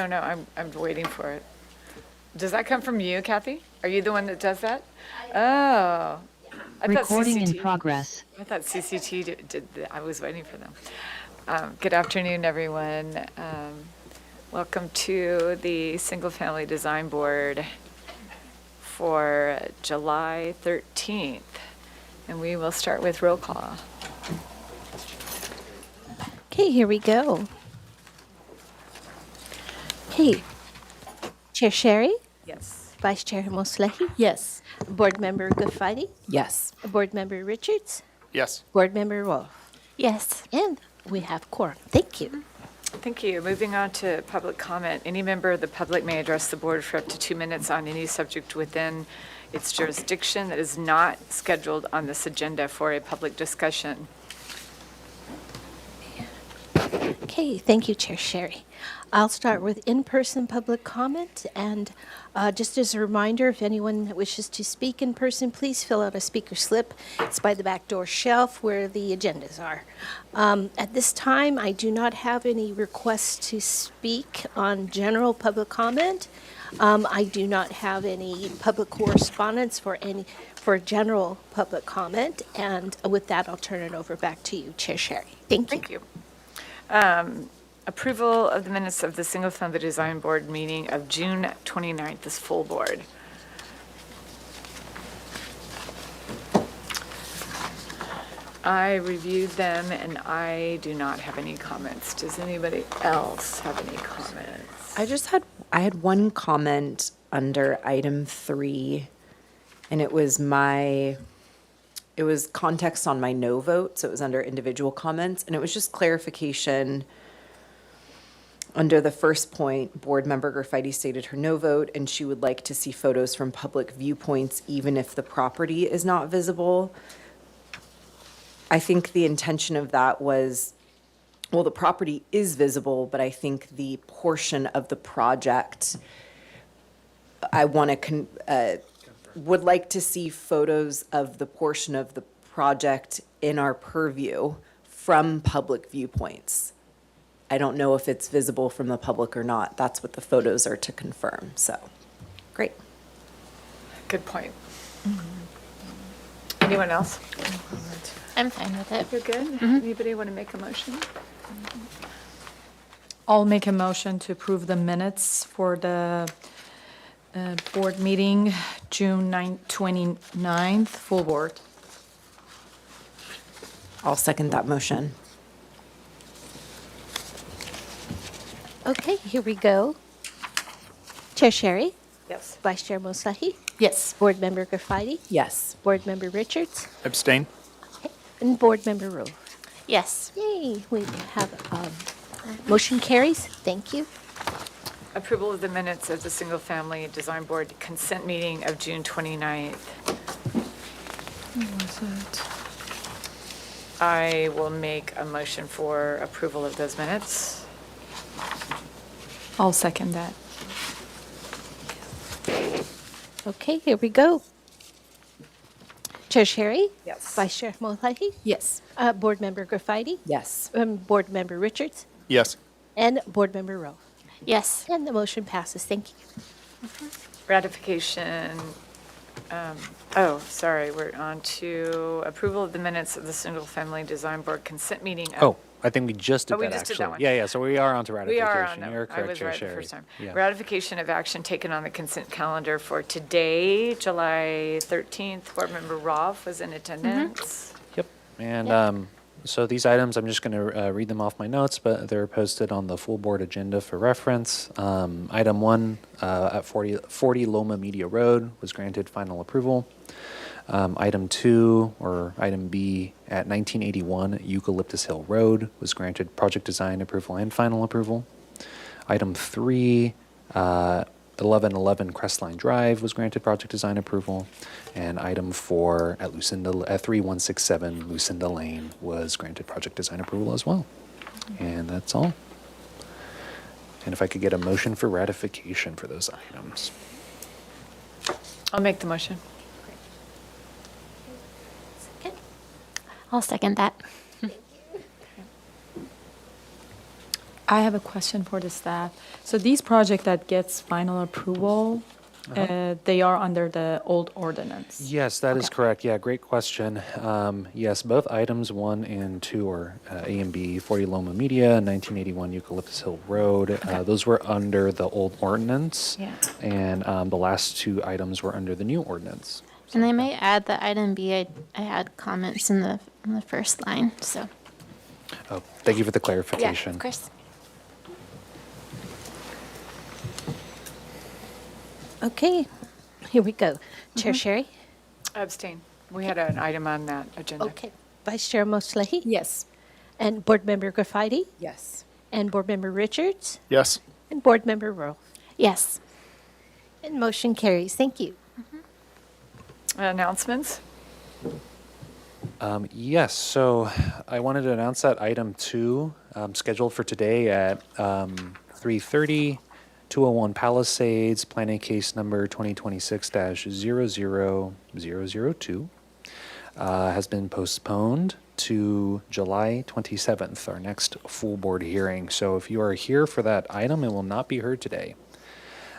No, I'm waiting for it. Does that come from you, Kathy? Are you the one that does that? Oh. I thought Recording in CCT progress. I thought CCT did that. I was waiting for them. Good afternoon, everyone. Welcome to the Single Family Design Board for July 13th. And we will start with roll call. Okay, here we go. Okay. Chair Sherry, Yes. Vice Chair Moslehi, Yes. Board Member Gufati, Yes. Board Member Richards, Yes. Board Member Wolf. Yes. And we have quorum. Thank you. Thank you. Moving on to public comment. Any member of the public may address the board for up to 2 minutes on any subject within its jurisdiction that is not scheduled on this agenda for a public discussion. Okay, thank you, Chair Sherry. I'll start with in-person public comment, and just as a reminder, if anyone wishes to speak in person, please fill out a speaker slip. It's by the back door shelf where the agendas are. At this time, I do not have any requests to speak on general public comment. I do not have any public correspondence for general public comment, and with that, I'll turn it over back to you, Chair Sherry. Thank you. Thank you. Approval of the minutes of the Single Family Design Board meeting of June 29th, this full board. I reviewed them and I do not have any comments. Does anybody else have any comments? I had one comment under item 3, and it was context on my no vote, so it was under individual comments, and it was just clarification. Under the first point, Board Member Graffiti stated her no vote, and she would like to see photos from public viewpoints even if the property is not visible. I think the intention of that was, well, the property is visible, but I think the portion of the project, I want to, would like to see photos of the portion of the project in our purview from public viewpoints. I don't know if it's visible from the public or not. That's what the photos are to confirm, so, great. Good point. Anyone else? I'm fine with it. You're good? Anybody want to make a motion? I'll make a motion to approve the minutes for the board meeting, June 29th, full board. I'll second that motion. Okay, here we go. Chair Sherry, Yes. Vice Chair Moslehi, Yes. Board Member Graffiti, Yes. Board Member Richards, Abstain? and Board Member Rowe. Yes. Yay, we have motion carries. Thank you. Approval of the minutes of the Single Family Design Board consent meeting of June 29th. I will make a motion for approval of those minutes. I'll second that. Okay, here we go. Chair Sherry, Yes. Vice Chair Moslehi, Yes. Board Member Graffiti, Yes. Board Member Richards, Yes. and Board Member Rowe. Yes. And the motion passes. Thank you. Ratification, sorry, we're on to approval of the minutes of the Single Family Design Board consent meeting. Oh, I think we just did Oh, we that, just did actually. that one. Yeah, so we are on to We ratification. are on, You're I correct, was Chair right the Sherry. first time. Yeah. Ratification of action taken on the consent calendar for today, July 13th. Board Member Roth was in attendance. Yep, and so these items, I'm just going to read them off my notes, but they're posted on the full board agenda for reference. Item 1 at 40 Loma Media Road was granted final approval. Item 2, or item B, at 1981 Eucalyptus Hill Road was granted project design approval and final approval. Item 3, 1111 Crestline Drive was granted project design approval. And item 4 at 3167 Lucinda Lane was granted project design approval as well. And that's all. And if I could get a motion for ratification for those items. I'll make the motion. I'll second that. I have a question for the staff. So these project that gets final approval, they are under the old ordinance? Yes, that is Okay. correct. Yeah, great question. Yes, both items 1 and 2 are A and B, 40 Loma Media, 1981 Eucalyptus Hill Road. Those were under the old ordinance. Yeah. And the last 2 items were under the new ordinance. And I might add that item B, I had comments in the first line, so. Oh, thank you for the Yeah, clarification. of course. Okay, here we go. Chair Sherry? Abstain. We had an item on that agenda. Okay. Vice Chair Moslehi? Yes. And Board Member Graffiti? Yes. And Board Member Richards? Yes. And Board Member Rowe? Yes. And motion carries. Thank you. Announcements? Yes, so I wanted to announce that item 2, scheduled for today at 3:30, 201 Palisades, planning case number 2026-00002, has been postponed to July 27th, our next full board hearing. So if you are here for that item, it will not be heard today.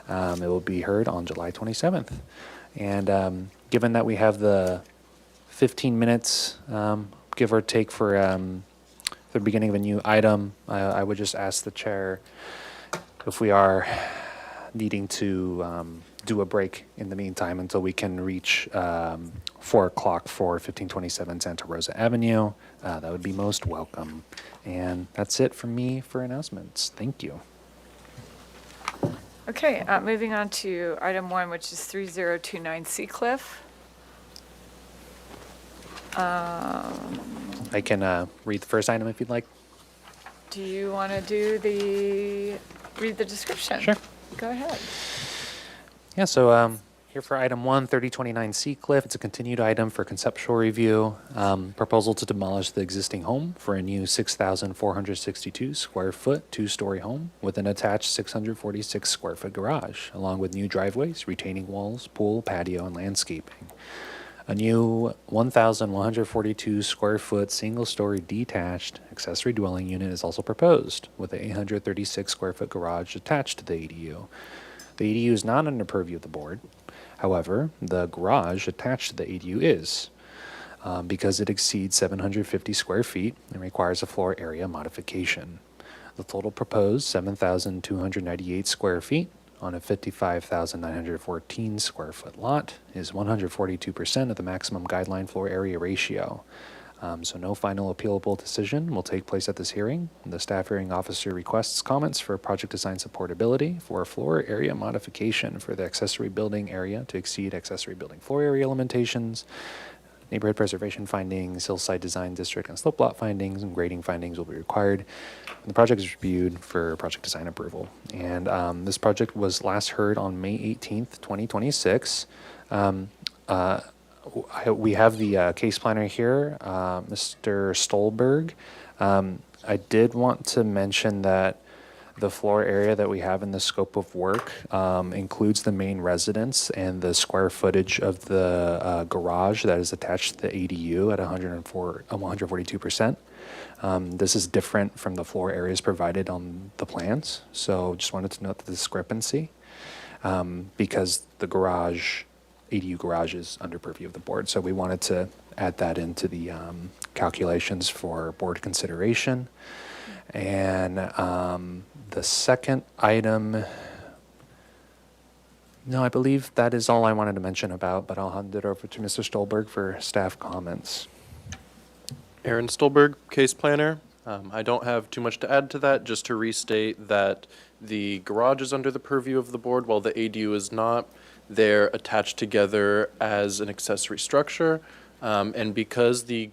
It will be heard on July 27th. And given that we have the 15 minutes, give or take, for the beginning of a new item, I would just ask the chair if we are needing to do a break in the meantime until we can reach 4 o'clock for 1527 Santa Rosa Avenue. That would be most welcome. And that's it from me for announcements. Thank you. Okay, moving on to item 1, which is 3029 Seacliff. I can read the first item if you'd like. Do you want to read the description? Sure. Go ahead. Yeah, so here for item 1, 3029 Seacliff. It's a continued item for conceptual review. Proposal to demolish the existing home for a new 6,462 square foot, 2-story home with an attached 646 square foot garage, along with new driveways, retaining walls, pool, patio, and landscaping. A new 1,142 square foot, single-story detached accessory dwelling unit is also proposed, with an 836 square foot garage attached to the ADU. The ADU is not under purview of the board. However, the garage attached to the ADU is, because it exceeds 750 square feet and requires a floor area modification. The total proposed 7,298 square feet on a 55,914 square foot lot is 142% of the maximum guideline floor area ratio. So no final appealable decision will take place at this hearing. The staff hearing officer requests comments for project design supportability for a floor area modification for the accessory building area to exceed accessory building floor area limitations, neighborhood preservation findings, hillside design district and slope lot findings, and grading findings will be required when the project is reviewed for project design approval. And this project was last heard on May 18th, 2026. We have the case planner here, Mr. Stolberg. I did want to mention that the floor area that we have in the scope of work includes the main residence and the square footage of the garage that is attached to the ADU at 142%. This is different from the floor areas provided on the plans, so just wanted to note the discrepancy because the ADU garage is under purview of the board, so we wanted to add that into the calculations for board consideration. And the second item, no, I believe that is all I wanted to mention about, but I'll hand it over to Mr. Stolberg for staff comments. Aaron Stolberg, case planner. I don't have too much to add to that, just to restate that the garage is under the purview of the board while the ADU is not. They're attached together as an accessory structure. And because the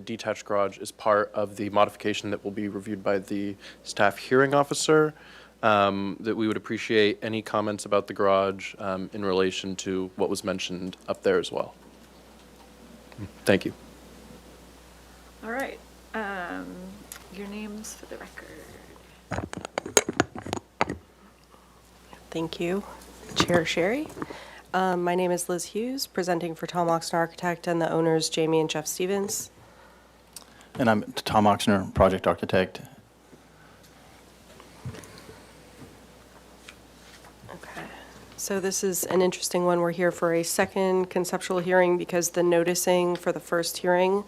detached garage is part of the modification that will be reviewed by the staff hearing officer, that we would appreciate any comments about the garage in relation to what was mentioned up there as well. Thank you. All right. Your names for the record. Thank you, Chair Sherry. My name is Liz Hughes, presenting for Tom Oxner Architect and the owners Jamie and Jeff Stevens. And I'm Tom Oxner, project architect. So this is an interesting one. We're here for a second conceptual hearing because the noticing for the first hearing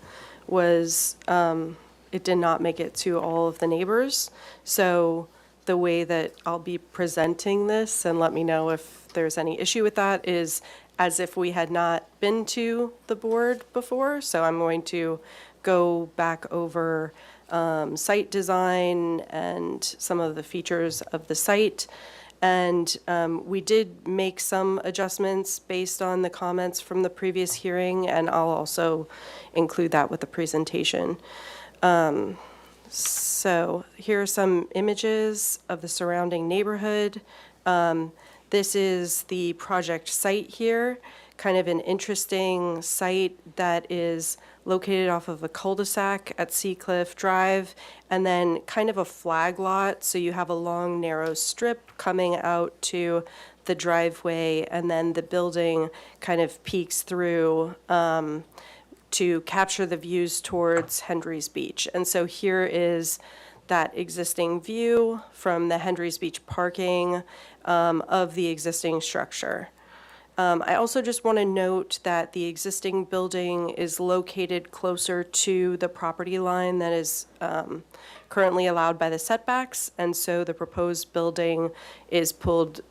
was, it did not make it to all of the neighbors. So the way that I'll be presenting this, and let me know if there's any issue with that, is as if we had not been to the board before. So I'm going to go back over site design and some of the features of the site. And we did make some adjustments based on the comments from the previous hearing, and I'll also include that with the presentation. So here are some images of the surrounding neighborhood. This is the project site here, kind of an interesting site that is located off of a cul-de-sac at Seacliff Drive, and then kind of a flag lot, so you have a long, narrow strip coming out to the driveway, and then the building kind of peeks through to capture the views towards Hendry's Beach. And so here is that existing view from the Hendry's Beach parking of the existing structure. I also just want to note that the existing building is located closer to the property line that is currently allowed by the setbacks, and so the proposed building is pulled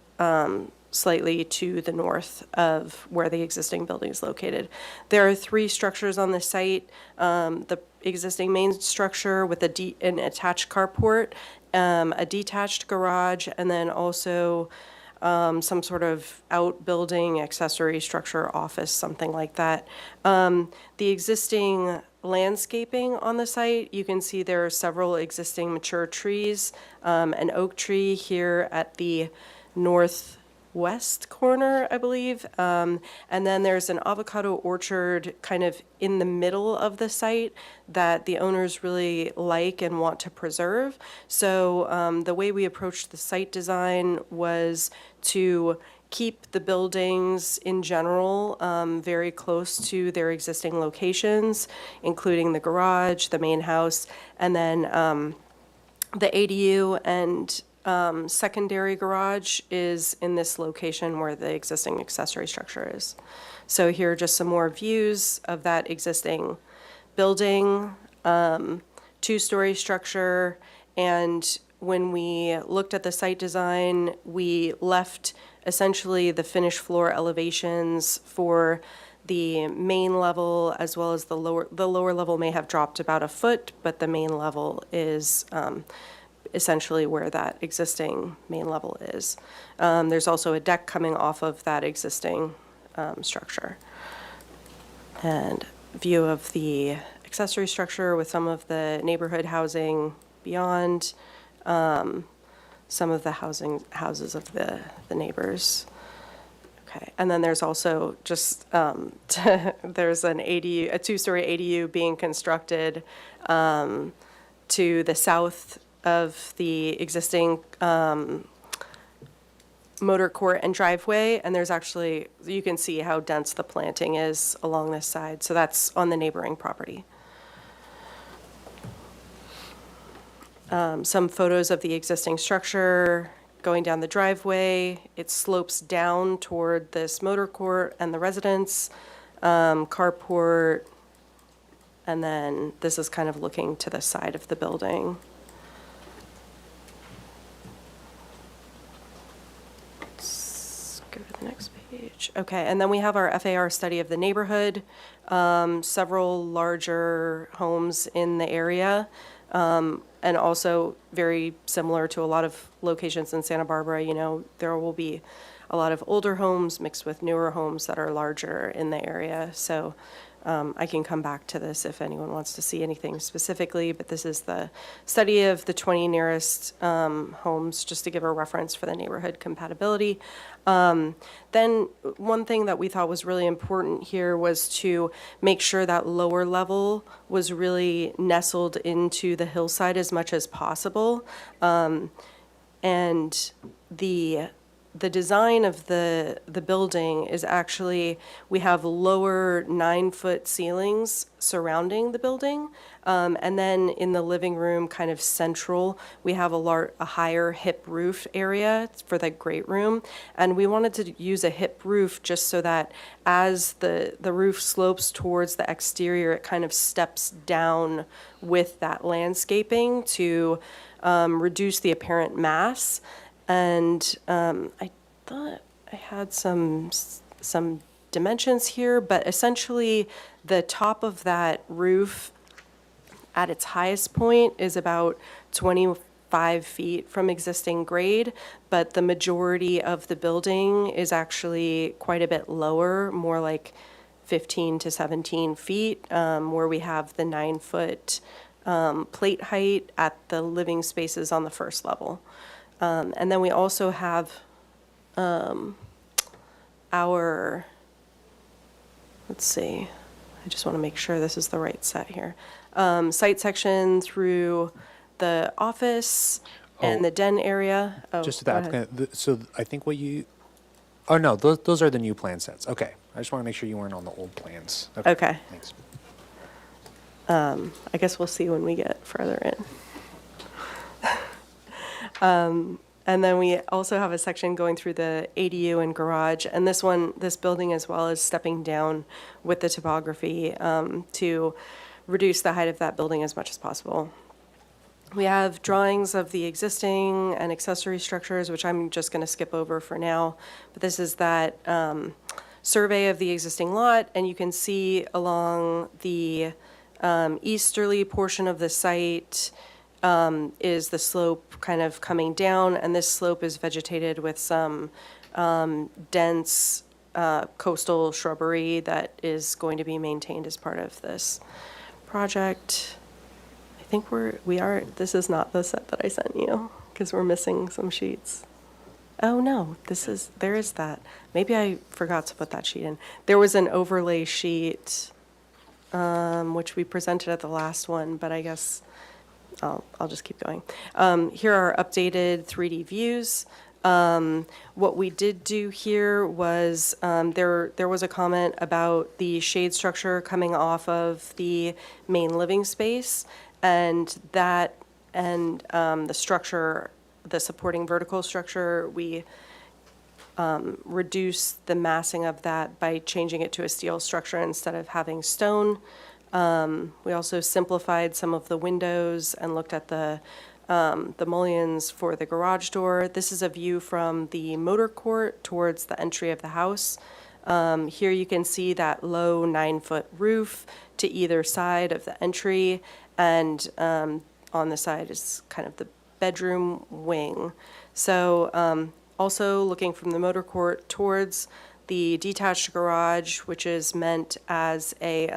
slightly to the north of where the existing building is located. There are 3 structures on the site. The existing main structure with an attached carport, a detached garage, and then also some sort of outbuilding, accessory structure, office, something like that. The existing landscaping on the site, you can see there are several existing mature trees, an oak tree here at the northwest corner, I believe. And then there's an avocado orchard kind of in the middle of the site that the owners really like and want to preserve. So the way we approached the site design was to keep the buildings in general very close to their existing locations, including the garage, the main house, and then the ADU and secondary garage is in this location where the existing accessory structure is. So here are just some more views of that existing building, 2-story structure, and when we looked at the site design, we left essentially the finished floor elevations for the main level as well as the lower. The lower level may have dropped about a foot, but the main level is essentially where that existing main level is. There's also a deck coming off of that existing structure. And view of the accessory structure with some of the neighborhood housing beyond, some of the houses of the neighbors. Okay, and then there's also just, there's an ADU, a 2-story ADU being constructed to the south of the existing motor court and driveway, and there's actually, you can see how dense the planting is along this side, so that's on the neighboring property. Some photos of the existing structure going down the driveway. It slopes down toward this motor court and the residence, carport, and then this is kind of looking to the side of the building. Let's go to the next page. Okay, and then we have our FAR study of the neighborhood, several larger homes in the area. And also very similar to a lot of locations in Santa Barbara, you know, there will be a lot of older homes mixed with newer homes that are larger in the area. So I can come back to this if anyone wants to see anything specifically, but this is the study of the 20 nearest homes, just to give a reference for the neighborhood compatibility. Then one thing that we thought was really important here was to make sure that lower level was really nestled into the hillside as much as possible. And the the design of the building is actually, we have lower 9-foot ceilings surrounding the building. And then in the living room, kind of central, we have a higher hip roof area for the great room. And we wanted to use a hip roof just so that as the roof slopes towards the exterior, it kind of steps down with that landscaping to reduce the apparent mass. And I thought I had some dimensions here, but essentially the top of that roof at its highest point is about 25 feet from existing grade, but the majority of the building is actually quite a bit lower, more like 15 to 17 feet, where we have the 9-foot plate height at the living spaces on the first level. And then we also have let's see, I just want to make sure this is the right set here. Site section through the office and the den area. Oh, Just to go the ahead. applicant, so I think what you, oh, no, those are the new plan sets. Okay. I just want to make sure you weren't on the old plans. Okay. Thanks. I guess we'll see when we get further in. And then we also have a section going through the ADU and garage. And this building as well is stepping down with the topography to reduce the height of that building as much as possible. We have drawings of the existing and accessory structures, which I'm just going to skip over for now. But this is that survey of the existing lot, and you can see along the easterly portion of the site is the slope kind of coming down, and this slope is vegetated with some dense coastal shrubbery that is going to be maintained as part of this project. I think this is not the set that I sent you, because we're missing some sheets. Oh, no, there is that. Maybe I forgot to put that sheet in. There was an overlay sheet, which we presented at the last one, but I guess I'll just keep going. Here are updated 3D views. What we did do here was there was a comment about the shade structure coming off of the main living space, and the structure, the supporting vertical structure, we reduced the massing of that by changing it to a steel structure instead of having stone. We also simplified some of the windows and looked at the mullions for the garage door. This is a view from the motor court towards the entry of the house. Here you can see that low 9-foot roof to either side of the entry, and on the side is kind of the bedroom wing. So also looking from the motor court towards the detached garage, which is meant as a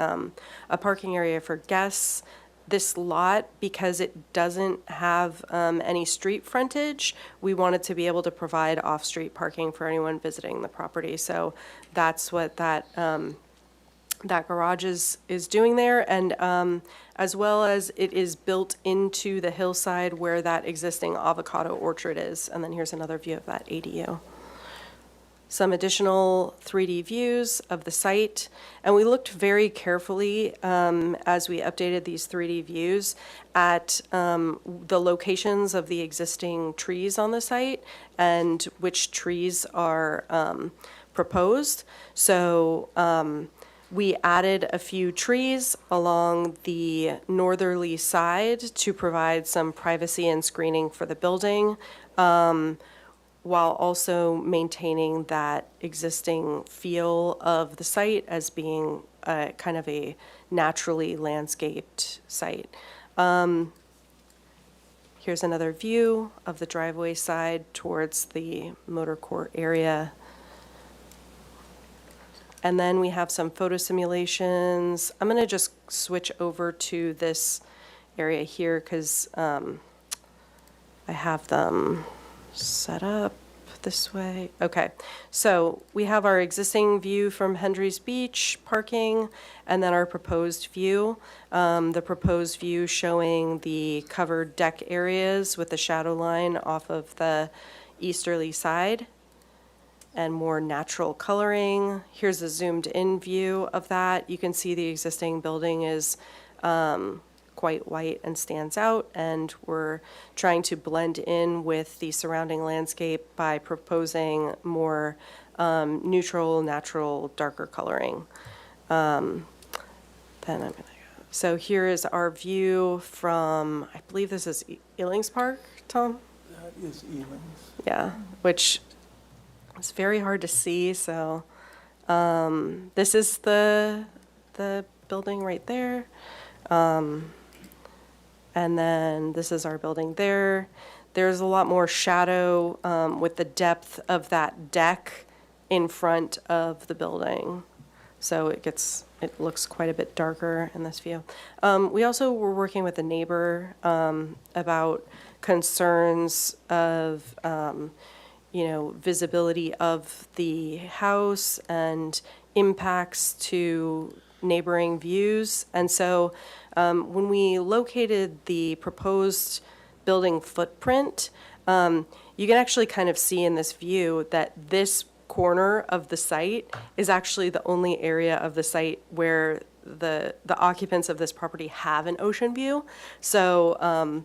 parking area for guests. This lot, because it doesn't have any street frontage, we wanted to be able to provide off-street parking for anyone visiting the property. So that's what that garage is doing there, and as well as it is built into the hillside where that existing avocado orchard is. And then here's another view of that ADU. Some additional 3D views of the site, and we looked very carefully as we updated these 3D views at the locations of the existing trees on the site and which trees are proposed. So we added a few trees along the northerly side to provide some privacy and screening for the building, while also maintaining that existing feel of the site as being kind of a naturally landscaped site. Here's another view of the driveway side towards the motor court area. And then we have some photo simulations. I'm going to just switch over to this area here because I have them set up this way. Okay, so we have our existing view from Hendry's Beach parking, and then our proposed view. The proposed view showing the covered deck areas with the shadow line off of the easterly side. and more natural coloring. Here's a zoomed-in view of that. You can see the existing building is quite white and stands out, and we're trying to blend in with the surrounding landscape by proposing more neutral, natural, darker coloring. Then I'm gonna go. So here is our view from, I believe this is Ealing's Park, Tom? That is Ealing's. Yeah, which is very hard to see, so this is the building right there. And then this is our building there. There's a lot more shadow with the depth of that deck in front of the building. So it looks quite a bit darker in this view. We also were working with a neighbor about concerns of, visibility of the house and impacts to neighboring views. And so when we located the proposed building footprint, you can actually kind of see in this view that this corner of the site is actually the only area of the site where the occupants of this property have an ocean view. So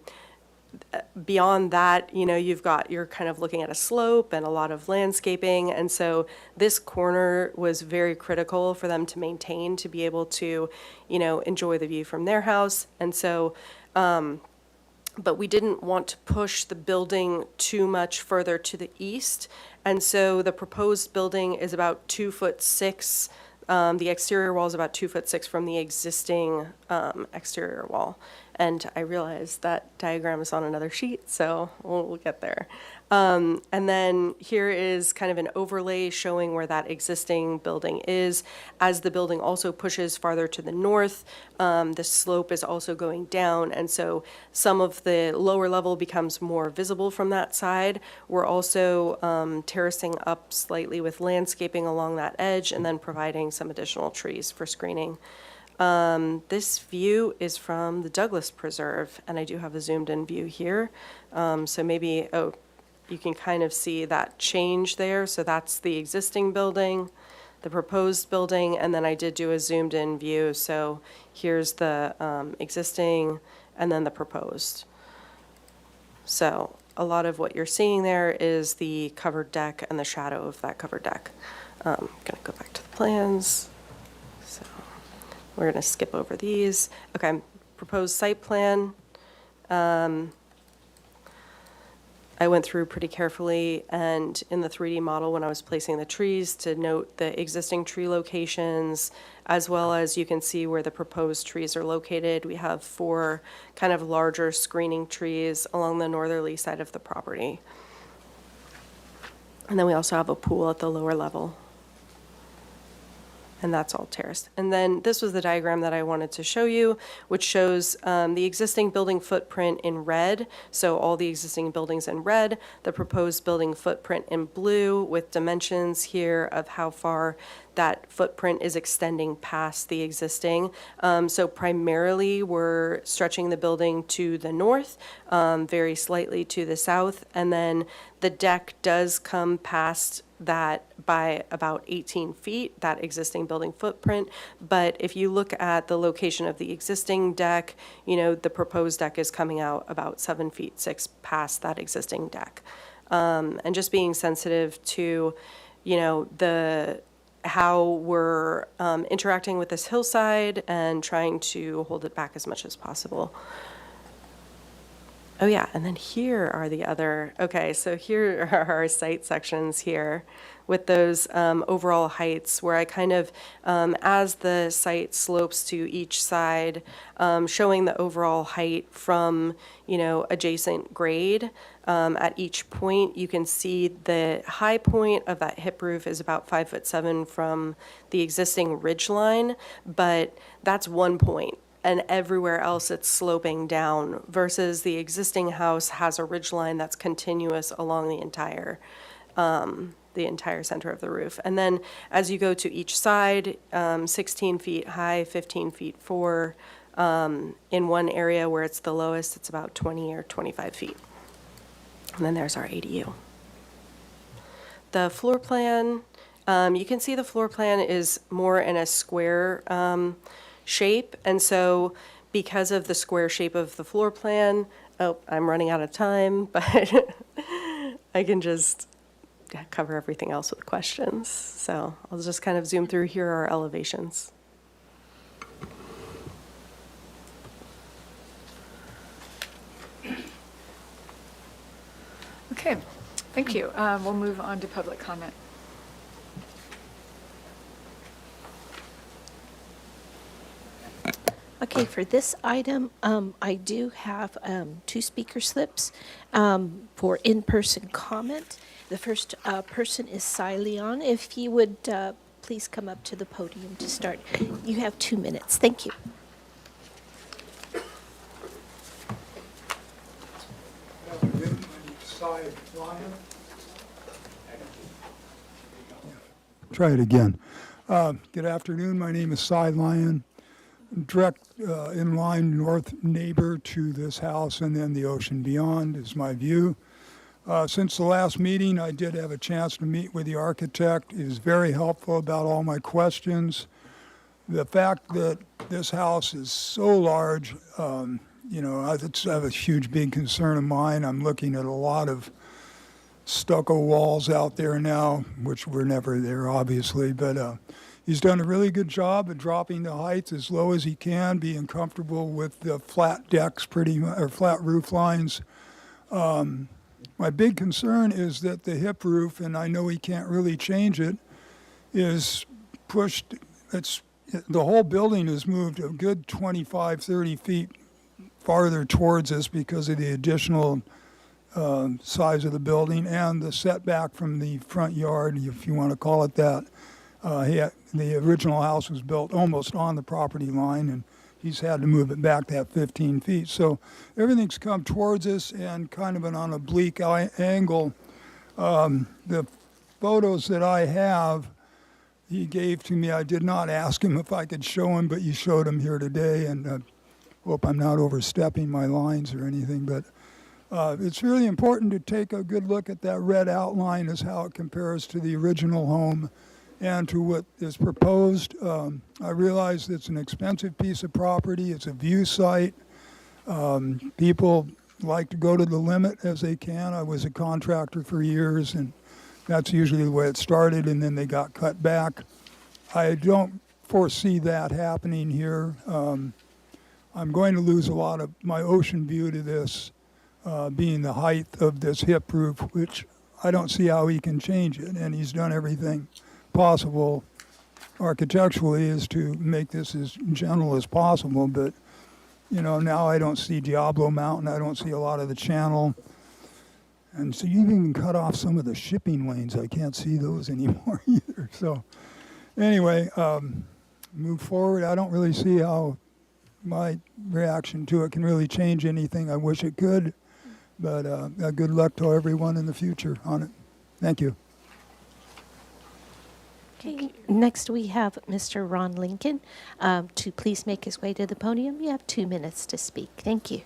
beyond that, you're kind of looking at a slope and a lot of landscaping. And so this corner was very critical for them to maintain, to be able to, enjoy the view from their house. And so, but we didn't want to push the building too much further to the east. And so the proposed building is about 2'6". The exterior wall is about 2'6" from the existing exterior wall. And I realize that diagram is on another sheet, so we'll get there. And then here is kind of an overlay showing where that existing building is. As the building also pushes farther to the north, the slope is also going down, and so some of the lower level becomes more visible from that side. We're also terracing up slightly with landscaping along that edge and then providing some additional trees for screening. This view is from the Douglas Preserve, and I do have a zoomed-in view here. So maybe, you can kind of see that change there. So that's the existing building, the proposed building, and then I did do a zoomed-in view. So here's the existing and then the proposed. So a lot of what you're seeing there is the covered deck and the shadow of that covered deck. I'm gonna go back to the plans. So we're gonna skip over these. Okay, proposed site plan. I went through pretty carefully, and in the 3D model when I was placing the trees, to note the existing tree locations, as well as you can see where the proposed trees are located. We have 4 kind of larger screening trees along the northerly side of the property. And then we also have a pool at the lower level. And that's all terraced. And then this was the diagram that I wanted to show you, which shows the existing building footprint in red. So all the existing buildings in red, the proposed building footprint in blue, with dimensions here of how far that footprint is extending past the existing. So primarily, we're stretching the building to the north, very slightly to the south, and then the deck does come past that by about 18 feet, that existing building footprint. But if you look at the location of the existing deck, the proposed deck is coming out about 7 feet 6 past that existing deck. And just being sensitive to, how we're interacting with this hillside and trying to hold it back as much as possible. Oh yeah, and then here are the other, okay, so here are our site sections here with those overall heights where I kind of, as the site slopes to each side, showing the overall height from, adjacent grade. At each point, you can see the high point of that hip roof is about 5'7" from the existing ridge line, but that's one point. And everywhere else it's sloping down, versus the existing house has a ridge line that's continuous along the entire center of the roof. And then as you go to each side, 16 feet high, 15 feet 4. In one area where it's the lowest, it's about 20 or 25 feet. And then there's our ADU. The floor plan, you can see the floor plan is more in a square shape. And so because of the square shape of the floor plan, oh, I'm running out of time, but I can just cover everything else with questions. So I'll just kind of zoom through. Here are our elevations. Okay, thank you. We'll move on to public comment. Okay, for this item, I do have 2 speaker slips for in-person comment. The first person is Cy Leon. If you would please come up to the podium to start. You have 2 minutes. Thank you. Try it again. Good afternoon. My name is Cy Lyon. Direct in-line north neighbor to this house, and then the ocean beyond is my view. Since the last meeting, I did have a chance to meet with the architect. He was very helpful about all my questions. The fact that this house is so large, it's a huge, big concern of mine. I'm looking at a lot of stucco walls out there now, which were never there, obviously, but he's done a really good job of dropping the heights as low as he can, being comfortable with the flat decks, or flat roof lines. My big concern is that the hip roof, and I know he can't really change it, is pushed. The whole building is moved a good 25, 30 feet farther towards us because of the additional size of the building and the setback from the front yard, if you want to call it that. The original house was built almost on the property line, and he's had to move it back that 15 feet. So everything's come towards us and kind of an on a bleak angle. The photos that I have, he gave to me. I did not ask him if I could show him, but you showed him here today, and hope I'm not overstepping my lines or anything, but it's really important to take a good look at that red outline as how it compares to the original home and to what is proposed. I realize it's an expensive piece of property. It's a view site. People like to go to the limit as they can. I was a contractor for years, and that's usually the way it started, and then they got cut back. I don't foresee that happening here. I'm going to lose a lot of my ocean view to this, being the height of this hip roof, which I don't see how he can change it, and he's done everything possible architecturally is to make this as gentle as possible, but now I don't see Diablo Mountain, I don't see a lot of the channel, and so you even cut off some of the shipping lanes. I can't see those anymore either. So anyway, move forward. I don't really see how my reaction to it can really change anything. I wish it could, but good luck to everyone in the future on it. Thank you. Okay, next we have Mr. Ron Lincoln to please make his way to the podium. You have 2 minutes to speak. Thank you.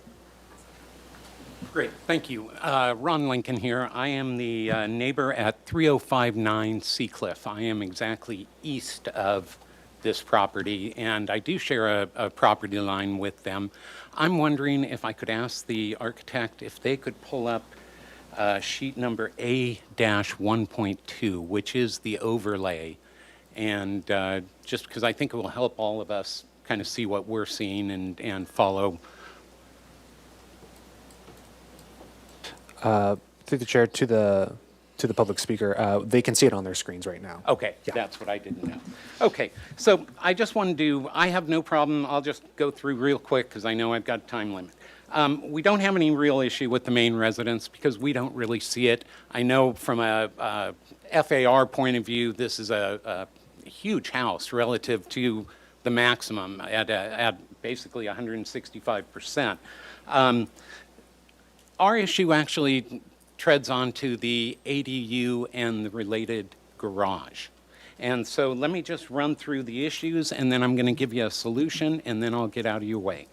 Great, thank you. Ron Lincoln here. I am the neighbor at 3059 Seacliff. I am exactly east of this property, and I do share a property line with them. I'm wondering if I could ask the architect if they could pull up sheet number A-1.2, which is the overlay. And just because I think it will help all of us kind of see what we're seeing and follow. Through the chair to the public speaker, they can see it on their screens right now. Okay, Yeah. That's what I didn't know. Okay, so I just wanted to, I have no problem, I'll just go through real quick because I know I've got a time limit. We don't have any real issue with the main residence because we don't really see it. I know from a FAR point of view, this is a huge house relative to the maximum at basically 165%. Our issue actually treads onto the ADU and the related garage. And so let me just run through the issues, and then I'm going to give you a solution, and then I'll get out of your way.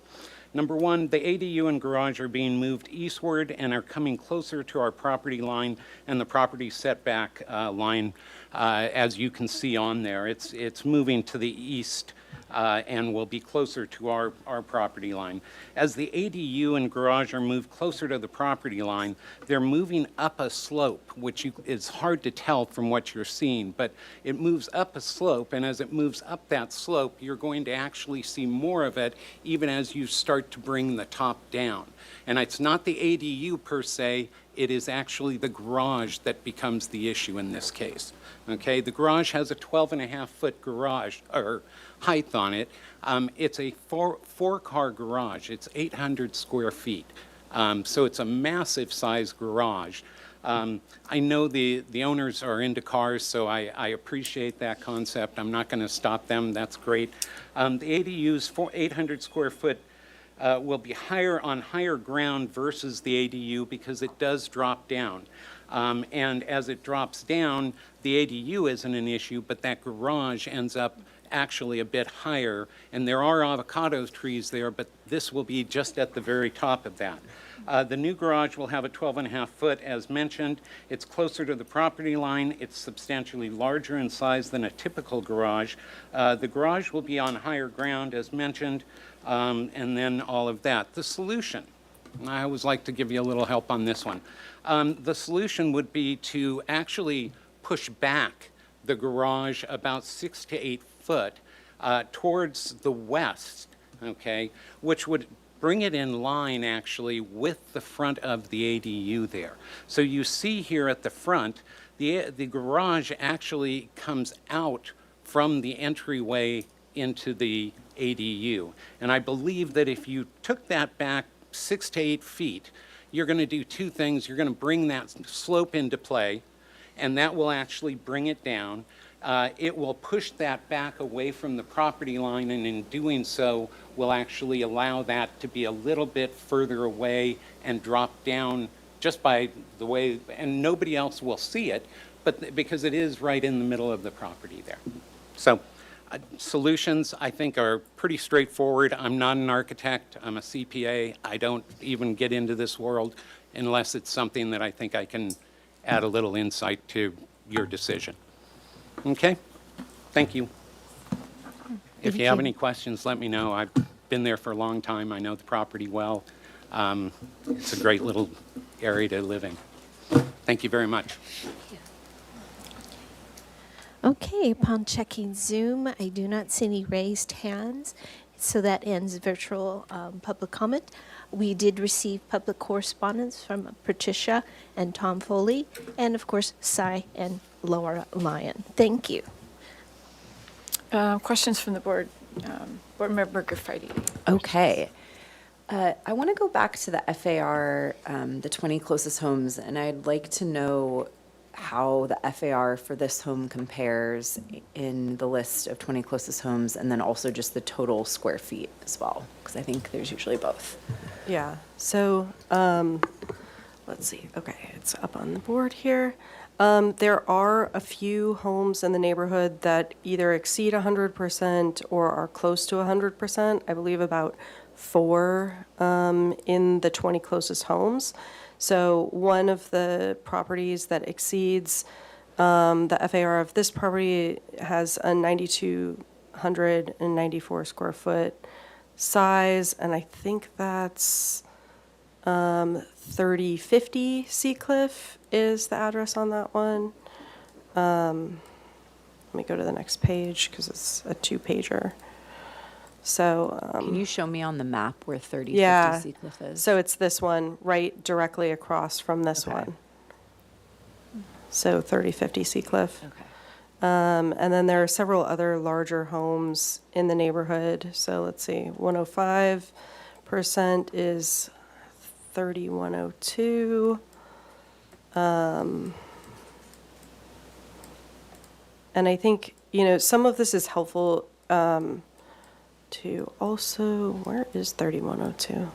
Number one, the ADU and garage are being moved eastward and are coming closer to our property line and the property setback line, as you can see on there. It's moving to the east and will be closer to our property line. As the ADU and garage are moved closer to the property line, they're moving up a slope, which is hard to tell from what you're seeing, but it moves up a slope, and as it moves up that slope, you're going to actually see more of it even as you start to bring the top down. And it's not the ADU per se, it is actually the garage that becomes the issue in this case. Okay, the garage has a 12.5-foot garage, or height on it. It's a four-car garage. It's 800 square feet. So it's a massive size garage. I know the owners are into cars, so I appreciate that concept. I'm not going to stop them. That's great. The ADU's 800 square foot will be on higher ground versus the ADU because it does drop down. And as it drops down, the ADU isn't an issue, but that garage ends up actually a bit higher. And there are avocado trees there, but this will be just at the very top of that. The new garage will have a 12.5 foot, as mentioned. It's closer to the property line. It's substantially larger in size than a typical garage. The garage will be on higher ground, as mentioned, and then all of that. The solution, I always like to give you a little help on this one. The solution would be to actually push back the garage about 6 to 8 foot towards the west, okay, which would bring it in line actually with the front of the ADU there. So you see here at the front, the garage actually comes out from the entryway into the ADU. And I believe that if you took that back 6 to 8 feet, you're going to do two things. You're going to bring that slope into play, and that will actually bring it down. It will push that back away from the property line, and in doing so, will actually allow that to be a little bit further away and drop down just by the way, and nobody else will see it, but because it is right in the middle of the property there. So solutions, I think, are pretty straightforward. I'm not an architect. I'm a CPA. I don't even get into this world unless it's something that I think I can add a little insight to your decision. Okay? Thank you. If you have any questions, let me know. I've been there for a long time. I know the property well. It's a great little area to live in. Thank you very much. Okay, upon checking Zoom, I do not see any raised hands, so that ends virtual public comment. We did receive public correspondence from Patricia and Tom Foley, and of course, Cy and Laura Lyon. Thank you. Questions from the board? Board Member Graffiti. Okay. I want to go back to the FAR, the 20 closest homes, and I'd like to know how the FAR for this home compares in the list of 20 closest homes, and then also just the total square feet as well, because I think there's usually both. Yeah, so, let's see, okay, it's up on the board here. There are a few homes in the neighborhood that either exceed 100% or are close to 100%. I believe about 4 in the 20 closest homes. So one of the properties that exceeds the FAR of this property has a 9,294 square foot size, and I think that's 3050 Seacliff is the address on that one. Let me go to the next page because it's a 2-pager. So Can you show me on the map where 3050 yeah, Seacliff is? so it's this one right directly across from this Okay. one. So 3050 Seacliff. Okay. And then there are several other larger homes in the neighborhood. So let's see, 105% is 3102. And I think, some of this is helpful to also, where is 3102?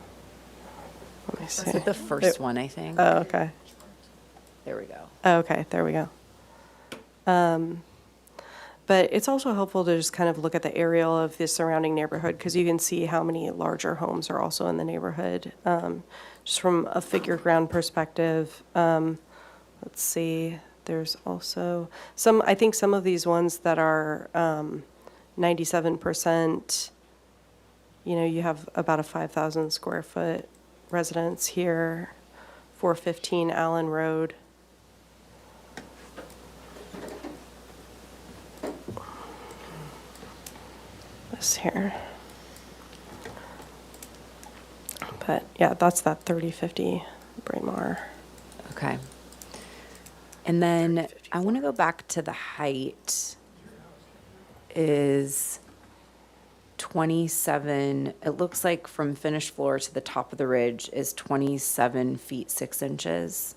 Let me see. Is it the first one, I think? Oh, okay. There we go. Oh, okay, there we go. But But it's also helpful to just kind of look at the aerial of the surrounding neighborhood, because you can see how many larger homes are also in the neighborhood. Just from a figure ground perspective, let's see, there's also some, I think some of these ones that are 97%, you know, you have about a 5,000 square foot residence here, 415 Allen Road. This here. But yeah, that's that 3050 Braemar. Okay. And then I want to go back to the height is 27, it looks like from finished floor to the top of the ridge is 27 feet 6 inches.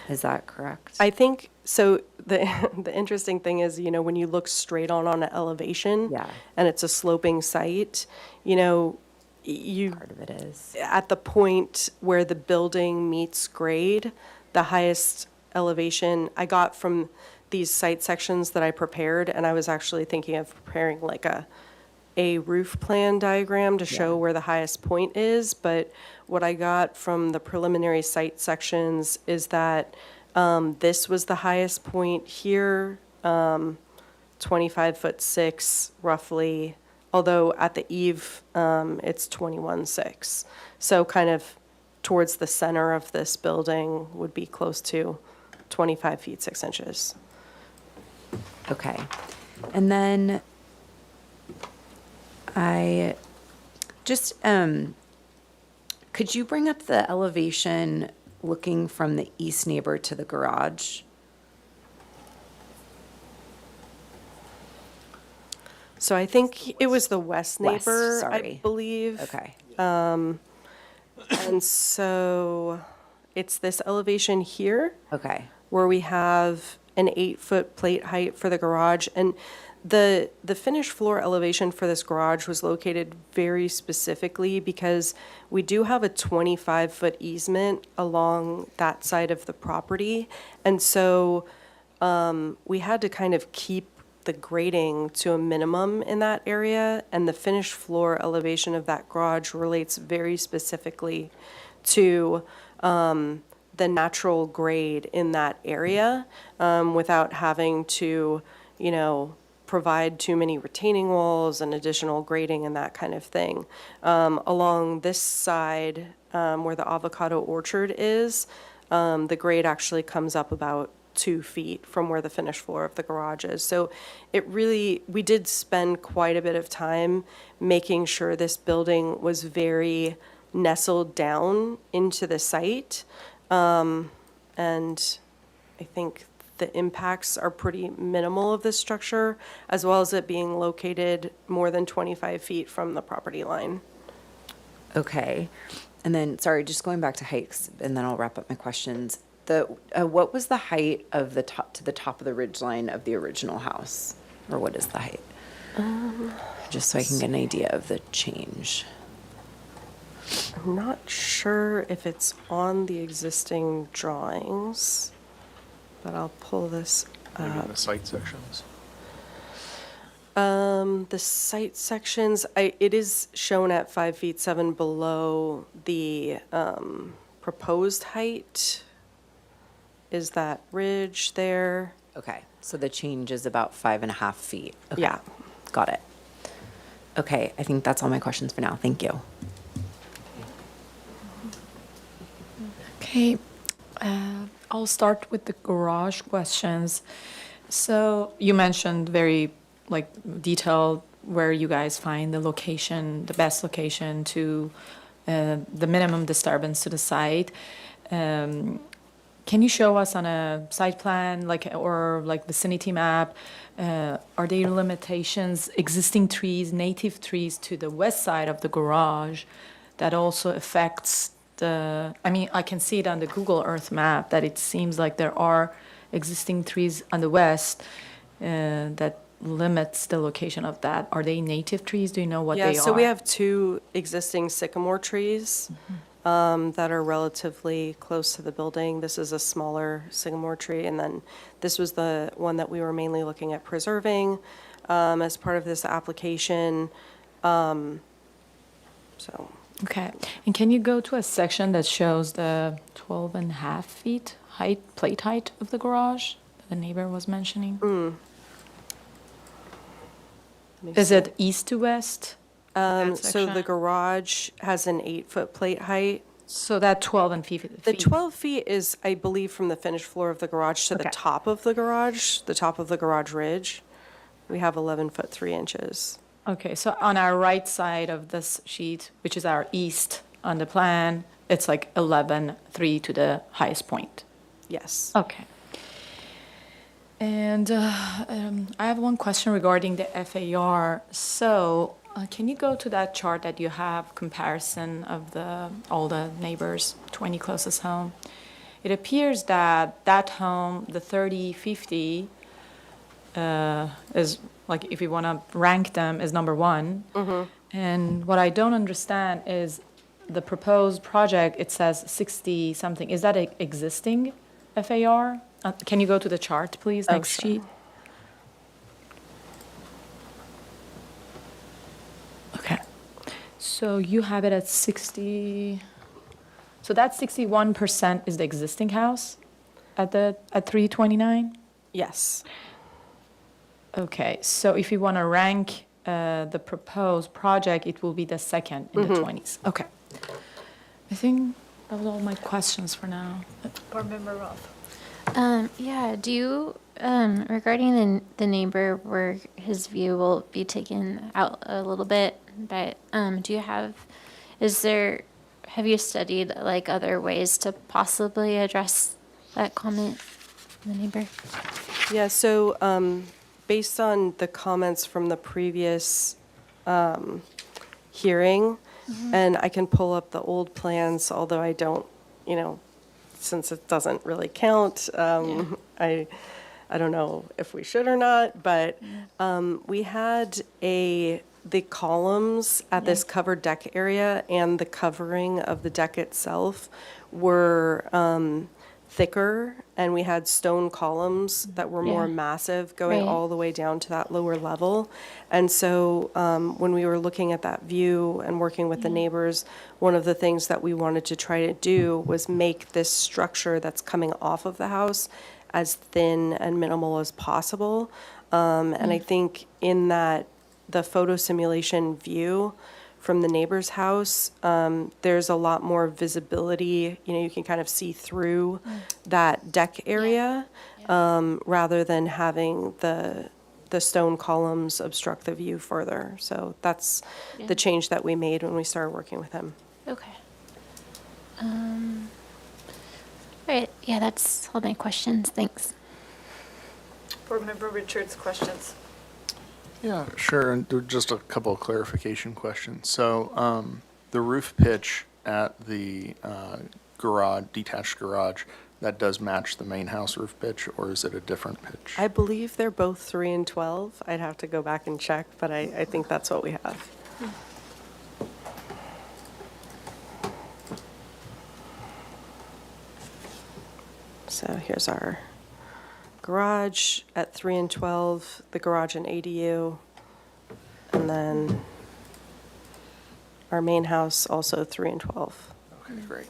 Is that correct? I think, so the the interesting thing is, you know, when you look straight on an elevation, Yeah. and it's a sloping site, you know, you, Part of it is. at the point where the building meets grade, the highest elevation I got from these site sections that I prepared, and I was actually thinking of preparing like a roof plan diagram to show where the highest point is, but what I got from the preliminary site sections is that this was the highest point here, 25'6" roughly, although at the eave, it's 21'6". So kind of towards the center of this building would be close to 25 feet 6 inches. Okay. And then I just, could you bring up the elevation looking from the east neighbor to the garage? So I think it was the west West, neighbor, I sorry. believe. Okay. And so it's this elevation here Okay. where we have an 8-foot plate height for the garage. And the finished floor elevation for this garage was located very specifically because we do have a 25-foot easement along that side of the property. And so we had to kind of keep the grading to a minimum in that area, and the finished floor elevation of that garage relates very specifically to the natural grade in that area, without having to, you know, provide too many retaining walls and additional grading and that kind of thing. Along this side, where the avocado orchard is, the grade actually comes up about 2 feet from where the finished floor of the garage is. So it really, we did spend quite a bit of time making sure this building was very nestled down into the site. And I think the impacts are pretty minimal of this structure, as well as it being located more than 25 feet from the property line. Okay. And then, sorry, just going back to heights, and then I'll wrap up my questions. What was the height of the top to the top of the ridge line of the original house? Or what is the height? Just so I can get an idea of the change. I'm not sure if it's on the existing drawings, but I'll pull this Maybe in up. the site sections. The site sections, it is shown at 5 feet 7 below the proposed height. Is that ridge there? Okay, so the change is about 5.5 feet. Okay, Yeah. got it. Okay, I think that's all my questions for now. Thank you. Okay, I'll start with the garage questions. So you mentioned very like detailed where you guys find the location, the best location to the minimum disturbance to the site. Can you show us on a site plan, like, or like vicinity map, are there limitations, existing trees, native trees to the west side of the garage that also affects the, I mean, I can see it on the Google Earth map that it seems like there are existing trees on the west that limits the location of that. Are they native trees? Do you know what they are? Yeah, so we have 2 existing sycamore trees that are relatively close to the building. This is a smaller sycamore tree, and then this was the one that we were mainly looking at preserving as part of this application. So, Okay, and can you go to a section that shows the 12 and a half feet height, plate height of the garage that the neighbor was mentioning? let me Is see. it east to west? that So the section? garage has an 8-foot plate height. So that 12 and feet. The 12 feet is, I believe, from the finished floor of the garage to the Okay. top of the garage ridge. We have 11 foot 3 inches. Okay, so on our right side of this sheet, which is our east on the plan, it's like 11.3 to the highest point. Yes. Okay. And I have one question regarding the FAR. So can you go to that chart that you have comparison of all the neighbors, 20 closest home? It appears that that home, the 3050, is like, if you want to rank them, is number one. And what I don't understand is the proposed project, it says 60 something. Is that a existing FAR? Can you go to the chart, please, Oh, next sure. sheet? Okay. So you have it at 60, so that 61% is the existing house at 329? Yes. Okay, so if you want to rank the proposed project, it will be the second in the 20s. Okay. I think that was all my questions for now. Board Member Rolfe. Yeah, do you, regarding the neighbor where his view will be taken out a little bit, but do you have have you studied like other ways to possibly address that comment from the neighbor? Yeah, so based on the comments from the previous hearing, and I can pull up the old plans, although I don't, since it doesn't really count, I don't know if we should or not, but we had the columns at this covered deck area and the covering of the deck itself were thicker, and we had stone columns that were more Yeah. massive going Right. all the way down to that lower level. And so when we were looking at that view and working with the neighbors, one of the things that we wanted to try to do was make this structure that's coming off of the house as thin and minimal as possible. And I think in the photo simulation view from the neighbor's house, there's a lot more visibility. You can kind of see through that deck area rather than having the stone columns obstruct the view further. So that's the change that we made when we started working with him. Okay. All right, yeah, that's all my questions. Thanks. Board Member Richards, questions? Yeah, sure. And just a couple of clarification questions. So, the roof pitch at the garage, detached garage, that does match the main house roof pitch, or is it a different pitch? I believe they're both 3 and 12. I'd have to go back and check, but I think that's what we have. So here's our garage at 3 and 12, the garage and ADU, and then our main house also 3 and 12. Okay, great.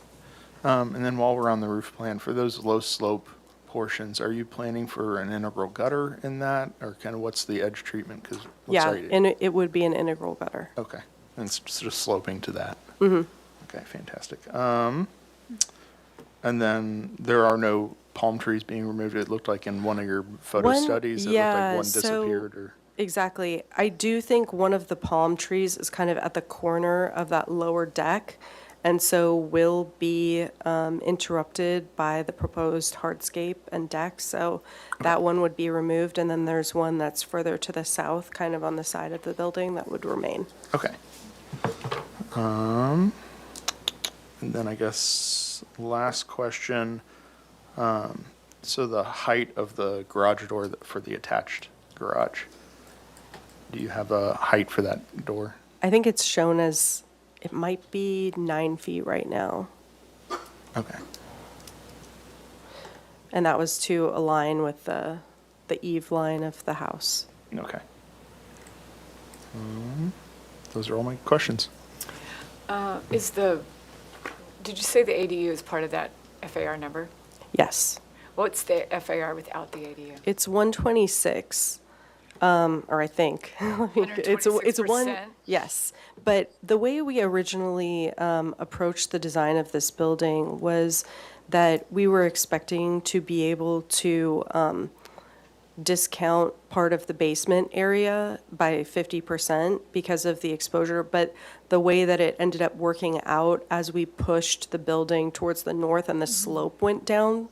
And then while we're on the roof plan, for those low slope portions, are you planning for an integral gutter in that, or kind of what's the edge treatment? Because Yeah, and it would be an integral gutter. Okay, and it's just sloping to that. Okay, fantastic. And then there are no palm trees being removed. It looked like in one of your photo One- studies, it looked yeah, like one so- disappeared, or Exactly. I do think one of the palm trees is kind of at the corner of that lower deck, and so will be interrupted by the proposed hardscape and deck. So that one would be removed, and then there's one that's further to the south, kind of on the side of the building, that would remain. okay. And then I guess last question. So the height of the garage door for the attached garage, do you have a height for that door? I think it's shown as it might be 9 feet right now. Okay. And that was to align with the eave line of the house. Okay. Those are all my questions. Did you say the ADU is part of that FAR number? Yes. What's the FAR without the ADU? It's 126, or I think. It's one. 126%? Yes, but the way we originally approached the design of this building was that we were expecting to be able to discount part of the basement area by 50% because of the exposure, but the way that it ended up working out as we pushed the building towards the north and the slope went down,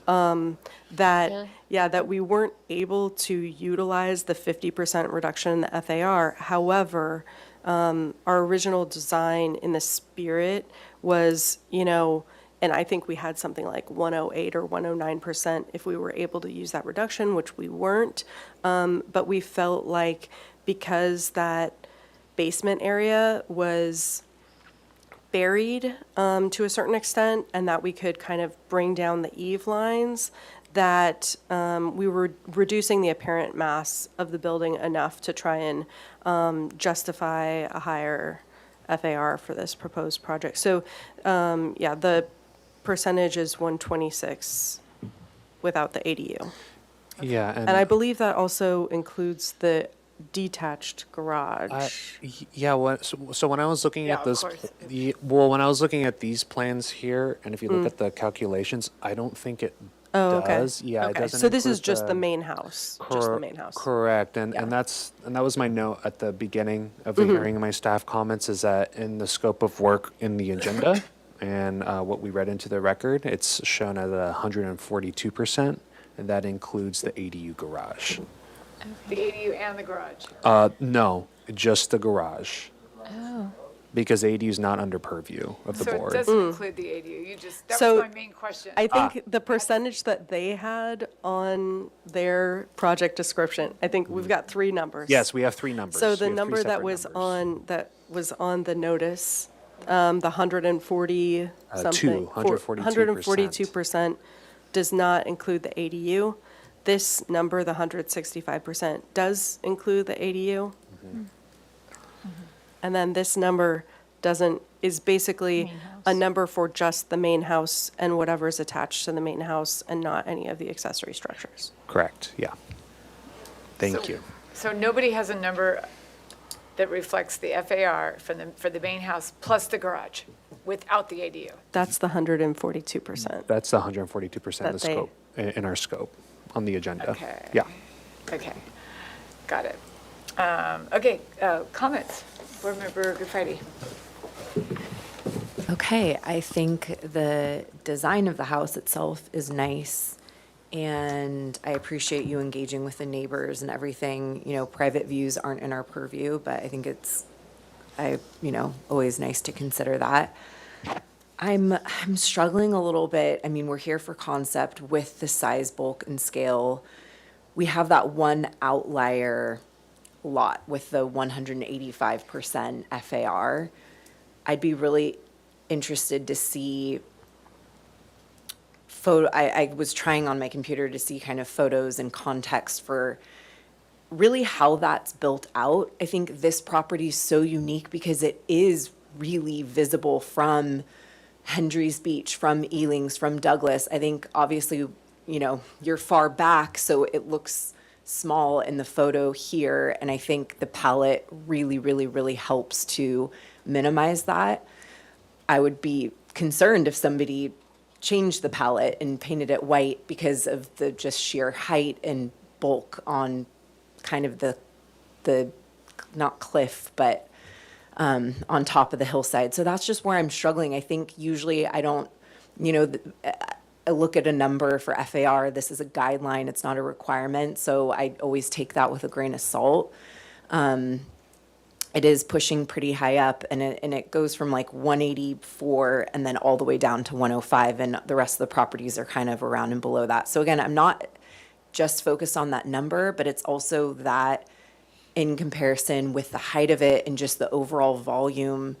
that, Really? yeah, that we weren't able to utilize the 50% reduction in the FAR. However, our original design in the spirit was, and I think we had something like 108 or 109% if we were able to use that reduction, which we weren't. But we felt like because that basement area was buried to a certain extent and that we could kind of bring down the eave lines, that we were reducing the apparent mass of the building enough to try and justify a higher FAR for this proposed project. So, yeah, the percentage is 126 without the ADU. Yeah, And I believe that also includes the detached garage. So when I was looking Yeah, at of this, course. when I was looking at these plans here, and if you look at the calculations, I don't think it Oh, okay. does. Yeah, it Okay, doesn't. so this is include just the main house, just the main house. Correct, and Yeah. that was my note at the beginning of the hearing. My staff comments is that in the scope of work in the agenda and what we read into the record, it's shown at 142%, and that includes the ADU garage. The ADU and the garage? No, just the garage. Oh. Because ADU is not under purview of the So it board. doesn't include the ADU, that So, was my main question. I think the percentage that they had on their project description, I think we've got three numbers. Yes, we have three numbers. So We the have three number that separate was on the notice, the 140 something. 142% does not include the ADU. This number, the 165%, does include the ADU. And then this number is basically a number for just the main house and whatever is attached to the main house and not any of the accessory structures. Correct, yeah. Thank So- you. So nobody has a number that reflects the FAR for the main house plus the garage without the ADU? That's the 142%. That's the 142% of the That they- scope, in our scope, on the agenda. Okay. Yeah. Okay, got it. Okay, comments? Board Member Guffidy. Okay, I think the design of the house itself is nice, and I appreciate you engaging with the neighbors and everything. Private views aren't in our purview, but I think it's, always nice to consider that. I'm struggling a little bit. I mean, we're here for concept with the size, bulk, and scale. We have that one outlier lot with the 185% FAR. I'd be really interested to see I was trying on my computer to see kind of photos and context for really how that's built out. I think this property is so unique because it is really visible from Hendry's Beach, from Ealing's, from Douglas. I think obviously, you're far back, so it looks small in the photo here, and I think the palette really, really, really helps to minimize that. I would be concerned if somebody changed the palette and painted it white because of the just sheer height and bulk on kind of the not cliff, but on top of the hillside. So that's just where I'm struggling. I think usually I don't, I look at a number for FAR. This is a guideline. It's not a requirement. So I always take that with a grain of salt. It is pushing pretty high up, and it goes from like 184 and then all the way down to 105, and the rest of the properties are kind of around and below that. So again, I'm not just focused on that number, but it's also that in comparison with the height of it and just the overall volume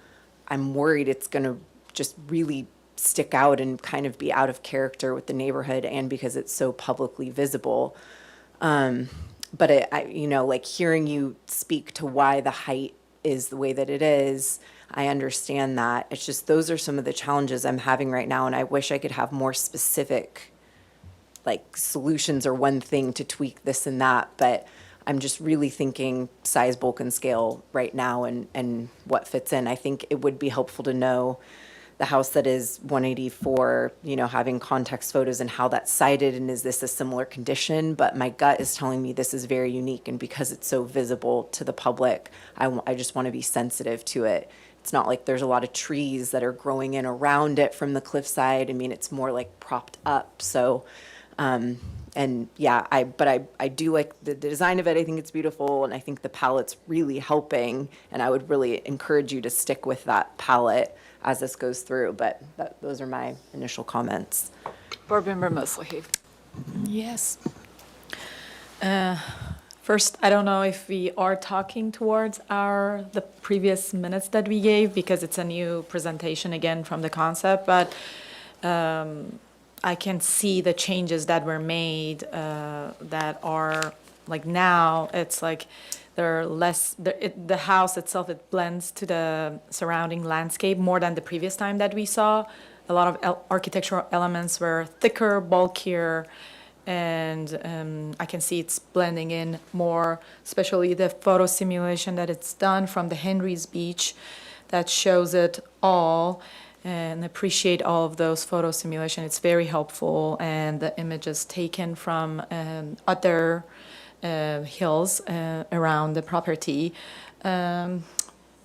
I'm worried it's going to just really stick out and kind of be out of character with the neighborhood, and because it's so publicly visible. But like hearing you speak to why the height is the way that it is, I understand that. It's just, those are some of the challenges I'm having right now, and I wish I could have more specific, like, solutions or one thing to tweak this and that, but I'm just really thinking size, bulk, and scale right now, and what fits in. I think it would be helpful to know the house that is 184, having context photos and how that's sited, and is this a similar condition? But my gut is telling me this is very unique, and because it's so visible to the public, I just want to be sensitive to it. It's not like there's a lot of trees that are growing in around it from the cliffside. I mean, it's more like propped up. So, and yeah, I do like the design of it. I think it's beautiful, and I think the palette's really helping, and I would really encourage you to stick with that palette as this goes through, but those are my initial comments. Board Member Mosley. Yes. First, I don't know if we are talking towards the previous minutes that we gave, because it's a new presentation again from the concept, but I can see the changes that were made that are like, now it's like they're less, the house itself, it blends to the surrounding landscape more than the previous time that we saw. A lot of architectural elements were thicker, bulkier, and I can see it's blending in more, especially the photo simulation that it's done from the Henry's Beach that shows it all, and appreciate all of those photo simulation. It's very helpful, and the images taken from other hills around the property.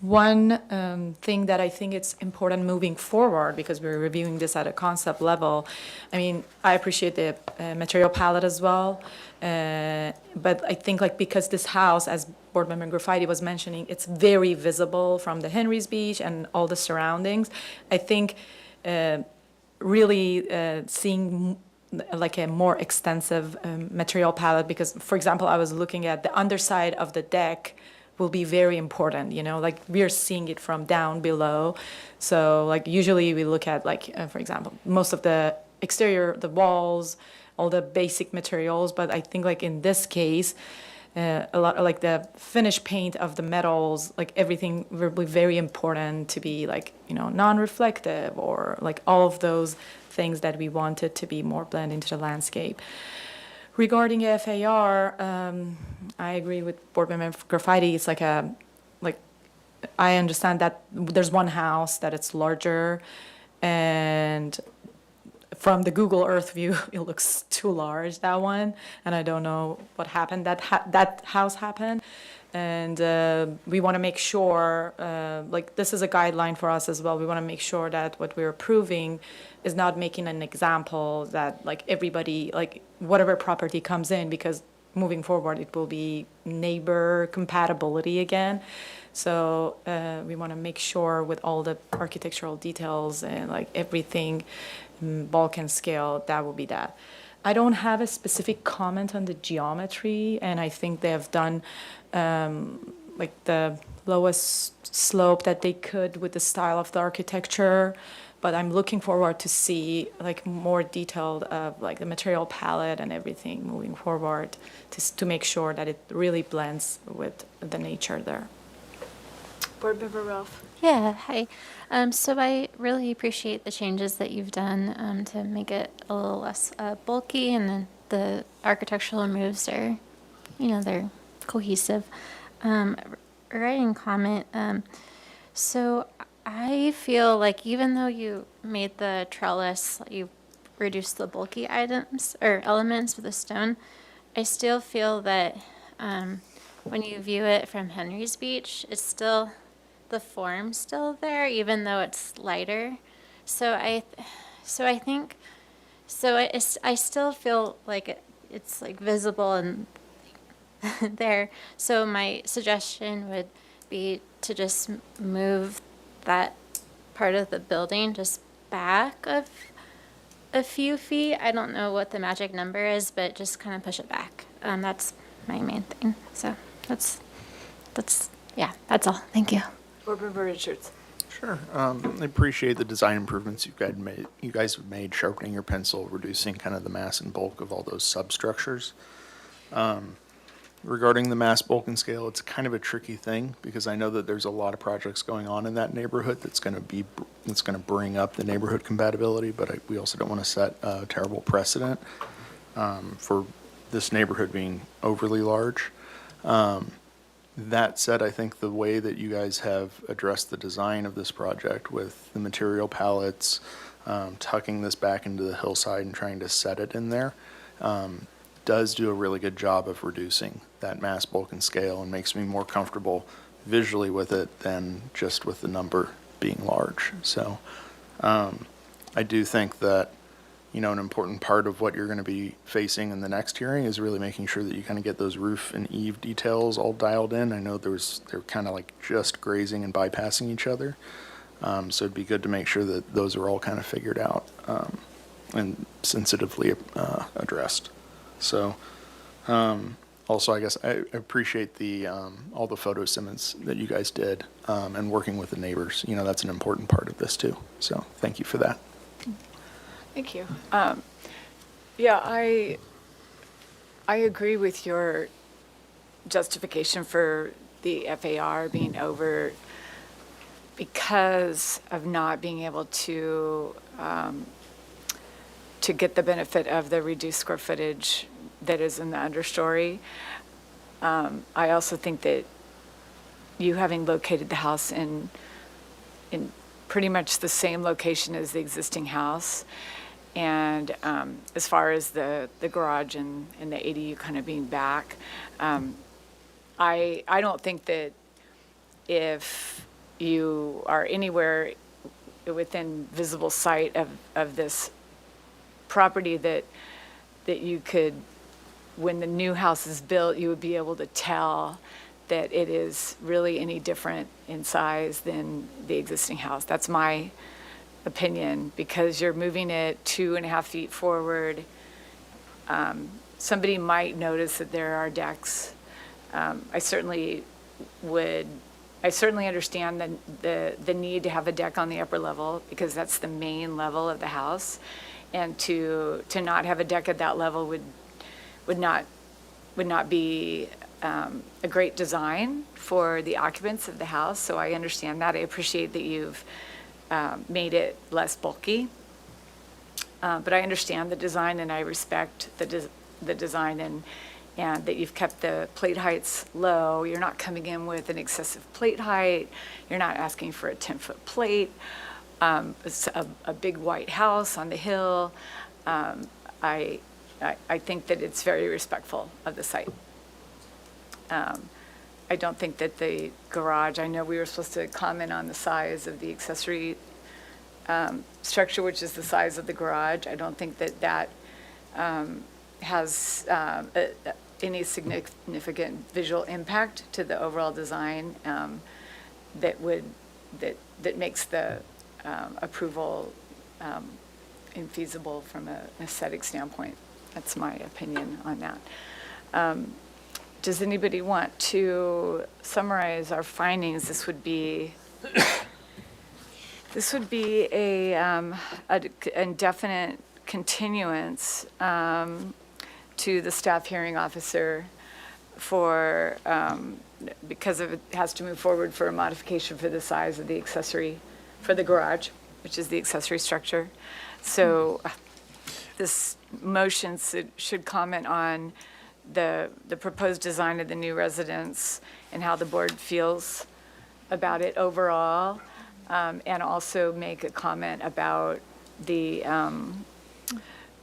One thing that I think it's important moving forward, because we're reviewing this at a concept level, I mean, I appreciate the material palette as well, but I think, like, because this house, as Board Member Graffiti was mentioning, it's very visible from the Henry's Beach and all the surroundings. I think really seeing like a more extensive material palette, because, for example, I was looking at the underside of the deck will be very important, like we're seeing it from down below. So like usually we look at, like, for example, most of the exterior, the walls, all the basic materials, but I think like in this case, a lot like the finish paint of the metals, like everything will be very important to be like, non-reflective, or like all of those things that we wanted to be more blend into the landscape. Regarding FAR, I agree with Board Member Graffiti. It's like I understand that there's one house that it's larger, and from the Google Earth view, it looks too large, that one, and I don't know what happened. That house happened, and we want to make sure, like, this is a guideline for us as well. We want to make sure that what we're approving is not making an example that, like, everybody, like, whatever property comes in, because moving forward, it will be neighbor compatibility again. So we want to make sure with all the architectural details and like everything, bulk and scale, that will be that. I don't have a specific comment on the geometry, and I think they have done like the lowest slope that they could with the style of the architecture. But I'm looking forward to see like more detailed of like the material palette and everything moving forward to make sure that it really blends with the nature there. Board Member Ralph. Yeah, hi. So I really appreciate the changes that you've done to make it a little less bulky, and then the architectural moves are, they're cohesive. Writing comment. So I feel like even though you made the trellis, you reduced the bulky items or elements with the stone, I still feel that when you view it from Henry's Beach, it's still, the form's still there, even though it's lighter. So I still feel like it's like visible and there. So my suggestion would be to just move that part of the building just back a few feet. I don't know what the magic number is, but just kind of push it back. That's my main thing. So that's all. Thank you. Board Member Richards. Sure. I appreciate the design improvements you guys have made, sharpening your pencil, reducing kind of the mass and bulk of all those substructures. Regarding the mass, bulk, and scale, it's kind of a tricky thing because I know that there's a lot of projects going on in that neighborhood that's going to bring up the neighborhood compatibility, but we also don't want to set a terrible precedent for this neighborhood being overly large. That said, I think the way that you guys have addressed the design of this project with the material palettes, tucking this back into the hillside and trying to set it in there, does do a really good job of reducing that mass, bulk, and scale and makes me more comfortable visually with it than just with the number being large. So I do think that, you know, an important part of what you're going to be facing in the next hearing is really making sure that you kind of get those roof and eave details all dialed in. I know they're kind of like just grazing and bypassing each other. So it'd be good to make sure that those are all kind of figured out and sensitively addressed. So also, I guess I appreciate the all the photo submits that you guys did and working with the neighbors. You know, that's an important part of this too. So thank you for that. Thank you. Yeah, I agree with your justification for the FAR being over because of not being able to get the benefit of the reduced square footage that is in the understory. I also think that you having located the house in pretty much the same location as the existing house, and as far as the garage and the ADU kind of being back, I don't think that if you are anywhere within visible sight of this property that you could, when the new house is built, you would be able to tell that it is really any different in size than the existing house. That's my opinion, because you're moving it 2.5 feet forward. Somebody might notice that there are decks. I certainly understand the need to have a deck on the upper level because that's the main level of the house. And to not have a deck at that level would not be a great design for the occupants of the house. So I understand that. I appreciate that you've made it less bulky. But I understand the design and I respect the design and that you've kept the plate heights low. You're not coming in with an excessive plate height. You're not asking for a 10-foot plate. It's a big white house on the hill. I think that it's very respectful of the site. I don't think that the garage, I know we were supposed to comment on the size of the accessory structure, which is the size of the garage. I don't think that has any significant visual impact to the overall design that makes the approval infeasible from an aesthetic standpoint. That's my opinion on that. Does anybody want to summarize our findings? This would be a indefinite continuance to the staff hearing officer for because it has to move forward for a modification for the size of the accessory for the garage, which is the accessory structure. So this motion should comment on the proposed design of the new residence and how the board feels about it overall, and also make a comment about the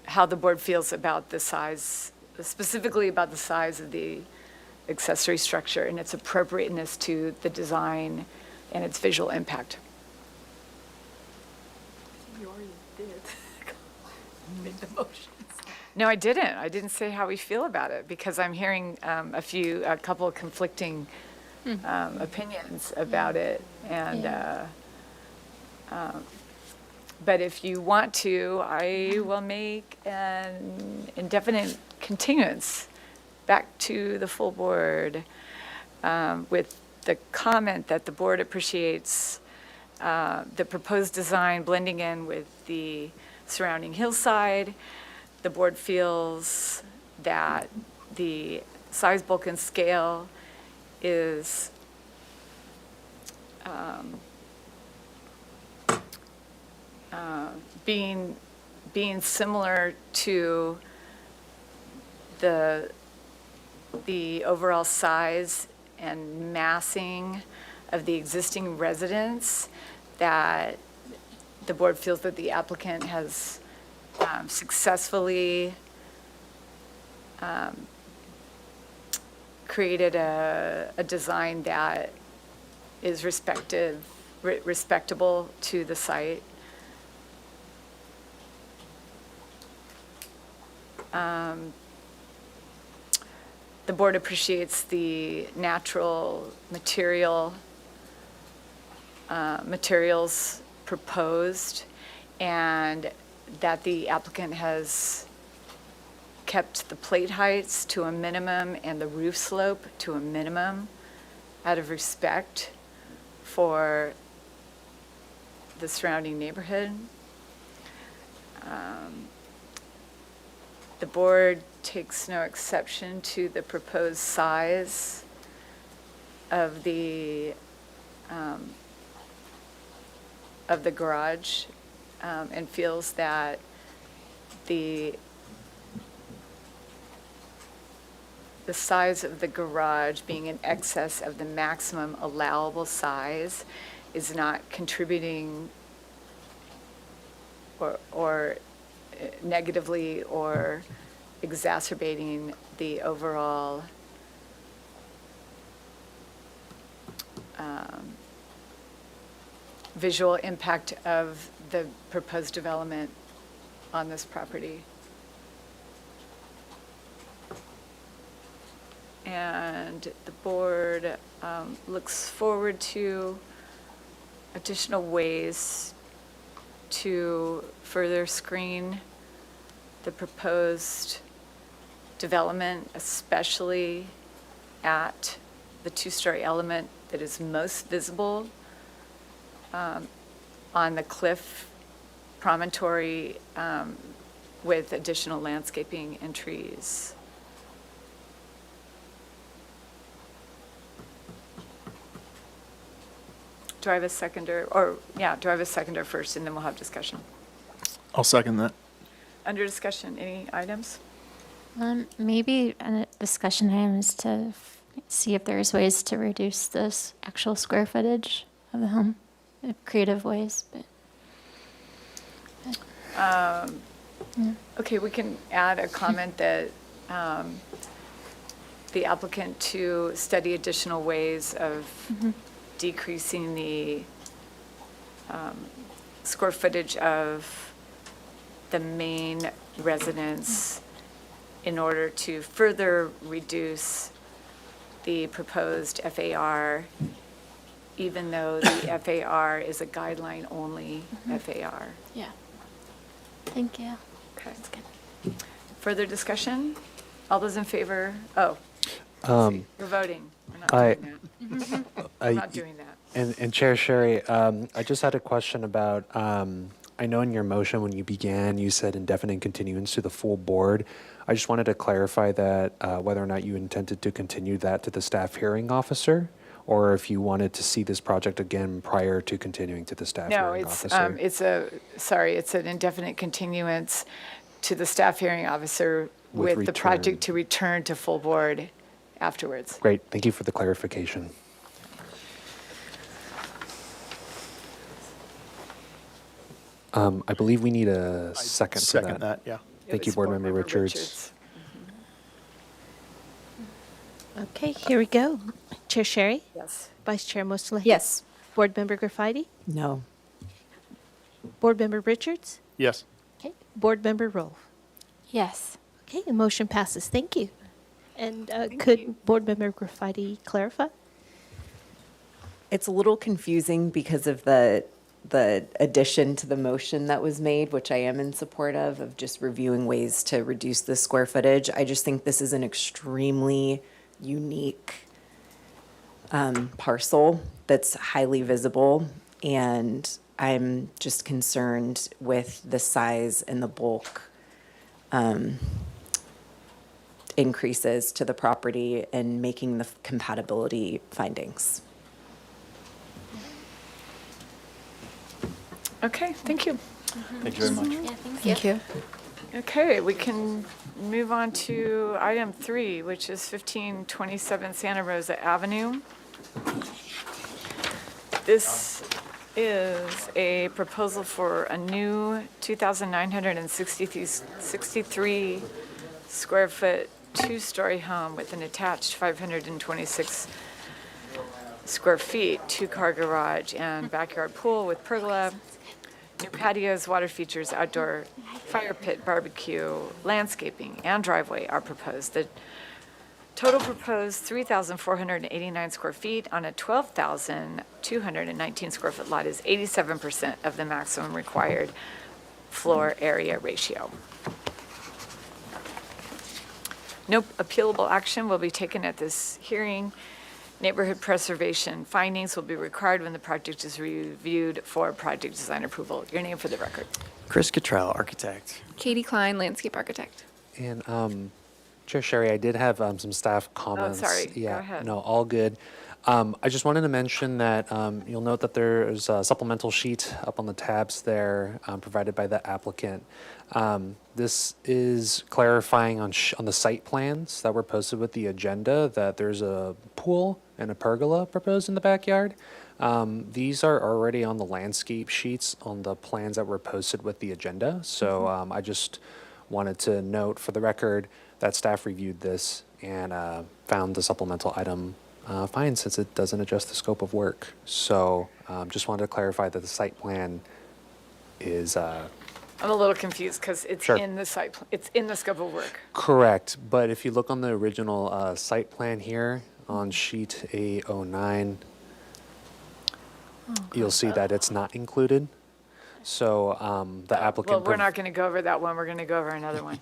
how the board feels about the size, specifically about the size of the accessory structure and its appropriateness to the design and its visual impact. You already did. Make the motions. No, I didn't. I didn't say how we feel about it because I'm hearing a couple of conflicting opinions about it. And, but if you want to, I will make an indefinite continuance back to the full board with the comment that the board appreciates the proposed design blending in with the surrounding hillside. The board feels that the size, bulk, and scale is being similar to the overall size and massing of the existing residence, that the board feels that the applicant has successfully created a design that is respectable to the site. The board appreciates the natural materials proposed, and that the applicant has kept the plate heights to a minimum and the roof slope to a minimum out of respect for the surrounding neighborhood. The board takes no exception to the proposed size of the garage, and feels that the size of the garage being in excess of the maximum allowable size is not contributing or negatively or exacerbating the overall visual impact of the proposed development on this property. And the board looks forward to additional ways to further screen the proposed development, especially at the two-story element that is most visible on the cliff promontory, with additional landscaping and trees. Do I have a seconder, do I have a seconder first, and then we'll have discussion? I'll second that. Under discussion, any items? Maybe a discussion item is to see if there's ways to reduce this actual square footage of the home, creative ways, but. Okay, we can add a comment that the applicant to study additional ways of decreasing the square footage of the main residence in order to further reduce the proposed FAR, even though the FAR is a guideline-only FAR. Yeah. Thank you. Okay. Further discussion? All those in favor? Oh, Um, we're voting. We're not I- doing that. We're not doing that. And Chair Sherry, I just had a question about, I know in your motion when you began, you said indefinite continuance to the full board. I just wanted to clarify that, whether or not you intended to continue that to the staff hearing officer, or if you wanted to see this project again prior to continuing to the staff No, hearing it's, officer. it's an indefinite continuance to the staff hearing officer With with the project to return to full board afterwards. Great, thank you for the clarification. I believe we need a second for Second that. that, yeah. Thank you, It's Board Member Richards. Okay, here we go. Chair Sherry? Yes. Vice Chair Mostly? Yes. Board Member Graffiti? No. Board Member Richards? Yes. Okay. Board Member Rolfe? Yes. Okay, the motion passes. Thank you. And could Board Member Graffiti clarify? It's a little confusing because of the addition to the motion that was made, which I am in support of just reviewing ways to reduce the square footage. I just think this is an extremely unique parcel that's highly visible. And I'm just concerned with the size and the bulk increases to the property and making the compatibility findings. Okay, thank you. Thank you very much. Yeah, thank you. Okay, we can move on to item 3, which is 1527 Santa Rosa Avenue. This is a proposal for a new 2,963 square foot, 2-story home with an attached 526 square feet, 2-car garage and backyard pool with pergola, new patios, water features, outdoor fire pit, barbecue, landscaping, and driveway are proposed. The total proposed 3,489 square feet on a 12,219 square foot lot is 87% of the maximum required floor area ratio. No appealable action will be taken at this hearing. Neighborhood preservation findings will be required when the project is reviewed for project design approval. Your name for the record. Chris Cottrell, architect. Katie Klein, landscape architect. And Chair Sherry, I did have some staff comments. sorry. Go Yeah, ahead. no, all good. I just wanted to mention that you'll note that there's a supplemental sheet up on the tabs there provided by the applicant. This is clarifying on the site plans that were posted with the agenda that there's a pool and a pergola proposed in the backyard. These are already on the landscape sheets on the plans that were posted with the agenda. So I just wanted to note for the record that staff reviewed this and found the supplemental item fine since it doesn't adjust the scope of work. So just wanted to clarify that the site plan is I'm a little confused because it's Sure. in the it's in the scope of work. correct. But if you look on the original site plan here on sheet A09, you'll see that it's not included. So the applicant. Well, we're not going to go over that one. We're going to go over another one,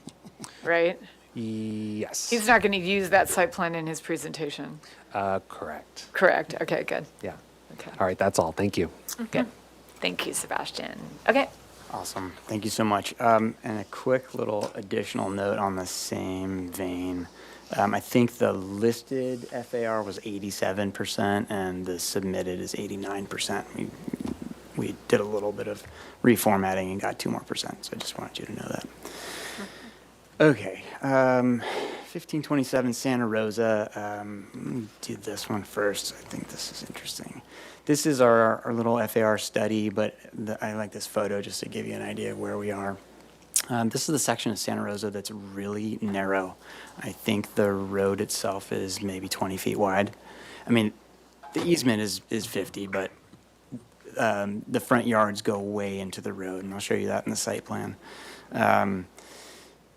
right? Yes. He's not going to use that site plan in his presentation. Correct. Correct. Okay, good. Yeah. Okay, All right, that's all. Thank you. good. Thank you, Sebastian. Okay. Awesome. Thank you so much. And a quick little additional note on the same vein. I think the listed FAR was 87% and the submitted is 89%. We did a little bit of reformatting and got 2 more percent. So I just wanted you to know that. Okay. 1527 Santa Rosa. Let me do this one first. I think this is interesting. This is our little FAR study, but I like this photo just to give you an idea of where we are. This is the section of Santa Rosa that's really narrow. I think the road itself is maybe 20 feet wide. I mean, the easement is 50, but the front yards go way into the road, and I'll show you that in the site plan.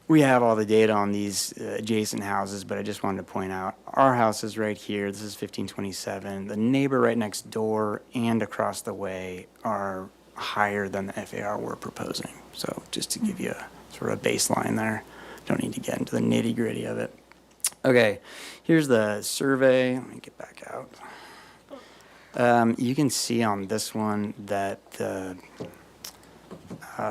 We have all the data on these adjacent houses, but I just wanted to point out our house is right here. This is 1527. The neighbor right next door and across the way are higher than the FAR we're proposing. So just to give you a sort of baseline there. Don't need to get into the nitty gritty of it. Okay, here's the survey. Let me get back out. You can see on this one that the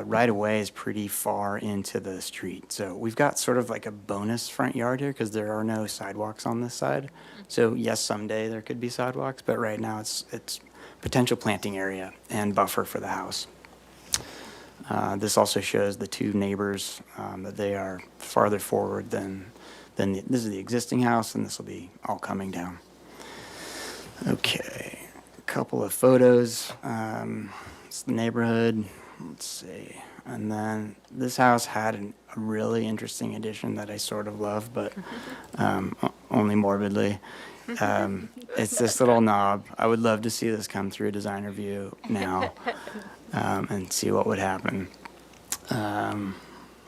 right of way is pretty far into the street. So we've got sort of like a bonus front yard here because there are no sidewalks on this side. So yes, someday there could be sidewalks, but right now it's potential planting area and buffer for the house. This also shows the 2 neighbors that they are farther forward than this is the existing house, and this will be all coming down. Okay, a couple of photos. It's the neighborhood. Let's see. And then this house had a really interesting addition that I sort of love, but only morbidly. It's this little knob. I would love to see this come through a design review now and see what would happen.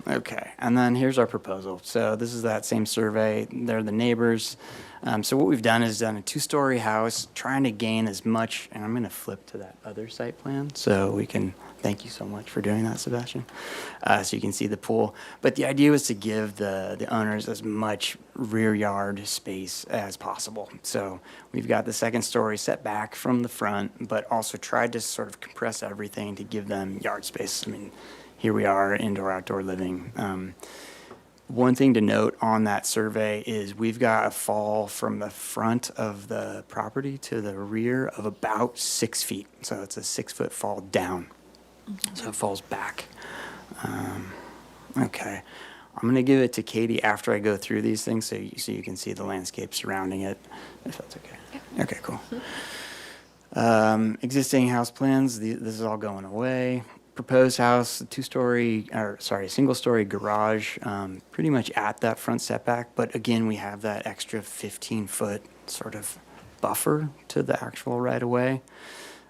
Okay, and then here's our proposal. So this is that same survey. They're the neighbors. So what we've done is done a two-story house, trying to gain as much, and I'm going to flip to that other site plan so we can, thank you so much for doing that, Sebastian, so you can see the pool. But the idea was to give the owners as much rear yard space as possible. So we've got the second story set back from the front, but also tried to sort of compress everything to give them yard space. I mean, here we are, indoor, outdoor living. One thing to note on that survey is we've got a fall from the front of the property to the rear of about 6 feet. So it's a 6-foot fall down. So it falls back. Okay. I'm going to give it to Katie after I go through these things so you can see the landscape surrounding it, if that's okay. Yeah. Okay, cool. Existing house plans, this is all going away. Proposed house, single-story garage, pretty much at that front setback. But again, we have that extra 15-foot sort of buffer to the actual right-of-way.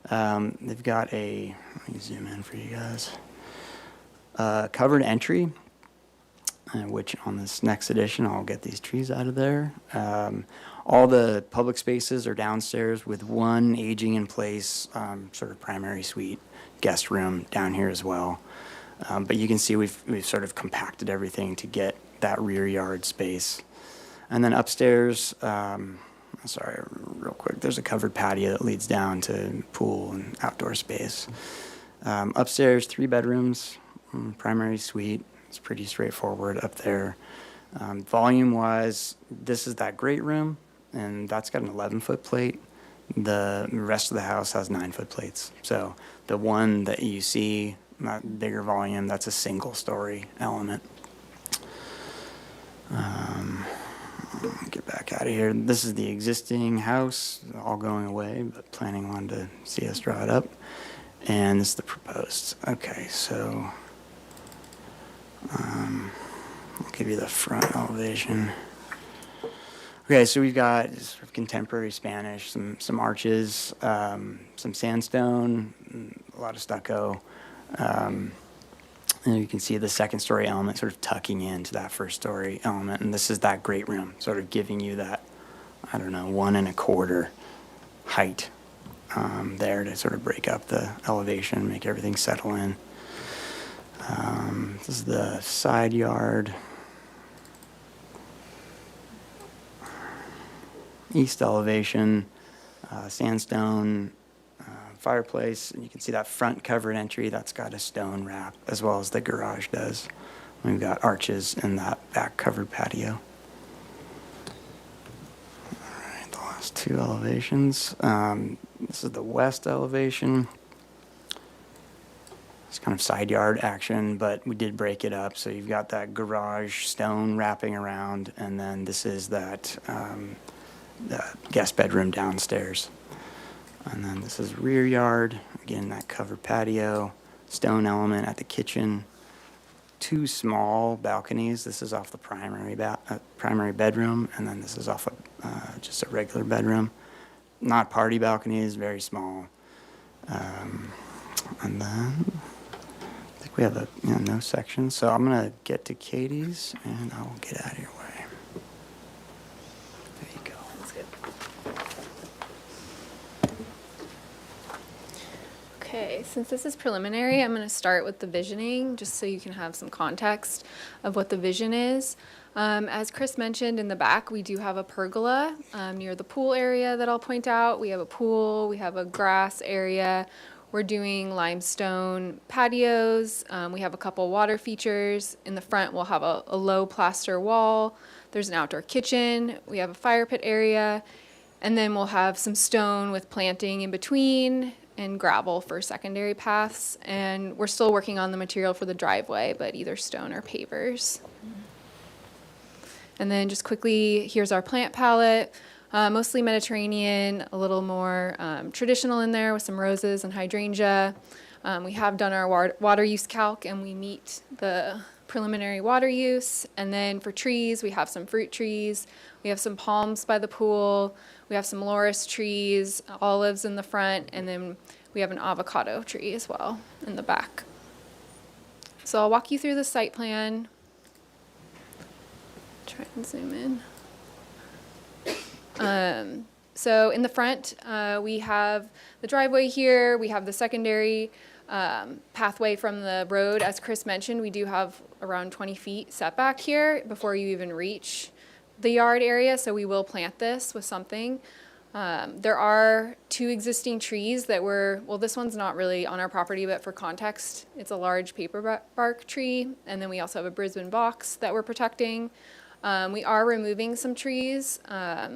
They've got let me zoom in for you guys. Covered entry, which on this next edition, I'll get these trees out of there. All the public spaces are downstairs with one aging in place sort of primary suite guest room down here as well. But you can see we've sort of compacted everything to get that rear yard space. And then upstairs, sorry, real quick, there's a covered patio that leads down to pool and outdoor space. Upstairs, 3 bedrooms, primary suite. It's pretty straightforward up there. Volume-wise, this is that great room, and that's got an 11-foot plate. The rest of the house has 9-foot plates. So the one that you see, that bigger volume, that's a single-story element. Get back out of here. This is the existing house, all going away, but planning on to see us draw it up. And this is the proposed. Okay, so I'll give you the front elevation. Okay, so we've got sort of contemporary Spanish, some arches, some sandstone, a lot of stucco. And you can see the second story element sort of tucking into that first story element. And this is that great room, sort of giving you that, 1 1/4 height there to sort of break up the elevation, make everything settle in. This is the side yard. East elevation, sandstone fireplace, and you can see that front covered entry that's got a stone wrap as well as the garage does. We've got arches in that back covered patio. All right, the last 2 elevations. This is the west elevation. It's kind of side yard action, but we did break it up. So you've got that garage stone wrapping around, and then this is that the guest bedroom downstairs. And then this is rear yard, again, that covered patio, stone element at the kitchen, 2 small balconies. This is off the primary bedroom, and then this is off of just a regular bedroom. Not party balconies, very small. And then I think we have no sections. So I'm going to get to Katie's, and I'll get out of your way. Okay, since this is preliminary, I'm going to start with the visioning, just so you can have some context of what the vision is. As Chris mentioned, in the back, we do have a pergola near the pool area that I'll point out. We have a pool, we have a grass area. We're doing limestone patios. We have a couple water features. In the front, we'll have a low plaster wall. There's an outdoor kitchen. We have a fire pit area. And then we'll have some stone with planting in between and gravel for secondary paths. And we're still working on the material for the driveway, but either stone or pavers. And then just quickly, here's our plant palette. Mostly Mediterranean, a little more traditional in there with some roses and hydrangea. We have done our water use calc, and we meet the preliminary water use. And then for trees, we have some fruit trees. We have some palms by the pool. We have some loris trees, olives in the front, and then we have an avocado tree as well in the back. So I'll walk you through the site plan. Try and zoom in. So in the front, we have the driveway here. We have the secondary pathway from the road. As Chris mentioned, we do have around 20 feet setback here before you even reach the yard area, so we will plant this with something. There are 2 existing trees that well, this one's not really on our property, but for context, it's a large paper bark tree. And then we also have a Brisbane box that we're protecting. We are removing some trees.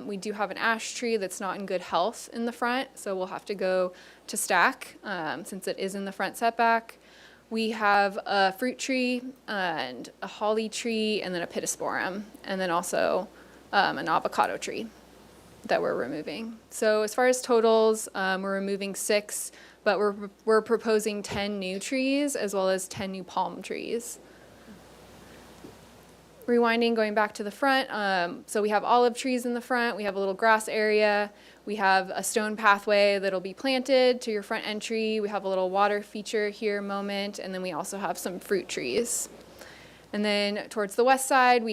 We do have an ash tree that's not in good health in the front, so we'll have to go to stack since it is in the front setback. We have a fruit tree and a holly tree and then a pittosporum, and then also an avocado tree that we're removing. So as far as totals, we're removing 6, but we're proposing 10 new trees as well as 10 new palm trees. Rewinding, going back to the front, so we have olive trees in the front, we have a little grass area, we have a stone pathway that'll be planted to your front entry, we have a little water feature here moment, and then we also have some fruit trees. And then towards the west side,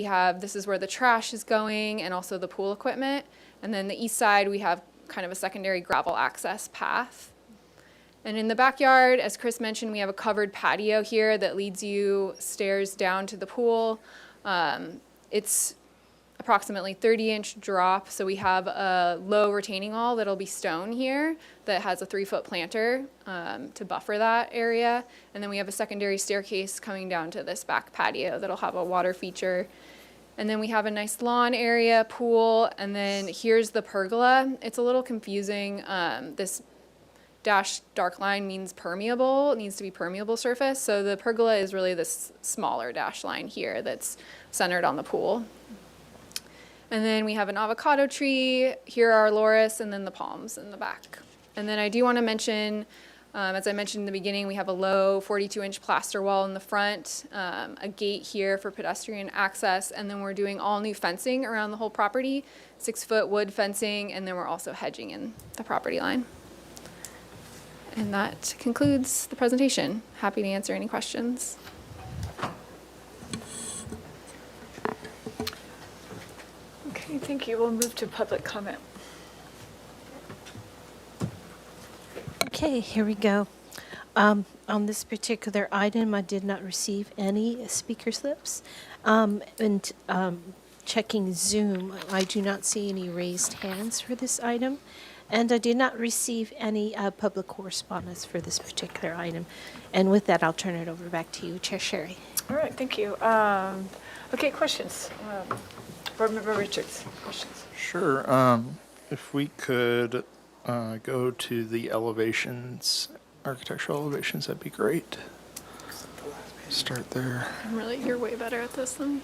this is where the trash is going and also the pool equipment. And then the east side, we have kind of a secondary gravel access path. And in the backyard, as Chris mentioned, we have a covered patio here that leads you stairs down to the pool. It's approximately 30-inch drop, so we have a low retaining wall that'll be stone here that has a 3-foot planter to buffer that area. And then we have a secondary staircase coming down to this back patio that'll have a water feature. And then we have a nice lawn area, pool, and then here's the pergola. It's a little confusing. This dashed dark line means permeable. It needs to be permeable surface. So the pergola is really this smaller dash line here that's centered on the pool. And then we have an avocado tree. Here are loris and then the palms in the back. And then I do want to mention, as I mentioned in the beginning, we have a low 42-inch plaster wall in the front, a gate here for pedestrian access, and then we're doing all new fencing around the whole property, 6-foot wood fencing, and then we're also hedging in the property line. And that concludes the presentation. Happy to answer any questions. Okay, thank you. We'll move to public comment. Okay, here we go. On this particular item, I did not receive any speaker slips. Checking Zoom, I do not see any raised hands for this item. And I did not receive any public correspondence for this particular item. And with that, I'll turn it over back to you, Chair Sherry. All right, thank you. Okay, questions? Board Member Richards, questions? Sure. If we could go to the elevations, architectural elevations, that'd be great. Start there. You're way better at this than me.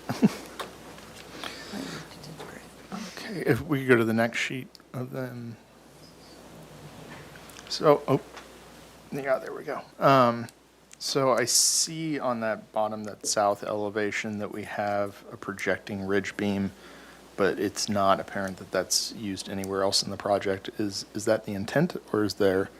Okay, if we could go to the next sheet of them. So, yeah, there we go. So I see on that bottom, that south elevation, that we have a projecting ridge beam, but it's not apparent that that's used anywhere else in the project. Is that the intent, or is there?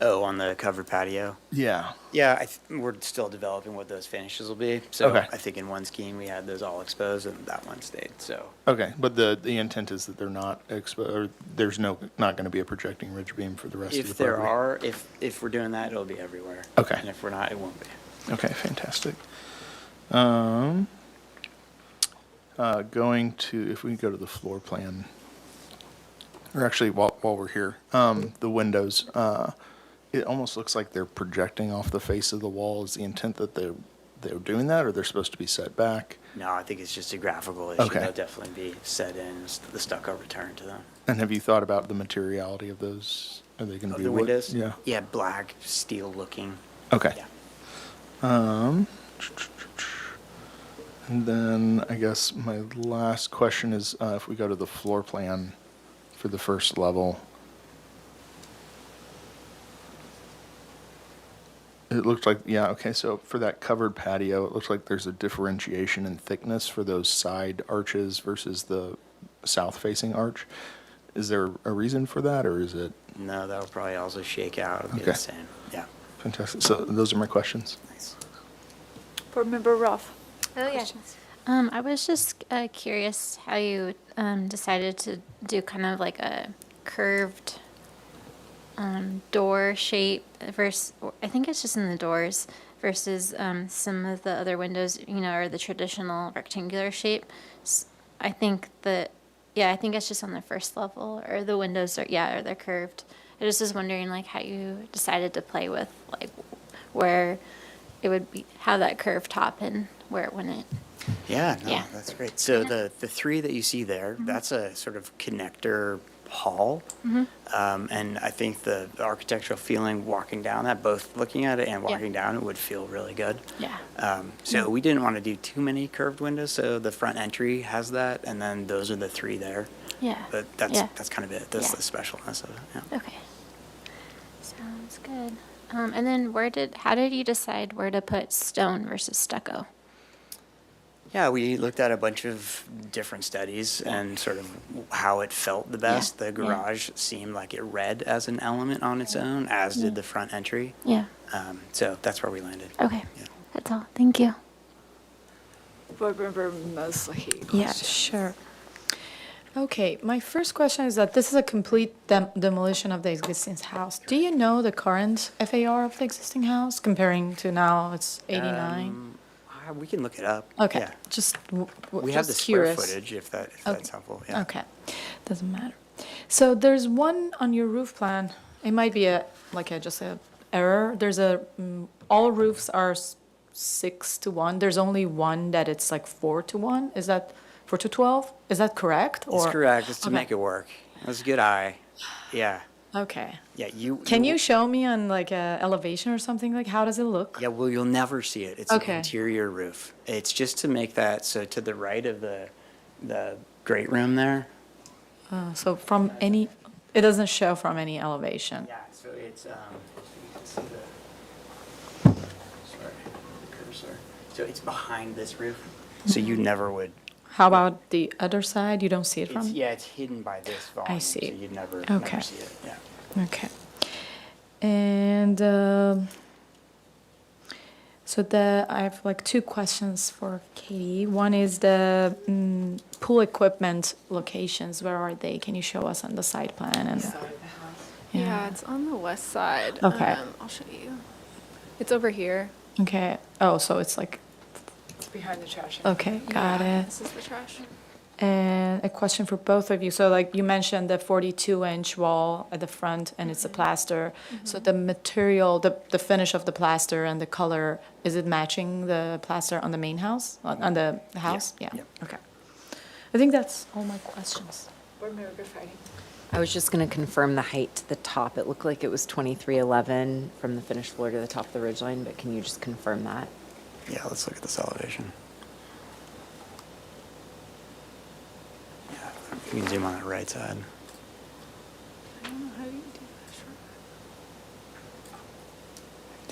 Oh, on the covered patio? Yeah. Yeah, we're still developing what those finishes will be. So Okay. I think in one scheme, we had those all exposed, and that one stayed, so. Okay, but the intent is that they're not exposed, or there's not going to be a projecting ridge beam for the rest of the If there property? are, if we're doing that, it'll be everywhere. Okay. And if we're not, it won't be. Okay, fantastic. Going to, if we go to the floor plan, or actually while we're here, the windows, it almost looks like they're projecting off the face of the wall. Is the intent that they're doing that, or they're supposed to be set back? No, I think it's just a graphical issue. Okay. They'll definitely be set in, the stucco returned to them. And have you thought about the materiality of those? Are they going to Of be the wood? windows? Yeah. Yeah, black, steel looking. Okay. Yeah. And then I guess my last question is, if we go to the floor plan for the first level, it looked like, yeah, okay, so for that covered patio, it looks like there's a differentiation in thickness for those side arches versus the south-facing arch. Is there a reason for that, or is it? No, that'll probably also shake out. It'll be Okay. the same. Yeah. Fantastic. So those are my questions. Nice. Board Member Ruff. Oh, yeah. I was just curious how you decided to do kind of like a curved door shape versus, I think it's just in the doors, versus some of the other windows, are the traditional rectangular shape. I think I think it's just on the first level, or the windows or they're curved. I just was wondering like how you decided to play with like where it would be, how that curved top and where it wouldn't. Yeah, no, Yeah. that's great. So the three that you see there, that's a sort of connector hall. And I think the architectural feeling walking down that, both looking at it and walking down it, would feel really good. Yeah. So we didn't want to do too many curved windows, so the front entry has that, and then those are the three there. Yeah. But that's kind of it. That's Yeah. the specialness of it. Yeah. Okay. Sounds good. And then how did you decide where to put stone versus stucco? Yeah, we looked at a bunch of different studies and sort of how it felt the best. The garage seemed like it read as an element on its own, as did the front entry. Yeah. So that's where we landed. Okay. Yeah. That's all. Thank you. Board Member Mosley. Yeah, sure. Okay, my first question is that this is a complete demolition of the existing house. Do you know the current FAR of the existing house comparing to now it's 89? We can look it up. Okay, Yeah. just We have the square curious. footage if that's helpful. Yeah. Okay, doesn't matter. So there's one on your roof plan. It might be just a error. There's all roofs are 6:1. There's only one that it's like 4:1. Is that 4:12? Is that correct? It's correct. It's to Okay. make it work. That's a good eye. Yeah. Okay. Yeah. Can you show me on like a elevation or something? Like how does it look? Yeah. Well, you'll never see it. It's Okay. an interior roof. It's just to make that so to the right of the great room there. So from any, it doesn't show from any elevation. Yeah. So it's you can see the cursor. So it's behind this roof. So you never would. How about the other side? You don't see it from? It's hidden by this volume. see. So you'd never Okay. see it. Yeah. Okay. And so I have like two questions for Katie. One is the pool equipment locations. Where are they? Can you show us on the site plan? And Yeah, it's on the west side. Okay. I'll show you. It's over here. Okay. Oh, so it's like, It's behind the trash. okay, got Yeah, it. This is the trash. And a question for both of you. So like you mentioned the 42-inch wall at the front and it's a plaster. So the material, the finish of the plaster and the color, is it matching the plaster on the main house, on the house? Yeah. Yep. Okay. I think that's all my questions. Board Member Graffiti. I was just going to confirm the height to the top. It looked like it was 2311 from the finished floor to the top of the ridgeline, but can you just confirm that? Yeah. Let's look at this elevation. Yeah. You can zoom on the right side. I don't know how you do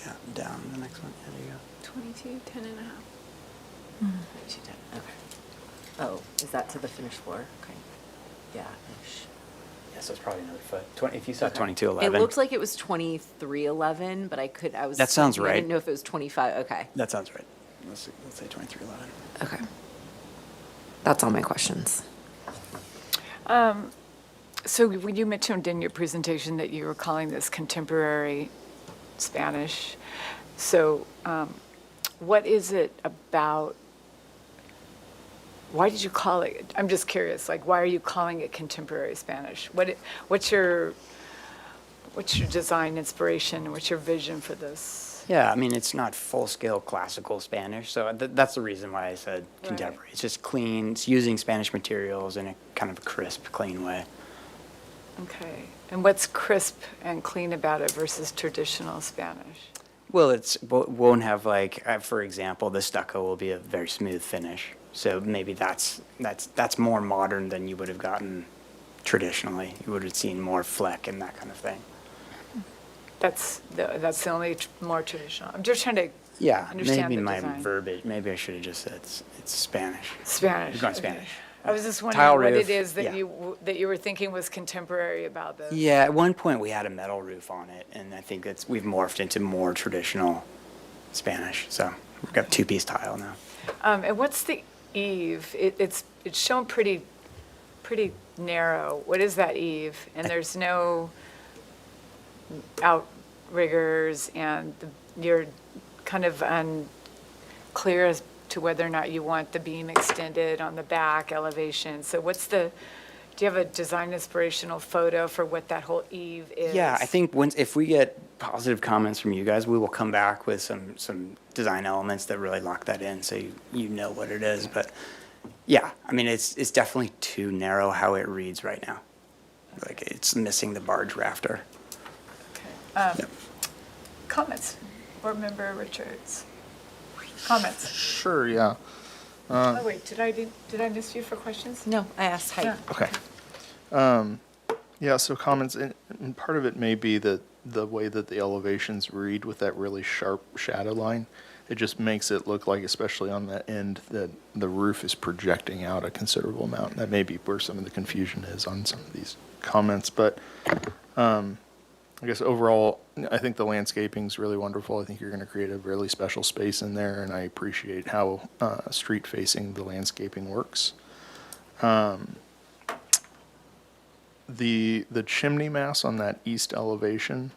that. Down the next one. Yeah, there you go. 22, 10 and a half. 2210, okay. Oh, is that to the finished floor? Okay. Yeah. ish. Yeah, so it's probably another foot. If you saw It 2211. looked like it was 2311, but I was. That sounds thinking- I right. didn't know if it was 25, okay. That sounds right. Let's say 2311. Okay. That's all my questions. So when you mentioned in your presentation that you were calling this contemporary Spanish, so what is it about, why did you call it, I'm just curious, like, why are you calling it contemporary Spanish? What's your design inspiration, what's your vision for this? Yeah, I mean, it's not full-scale classical Spanish, so that's the reason why I said contemporary. It's just clean, it's using Spanish materials in a kind of a crisp, clean way. Okay, and what's crisp and clean about it versus traditional Spanish? Well, won't have like, for example, the stucco will be a very smooth finish. So maybe that's more modern than you would have gotten traditionally. You would have seen more fleck and that kind of thing. That's the only more traditional. I'm just trying to Yeah, understand maybe the my design. verbiage, maybe I should have just said it's Spanish. Spanish. We've gone okay. Spanish. I was just Tile wondering what roof, it is that yeah. you were thinking was contemporary about this. Yeah, at one point we had a metal roof on it, and I think we've morphed into more traditional Spanish. So we've got two-piece tile now. And what's the eave? It's shown pretty narrow. What is that eave? And there's no outriggers, and you're kind of unclear as to whether or not you want the beam extended on the back elevation. So do you have a design inspirational photo for what that whole eave is? Yeah, I think if we get positive comments from you guys, we will come back with some design elements that really lock that in, so you know what it is. But yeah, I mean, it's definitely too narrow how it reads right now. Like, it's missing the barge rafter. Yep. Comments? Board Member Richards? Comments? Sure, yeah. Oh, wait, did I miss you for questions? No, I asked height. Yeah. Okay. Yeah, so comments, and part of it may be that the way that the elevations read with that really sharp shadow line, it just makes it look like, especially on that end, that the roof is projecting out a considerable amount. That may be where some of the confusion is on some of these comments. But I guess overall, I think the landscaping's really wonderful. I think you're going to create a really special space in there, and I appreciate how street-facing the landscaping works. The chimney mass on that east elevation,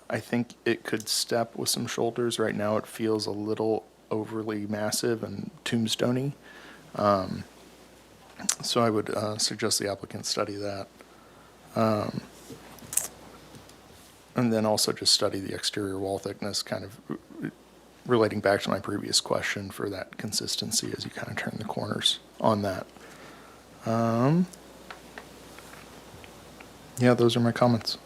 I think it could step with some shoulders. Right now it feels a little overly massive and tombstone-y. So I would suggest the applicant study that. And then also just study the exterior wall thickness, kind of relating back to my previous question for that consistency as you kind of turn the corners on that. Yeah, those are my comments.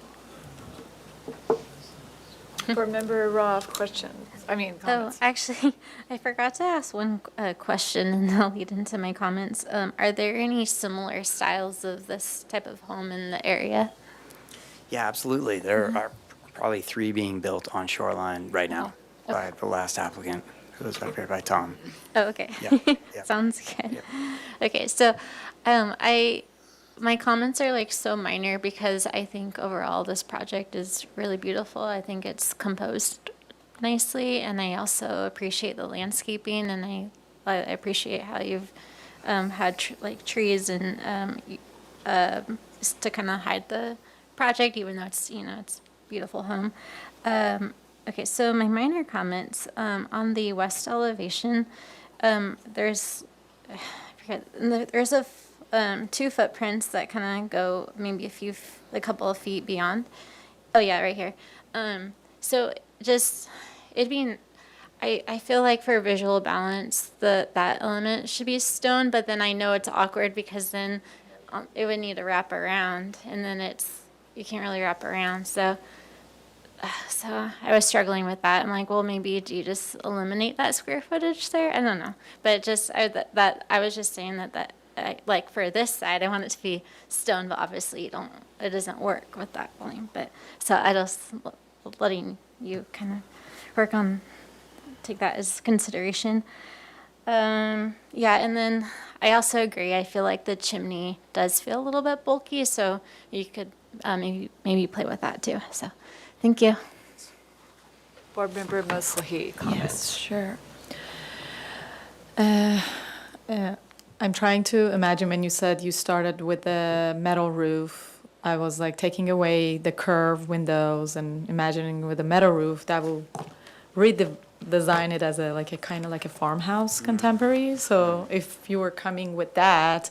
Board Member Roth, questions? Comments? Oh, actually, I forgot to ask one question, and that'll lead into my comments. Are there any similar styles of this type of home in the area? Yeah, absolutely. There are probably 3 being built on Shoreline right now by the last applicant, who was up here by Tom. Oh, okay. Yeah, yeah. Sounds good. Yeah. Okay, so my comments are like so minor because I think overall this project is really beautiful. I think it's composed nicely, and I also appreciate the landscaping, and I appreciate how you've had trees and to kind of hide the project, even though it's it's a beautiful home. Okay, so my minor comments on the west elevation, there's a 2 footprints that kind of go maybe a couple of feet beyond. Oh yeah, right here. So just I feel like for visual balance, that element should be stone, but then I know it's awkward because then it would need to wrap around, and then you can't really wrap around. So I was struggling with that. I'm like, well, maybe do you just eliminate that square footage there? I don't know, but I was just saying that like for this side, I want it to be stone, but obviously it doesn't work with that volume. But so I just letting you kind of take that as consideration. Yeah, and then I also agree. I feel like the chimney does feel a little bit bulky, so you could maybe play with that too. So, thank you. Board Member Moslahi, comments? Yes, sure. I'm trying to imagine when you said you started with the metal roof. I was like taking away the curved windows and imagining with a metal roof that will design it as a kind of like a farmhouse contemporary. So if you were coming with that,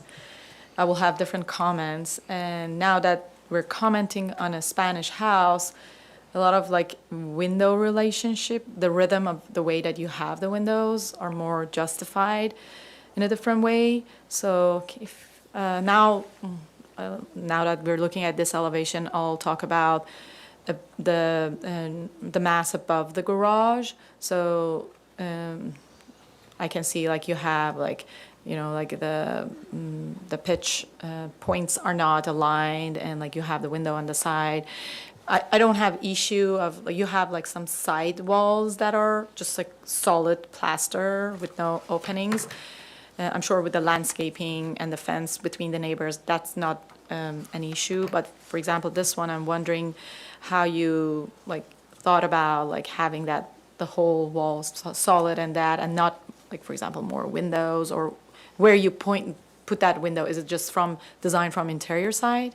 I will have different comments. And now that we're commenting on a Spanish house, a lot of window relationship, the rhythm of the way that you have the windows are more justified in a different way. So if now that we're looking at this elevation, I'll talk about the mass above the garage. So I can see you have the pitch points are not aligned, and you have the window on the side. I don't have issue of you have some side walls that are just solid plaster with no openings. I'm sure with the landscaping and the fence between the neighbors, that's not an issue. But for example, this one, I'm wondering how you thought about having that the whole wall solid and that, and not like, for example, more windows, or where you put that window? Is it just from design from interior side?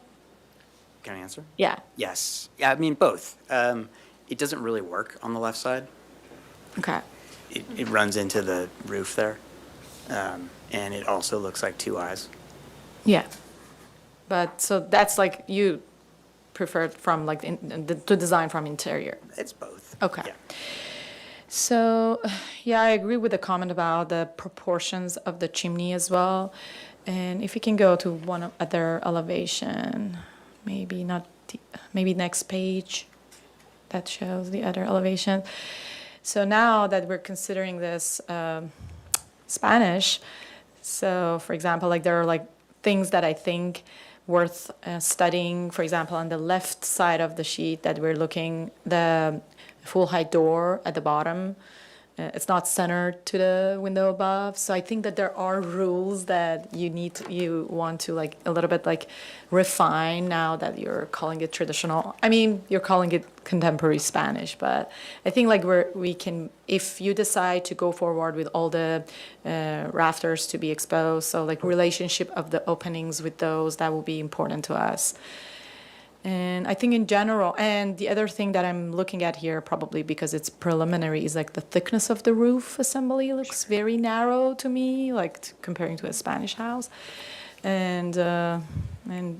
Can I answer? Yeah. Yes. Yeah, I mean, both. It doesn't really work on the left side. Okay. It runs into the roof there. And it also looks like two eyes. Yeah. But so that's like you preferred from like to design from interior. It's both. Okay. Yeah. So, yeah, I agree with the comment about the proportions of the chimney as well. And if you can go to one other elevation, maybe not, maybe next page that shows the other elevation. So now that we're considering this Spanish, so for example, like there are like things that I think worth studying. For example, on the left side of the sheet that we're looking, the full height door at the bottom, it's not centered to the window above. So I think that there are rules that you want to like a little bit like refine now that you're calling it traditional. I mean, you're calling it contemporary Spanish, but I think like we can, if you decide to go forward with all the rafters to be exposed, so like relationship of the openings with those, that will be important to us. And I think in general, and the other thing that I'm looking at here, probably because it's preliminary, is like the thickness of the roof assembly looks very narrow to me, like comparing to a Spanish house. And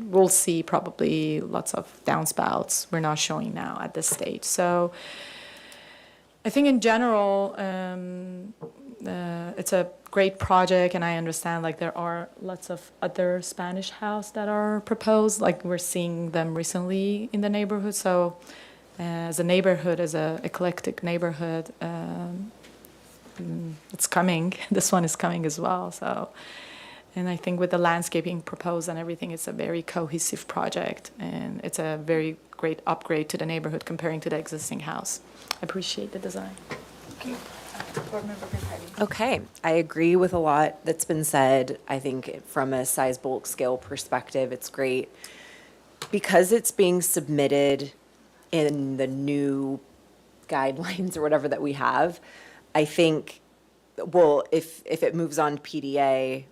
we'll see probably lots of downspouts we're not showing now at this stage. So I think in general, it's a great project, and I understand like there are lots of other Spanish houses that are proposed, like we're seeing them recently in the neighborhood. So as a neighborhood, as a eclectic neighborhood, it's coming. This one is coming as well. So, and I think with the landscaping proposed and everything, it's a very cohesive project, and it's a very great upgrade to the neighborhood comparing to the existing house. I appreciate the design. Okay, I agree with a lot that's been said. I think from a size bulk scale perspective, it's great. Because it's being submitted in the new guidelines or whatever that we have, I think, well, if it moves on to PDA,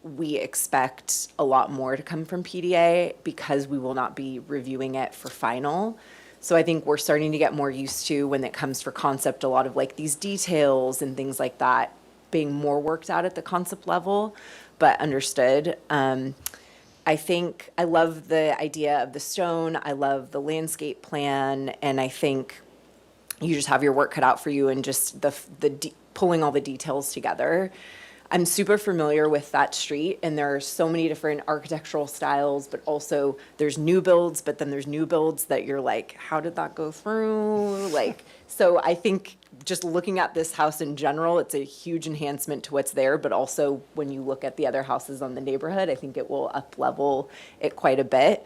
we expect a lot more to come from PDA because we will not be reviewing it for final. So I think we're starting to get more used to, when it comes for concept, a lot of like these details and things like that being more worked out at the concept level, but understood. I think I love the idea of the stone. I love the landscape plan. And I think you just have your work cut out for you, and just pulling all the details together. I'm super familiar with that street, and there are so many different architectural styles, but also there's new builds, but then there's new builds that you're like, how did that go through? Like, so I think just looking at this house in general, it's a huge enhancement to what's there, but also when you look at the other houses on the neighborhood, I think it will up-level it quite a bit.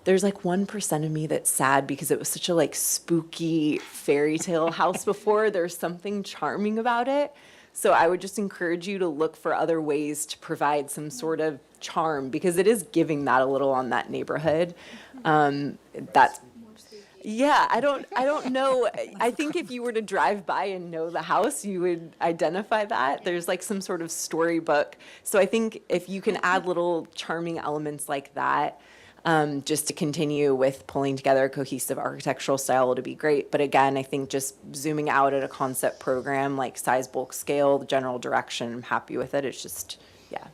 There's like 1% of me that's sad because it was such a like spooky fairy tale house before. There's something charming about it. So I would just encourage you to look for other ways to provide some sort of charm, because it is giving that a little on that neighborhood. That's, yeah, I don't know. I think if you were to drive by and know the house, you would identify that. There's like some sort of storybook. So I think if you can add little charming elements like that, just to continue with pulling together a cohesive architectural style, to be great. But again, I think just zooming out at a concept program, like size, bulk, scale, the general direction, I'm happy with it. It's just, yeah,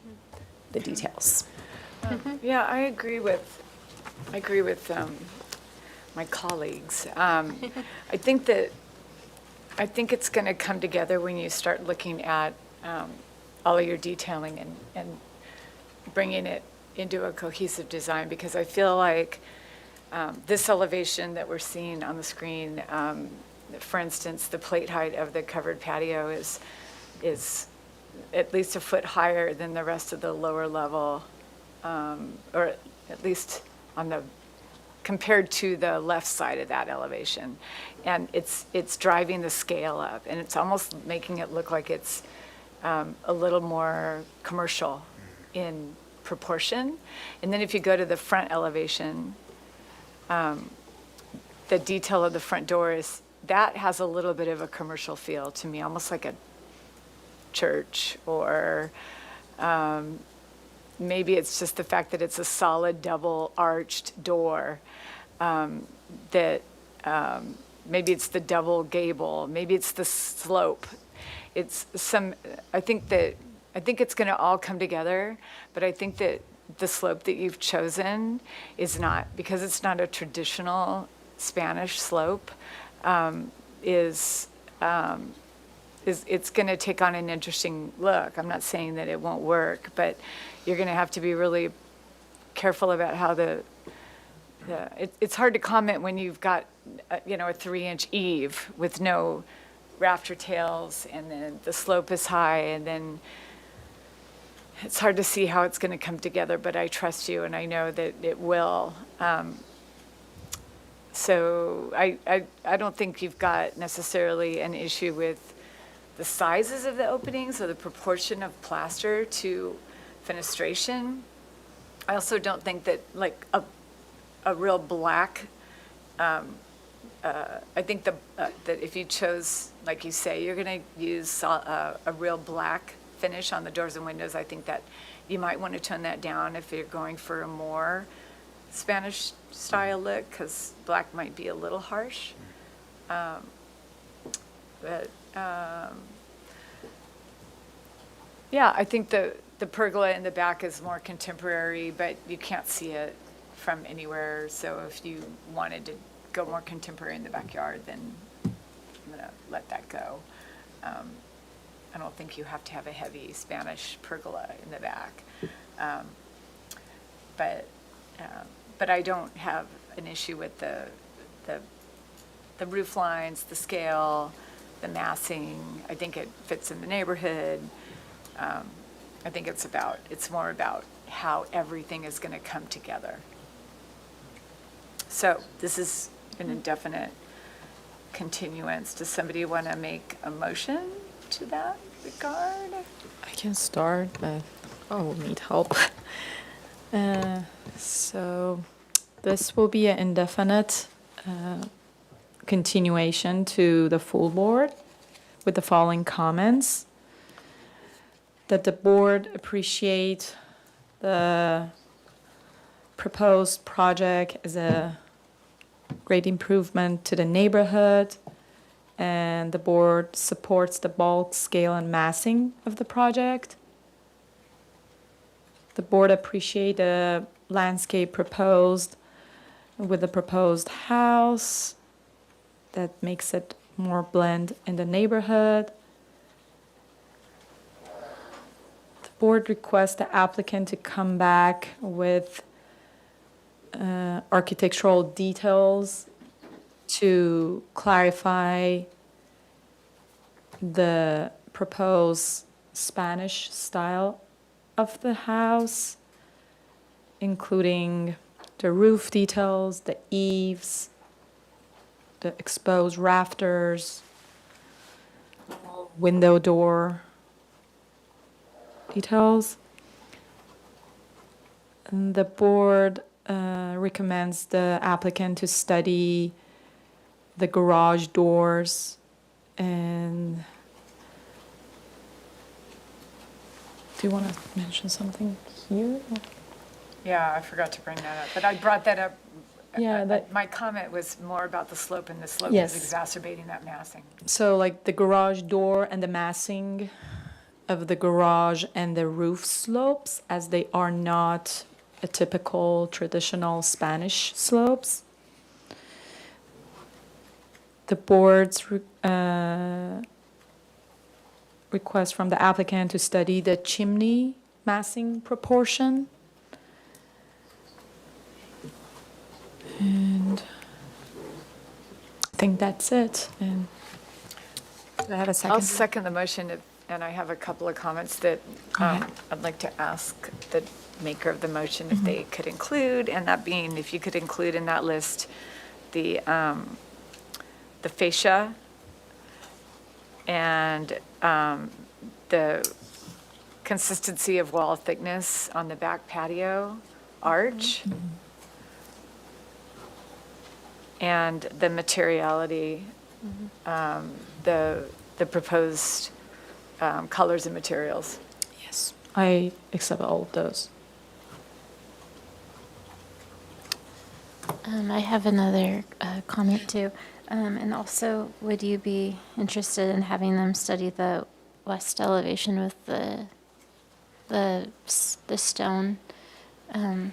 the details. Yeah, I agree with my colleagues. I think it's going to come together when you start looking at all of your detailing and bringing it into a cohesive design, because I feel like this elevation that we're seeing on the screen, for instance, the plate height of the covered patio is at least a foot higher than the rest of the lower level, or at least compared to the left side of that elevation. And it's driving the scale up, and it's almost making it look like it's a little more commercial in proportion. And then if you go to the front elevation, the detail of the front door is that has a little bit of a commercial feel to me, almost like a church, or maybe it's just the fact that it's a solid double arched door, that maybe it's the double gable, maybe it's the slope. It's I think it's going to all come together, but I think that the slope that you've chosen is not, because it's not a traditional Spanish slope, it's going to take on an interesting look. I'm not saying that it won't work, but you're going to have to be really careful about how it's hard to comment when you've got, a 3-inch eave with no rafter tails, and then the slope is high, and then it's hard to see how it's going to come together, but I trust you, and I know that it will. So I don't think you've got necessarily an issue with the sizes of the openings or the proportion of plaster to fenestration. I also don't think that like a real black, I think that if you chose, like you say, you're going to use a real black finish on the doors and windows, I think that you might want to tone that down if you're going for a more Spanish style look, because black might be a little harsh. Yeah, I think the pergola in the back is more contemporary, but you can't see it from anywhere. So if you wanted to go more contemporary in the backyard, then I'm going to let that go. I don't think you have to have a heavy Spanish pergola in the back. But I don't have an issue with the roof lines, the scale, the massing. I think it fits in the neighborhood. I think it's more about how everything is going to come together. So this is an indefinite continuance. Does somebody want to make a motion to that regard? I can start, but I will need help. So this will be an indefinite continuation to the full board with the following comments. That the board appreciate the proposed project as a great improvement to the neighborhood, and the board supports the bulk, scale, and massing of the project. The board appreciate the landscape proposed with the proposed house that makes it more blend in the neighborhood. The board requests the applicant to come back with architectural details to clarify the proposed Spanish style of the house, including the roof details, the eaves, the exposed rafters, window door details. And the board recommends the applicant to study the garage doors and do you want to mention something here? Yeah, I forgot to bring that up, but I brought that up. Yeah, My comment was more about the slope, and the slope Yes. is exacerbating that massing. So like the garage door and the massing of the garage and the roof slopes, as they are not a typical traditional Spanish slopes. The board's request from the applicant to study the chimney massing proportion. And I think that's it. And do I have a second? I'll second the motion, and I have a couple of comments that I'd like to ask the maker of the motion if they could include, and that being, if you could include in that list the fascia and the consistency of wall thickness on the back patio arch, and the materiality the proposed colors and materials. Yes. I accept all of those. I have another comment too. And also, would you be interested in having them study the west elevation with the stone, the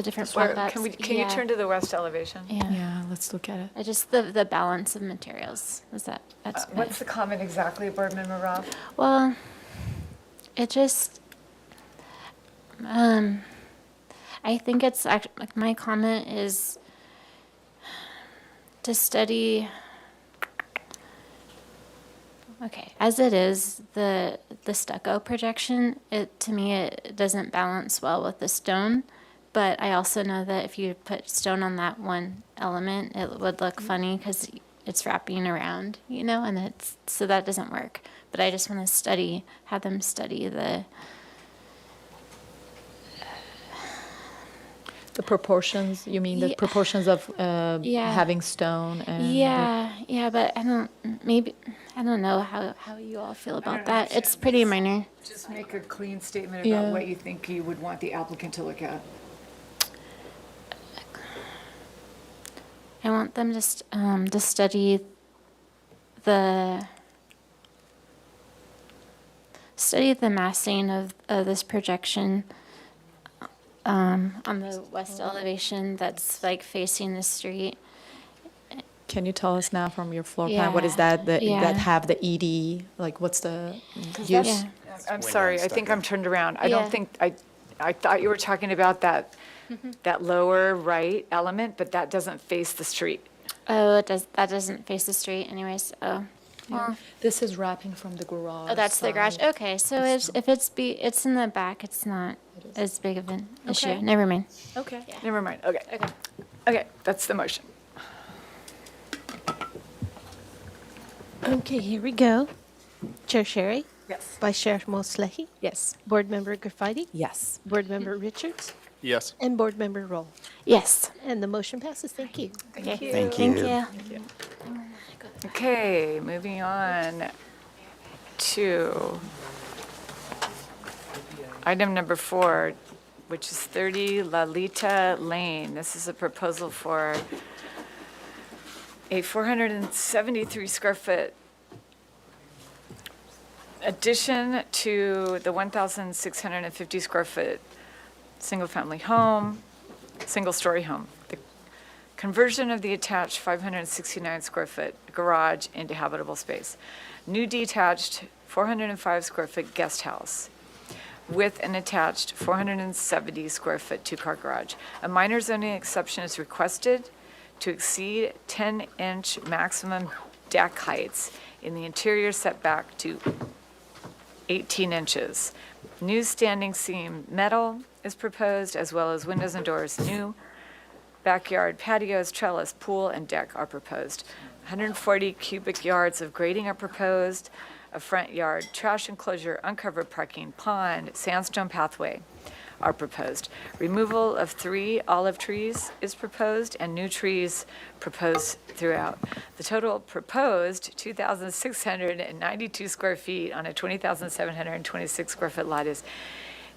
different flat backs? Can you turn to the west elevation? Yeah. Yeah, let's look at it. Just the balance of materials. That's What's the comment exactly, Board Member Roth? well, it just, I think it's actually, like, my comment is to study, okay, as it is, the stucco projection, to me, it doesn't balance well with the stone. But I also know that if you put stone on that one element, it would look funny because it's wrapping around, and so that doesn't work. But I just want to have them study the proportions, you mean the Yeah. proportions of Yeah. having stone and yeah, but I don't know how you all feel about that. It's pretty minor. Just make a clean statement Yeah. about what you think you would want the applicant to look at. I want them just to study the massing of this projection on the west elevation that's like facing the street. Can you tell us now from your floor plan, what is Yeah. that, that Yeah. have the ED, like what's the use? Yeah. I'm sorry, I think I'm turned around. I Yeah. don't think, I thought you were talking about that lower right element, but that doesn't face the street. Oh, that doesn't face the street anyways. Oh. Well, This is wrapping from the garage. oh, that's the garage. side. Okay, so if it's in the back, it's not as big of an issue. Okay. Never mind. Okay. Never mind, okay. Okay. Okay, that's the motion. Okay, here we go. Chair Sherry, Yes. Vice Chair Moslehi, Yes. Board Member Graffiti, Yes. Board Member Richards, Yes. and Board Member Roll. Yes. And the motion passes. Thank you. Okay. Thank Thank you. you. Okay, moving on to item number 4, which is 30 Lalita Lane. This is a proposal for a 473 square foot addition to the 1,650 square foot single-family home, single-story home. The conversion of the attached 569 square foot garage into habitable space. New detached 405 square foot guest house with an attached 470 square foot two-car garage. A minor zoning exception is requested to exceed 10-inch maximum deck heights in the interior setback to 18 inches. New standing seam metal is proposed, as well as windows and doors. New backyard patios, trellis, pool, and deck are proposed. 140 cubic yards of grading are proposed. A front yard trash enclosure, uncovered parking, pond, sandstone pathway are proposed. Removal of 3 olive trees is proposed, and new trees proposed throughout. The total proposed 2,692 square feet on a 20,726 square foot lot is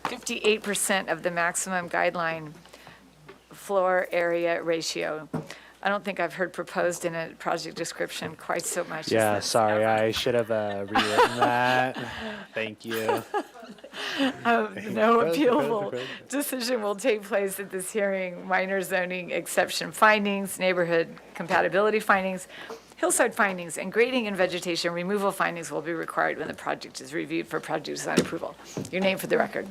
58% of the maximum guideline floor area ratio. I don't think I've heard proposed in a project description quite so much as Yeah, this. sorry, I should have rewritten that. Thank you. No appealable decision will take place at this hearing. Minor zoning exception findings, neighborhood compatibility findings, hillside findings, and grading and vegetation removal findings will be required when the project is reviewed for project design approval. Your name for the record.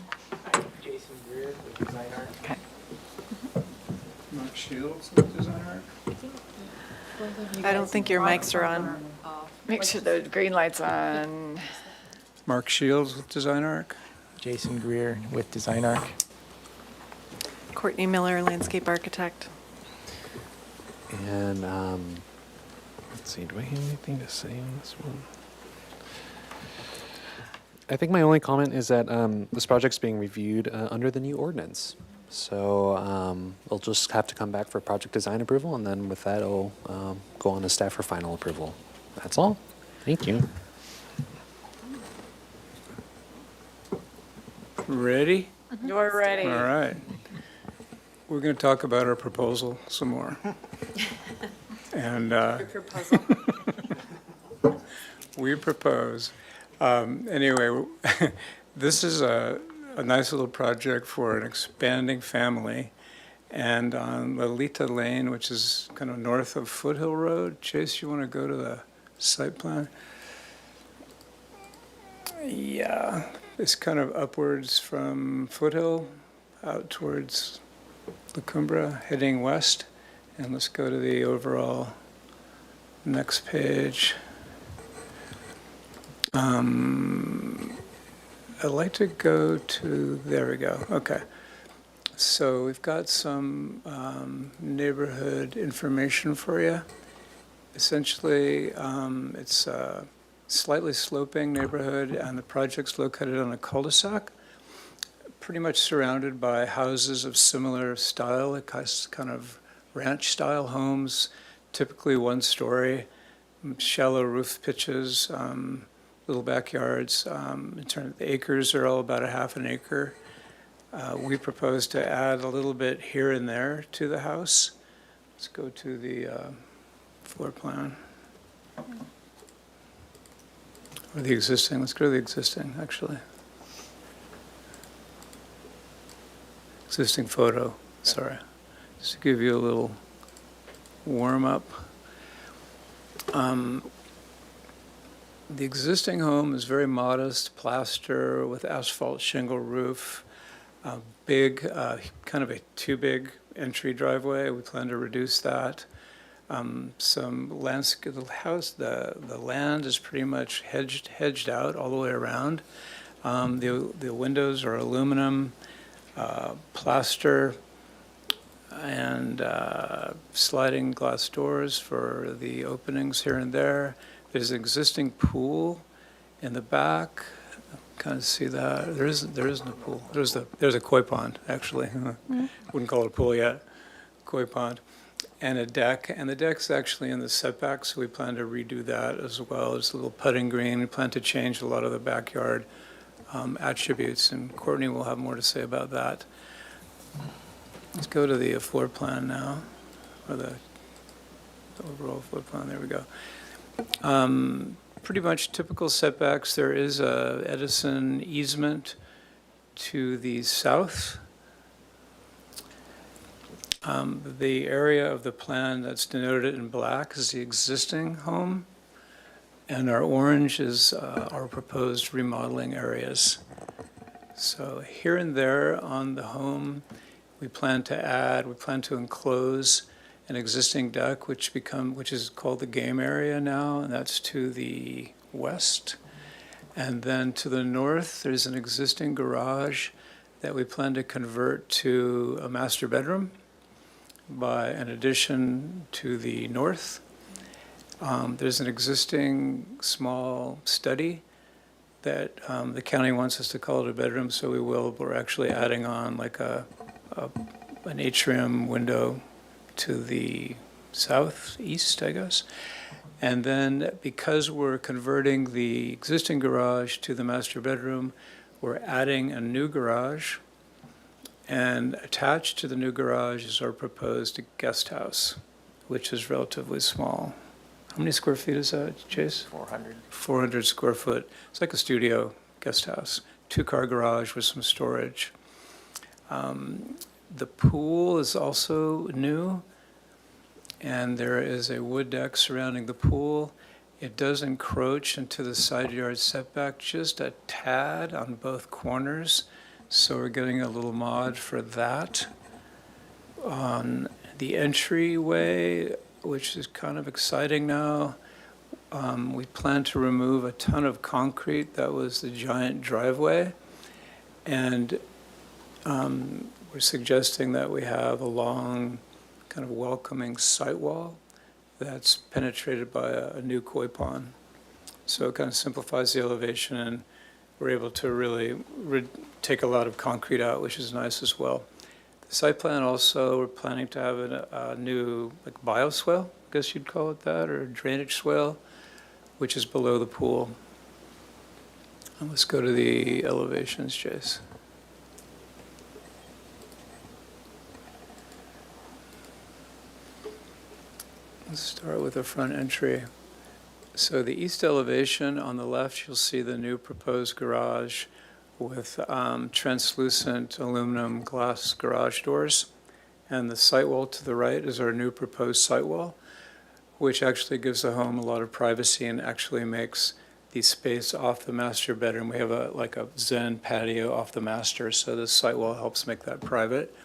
Jason Greer with Design Art. Okay. Mark Shields with Design Art. I don't think your mics are on. Make sure the green light's on. Mark Shields with Design Arc. Jason Greer with Design Arc. Courtney Miller, landscape architect. And, let's see, do I have anything to say on this one? I think my only comment is that this project's being reviewed under the new ordinance. So we'll just have to come back for project design approval, and then with that, it'll go on to staff for final approval. That's all. Thank you. Ready? You're ready. All right. We're going to talk about our proposal some more. And we propose, anyway, this is a nice little project for an expanding family. And on Lolita Lane, which is kind of north of Foothill Road. Chase, you want to go to the site plan? Yeah, it's kind of upwards from Foothill out towards La Cumbra, heading west. And let's go to the overall next page. I'd like to go to, there we go, okay. So we've got some neighborhood information for you. Essentially, it's a slightly sloping neighborhood, and the project's located on a cul-de-sac, pretty much surrounded by houses of similar style, like kind of ranch-style homes, typically one story, shallow roof pitches, little backyards. In terms of the acres, are all about a half an acre. We propose to add a little bit here and there to the house. Let's go to the floor plan. Or the existing, let's go to the existing, actually. Existing photo, sorry. Just to give you a little warm-up. The existing home is very modest, plaster with asphalt shingle roof, big, kind of a too big entry driveway. We plan to reduce that. Some landscape, the house, the land is pretty much hedged out all the way around. The windows are aluminum, plaster, and sliding glass doors for the openings here and there. There's an existing pool in the back. Kind of see that. There isn't a pool. There's a koi pond, actually. Wouldn't call it a pool yet. Koi pond. And a deck. And the deck's actually in the setback, so we plan to redo that as well. There's a little putting green. We plan to change a lot of the backyard attributes, and Courtney will have more to say about that. Let's go to the floor plan now, or the overall floor plan. There we go. Pretty much typical setbacks. There is a Edison easement to the south. The area of the plan that's denoted in black is the existing home, and our orange is our proposed remodeling areas. So here and there on the home, we plan to enclose an existing deck, which is called the game area now, and that's to the west. And then to the north, there's an existing garage that we plan to convert to a master bedroom by an addition to the north. There's an existing small study that the county wants us to call it a bedroom, so we will. We're actually adding on like an atrium window to the southeast, I guess. And then because we're converting the existing garage to the master bedroom, we're adding a new garage. And attached to the new garage is our proposed guest house, which is relatively small. How many square feet is that, Chase? 400. 400 square foot. It's like a studio guest house. 2-car garage with some storage. The pool is also new, and there is a wood deck surrounding the pool. It does encroach into the side yard setback just a tad on both corners, so we're getting a little mod for that. On the entryway, which is kind of exciting now, we plan to remove a ton of concrete that was the giant driveway, and we're suggesting that we have a long, kind of welcoming site wall that's penetrated by a new koi pond. So it kind of simplifies the elevation, and we're able to really take a lot of concrete out, which is nice as well. The Site plan also, we're planning to have a new like bioswale, I guess you'd call it that, or drainage swale, which is below the pool. And let's go to the elevations, Jace. Let's start with the front entry. So the east elevation on the left, you'll see the new proposed garage with translucent aluminum glass garage doors. And the site wall to the right is our new proposed site wall, which actually gives the home a lot of privacy and actually makes the space off the master bedroom. We have like a Zen patio off the master, so this site wall helps make that private.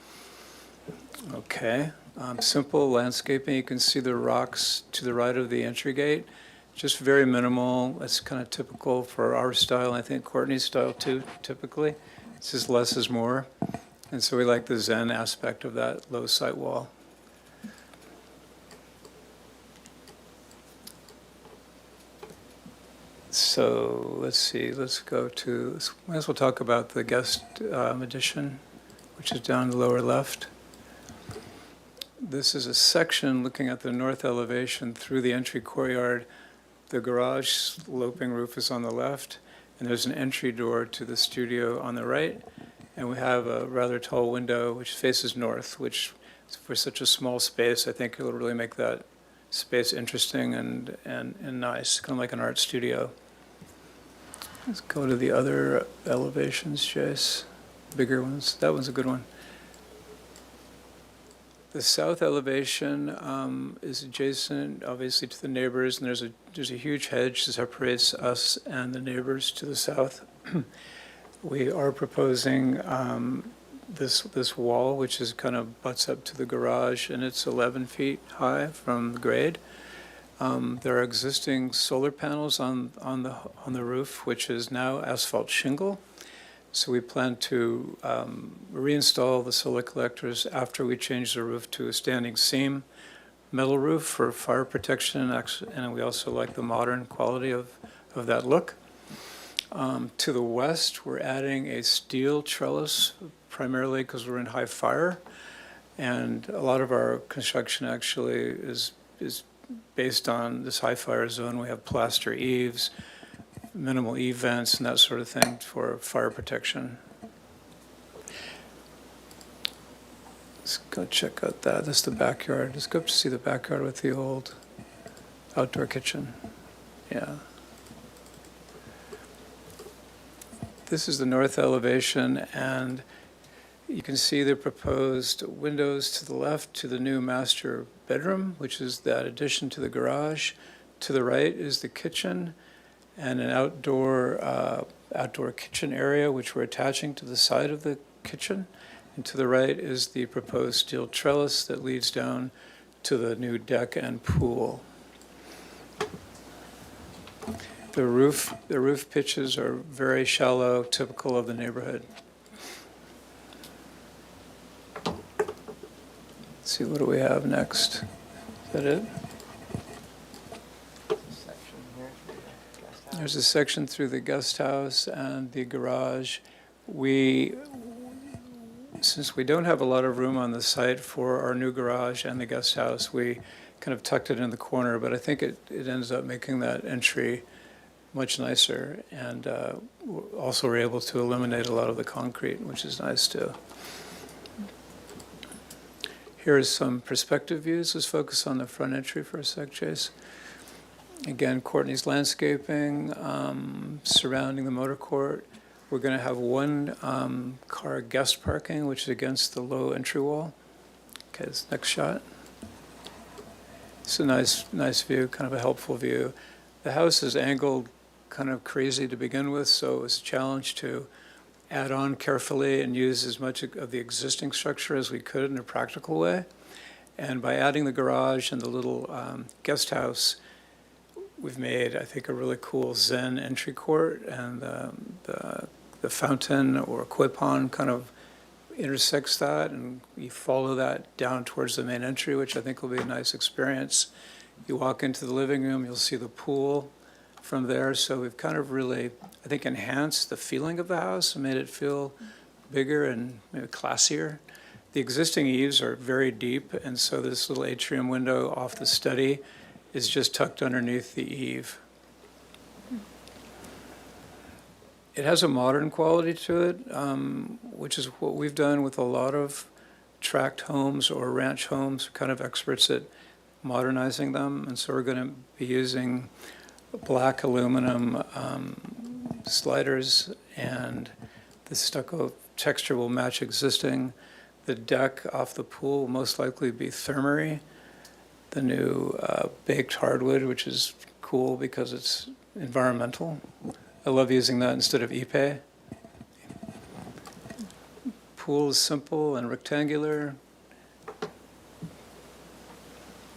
Okay, simple landscaping. You can see the rocks to the right of the entry gate. Just very minimal. That's kind of typical for our style. I think Courtney's style too, typically. It's just less is more. And so we like the Zen aspect of that low site wall. So let's see, let's go to, might as well talk about the guest addition, which is down the lower left. This is a section looking at the north elevation through the entry courtyard. The garage sloping roof is on the left, and there's an entry door to the studio on the right. And we have a rather tall window which faces north, which for such a small space, I think it'll really make that space interesting and nice, kind of like an art studio. Let's go to the other elevations, Jace. Bigger ones. That one's a good one. The south elevation is adjacent, obviously, to the neighbors, and there's a huge hedge that separates us and the neighbors to the south. We are proposing this wall, which is kind of butts up to the garage, and it's 11 feet high from the grade. There are existing solar panels on the roof, which is now asphalt shingle. So we plan to reinstall the solar collectors after we change the roof to a standing seam metal roof for fire protection, and we also like the modern quality of that look. To the west, we're adding a steel trellis, primarily because we're in high fire, and a lot of our construction actually is based on this high fire zone. We have plaster eaves, minimal eave vents, and that sort of thing for fire protection. Let's go check out that. That's the backyard. Let's go up to see the backyard with the old outdoor kitchen. Yeah. This is the north elevation, and you can see the proposed windows to the left to the new master bedroom, which is that addition to the garage. To the right is the kitchen and an outdoor kitchen area, which we're attaching to the side of the kitchen. And to the right is the proposed steel trellis that leads down to the new deck and pool. The roof pitches are very shallow, typical of the neighborhood. Let's see, what do we have next? Is that it? There's a section through the guest house and the garage. Since we don't have a lot of room on the site for our new garage and the guest house, we kind of tucked it in the corner, but I think it ends up making that entry much nicer, and also we're able to eliminate a lot of the concrete, which is nice too. Here is some perspective views. Let's focus on the front entry for a sec, Chase. Again, Courtney's landscaping surrounding the motor court. We're going to have one car guest parking, which is against the low entry wall. Okay, this next shot. It's a nice view, kind of a helpful view. The house is angled kind of crazy to begin with, so it was a challenge to add on carefully and use as much of the existing structure as we could in a practical way. And by adding the garage and the little guest house, we've made, I think, a really cool Zen entry court, and the fountain or koi pond kind of intersects that, and you follow that down towards the main entry, which I think will be a nice experience. You walk into the living room, you'll see the pool from there, so we've kind of really, I think, enhanced the feeling of the house and made it feel bigger and maybe classier. The existing eaves are very deep, and so this little atrium window off the study is just tucked underneath the eave. It has a modern quality to it, which is what we've done with a lot of tract homes or ranch homes. We're kind of experts at modernizing them, and so we're going to be using black aluminum sliders, and the stucco texture will match existing. The deck off the pool will most likely be thermary, the new baked hardwood, which is cool because it's environmental. I love using that instead of ipe. Pool is simple and rectangular.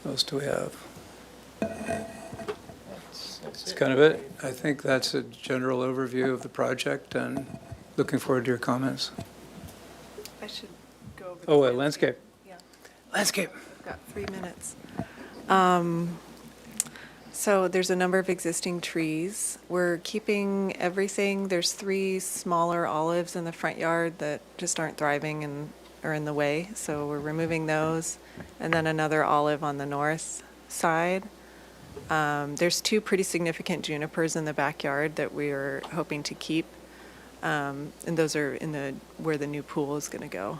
What else do we have? That's kind of it. I think that's a general overview of the project, and looking forward to your comments. I should go over. Oh, wait, landscape. Yeah. Landscape. I've got 3 minutes. So there's a number of existing trees. We're keeping everything. There's 3 smaller olives in the front yard that just aren't thriving and are in the way. So we're removing those. And then another olive on the north side. There's 2 pretty significant junipers in the backyard that we are hoping to keep. And those are in where the new pool is going to go.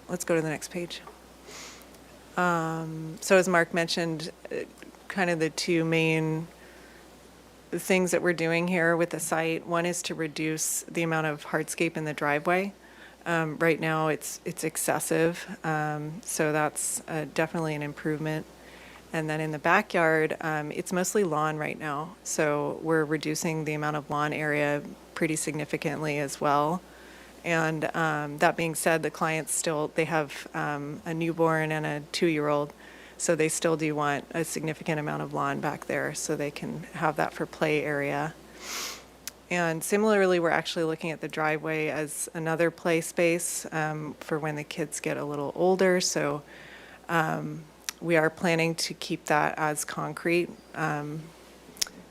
Let's go to the next page. So as Mark mentioned, kind of the 2 main things that we're doing here with the site. One is to reduce the amount of hardscape in the driveway. Right now it's excessive, so that's definitely an improvement. And then in the backyard, it's mostly lawn right now, so we're reducing the amount of lawn area pretty significantly as well. And that being said, the clients they have a newborn and a 2-year-old, so they still do want a significant amount of lawn back there so they can have that for play area. And similarly, we're actually looking at the driveway as another play space for when the kids get a little older. So we are planning to keep that as concrete,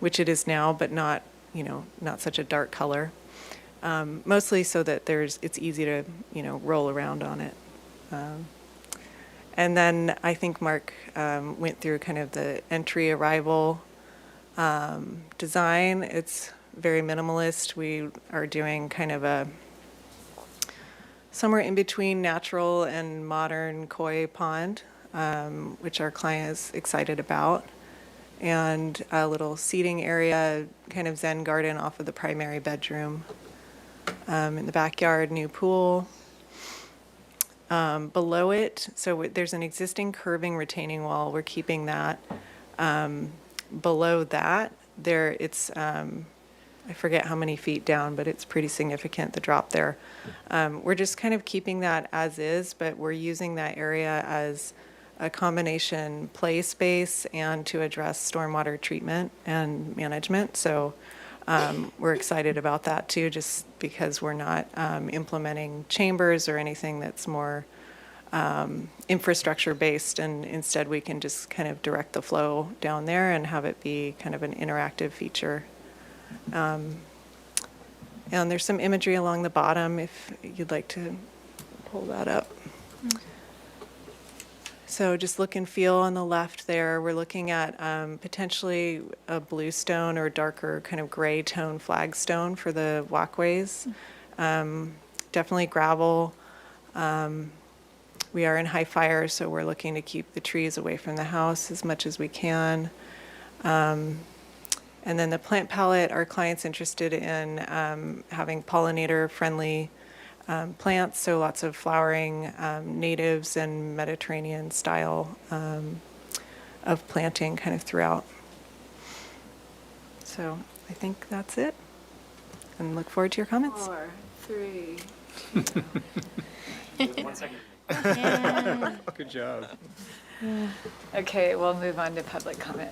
which it is now, but not such a dark color. Mostly so that it's easy to, roll around on it. And then I think Mark went through kind of the entry arrival design. It's very minimalist. We are doing kind of somewhere in between natural and modern koi pond, which our client is excited about. And a little seating area, kind of Zen garden off of the primary bedroom. In the backyard, new pool. Below it, so there's an existing curving retaining wall. We're keeping that. Below that, it's I forget how many feet down, but it's pretty significant, the drop there. We're just kind of keeping that as is, but we're using that area as a combination play space and to address stormwater treatment and management. So we're excited about that too, just because we're not implementing chambers or anything that's more infrastructure based, and instead we can just kind of direct the flow down there and have it be kind of an interactive feature. And there's some imagery along the bottom if you'd like to pull that up. So just look and feel on the left there. We're looking at potentially a bluestone or darker kind of gray tone flagstone for the walkways. Definitely gravel. We are in high fire, so we're looking to keep the trees away from the house as much as we can. And then the plant palette, our client's interested in having pollinator-friendly plants, so lots of flowering natives and Mediterranean style of planting kind of throughout. So I think that's it, and look forward to your comments. 4, 3. 1 second. Yeah. Good job. Okay, we'll move on to public comment.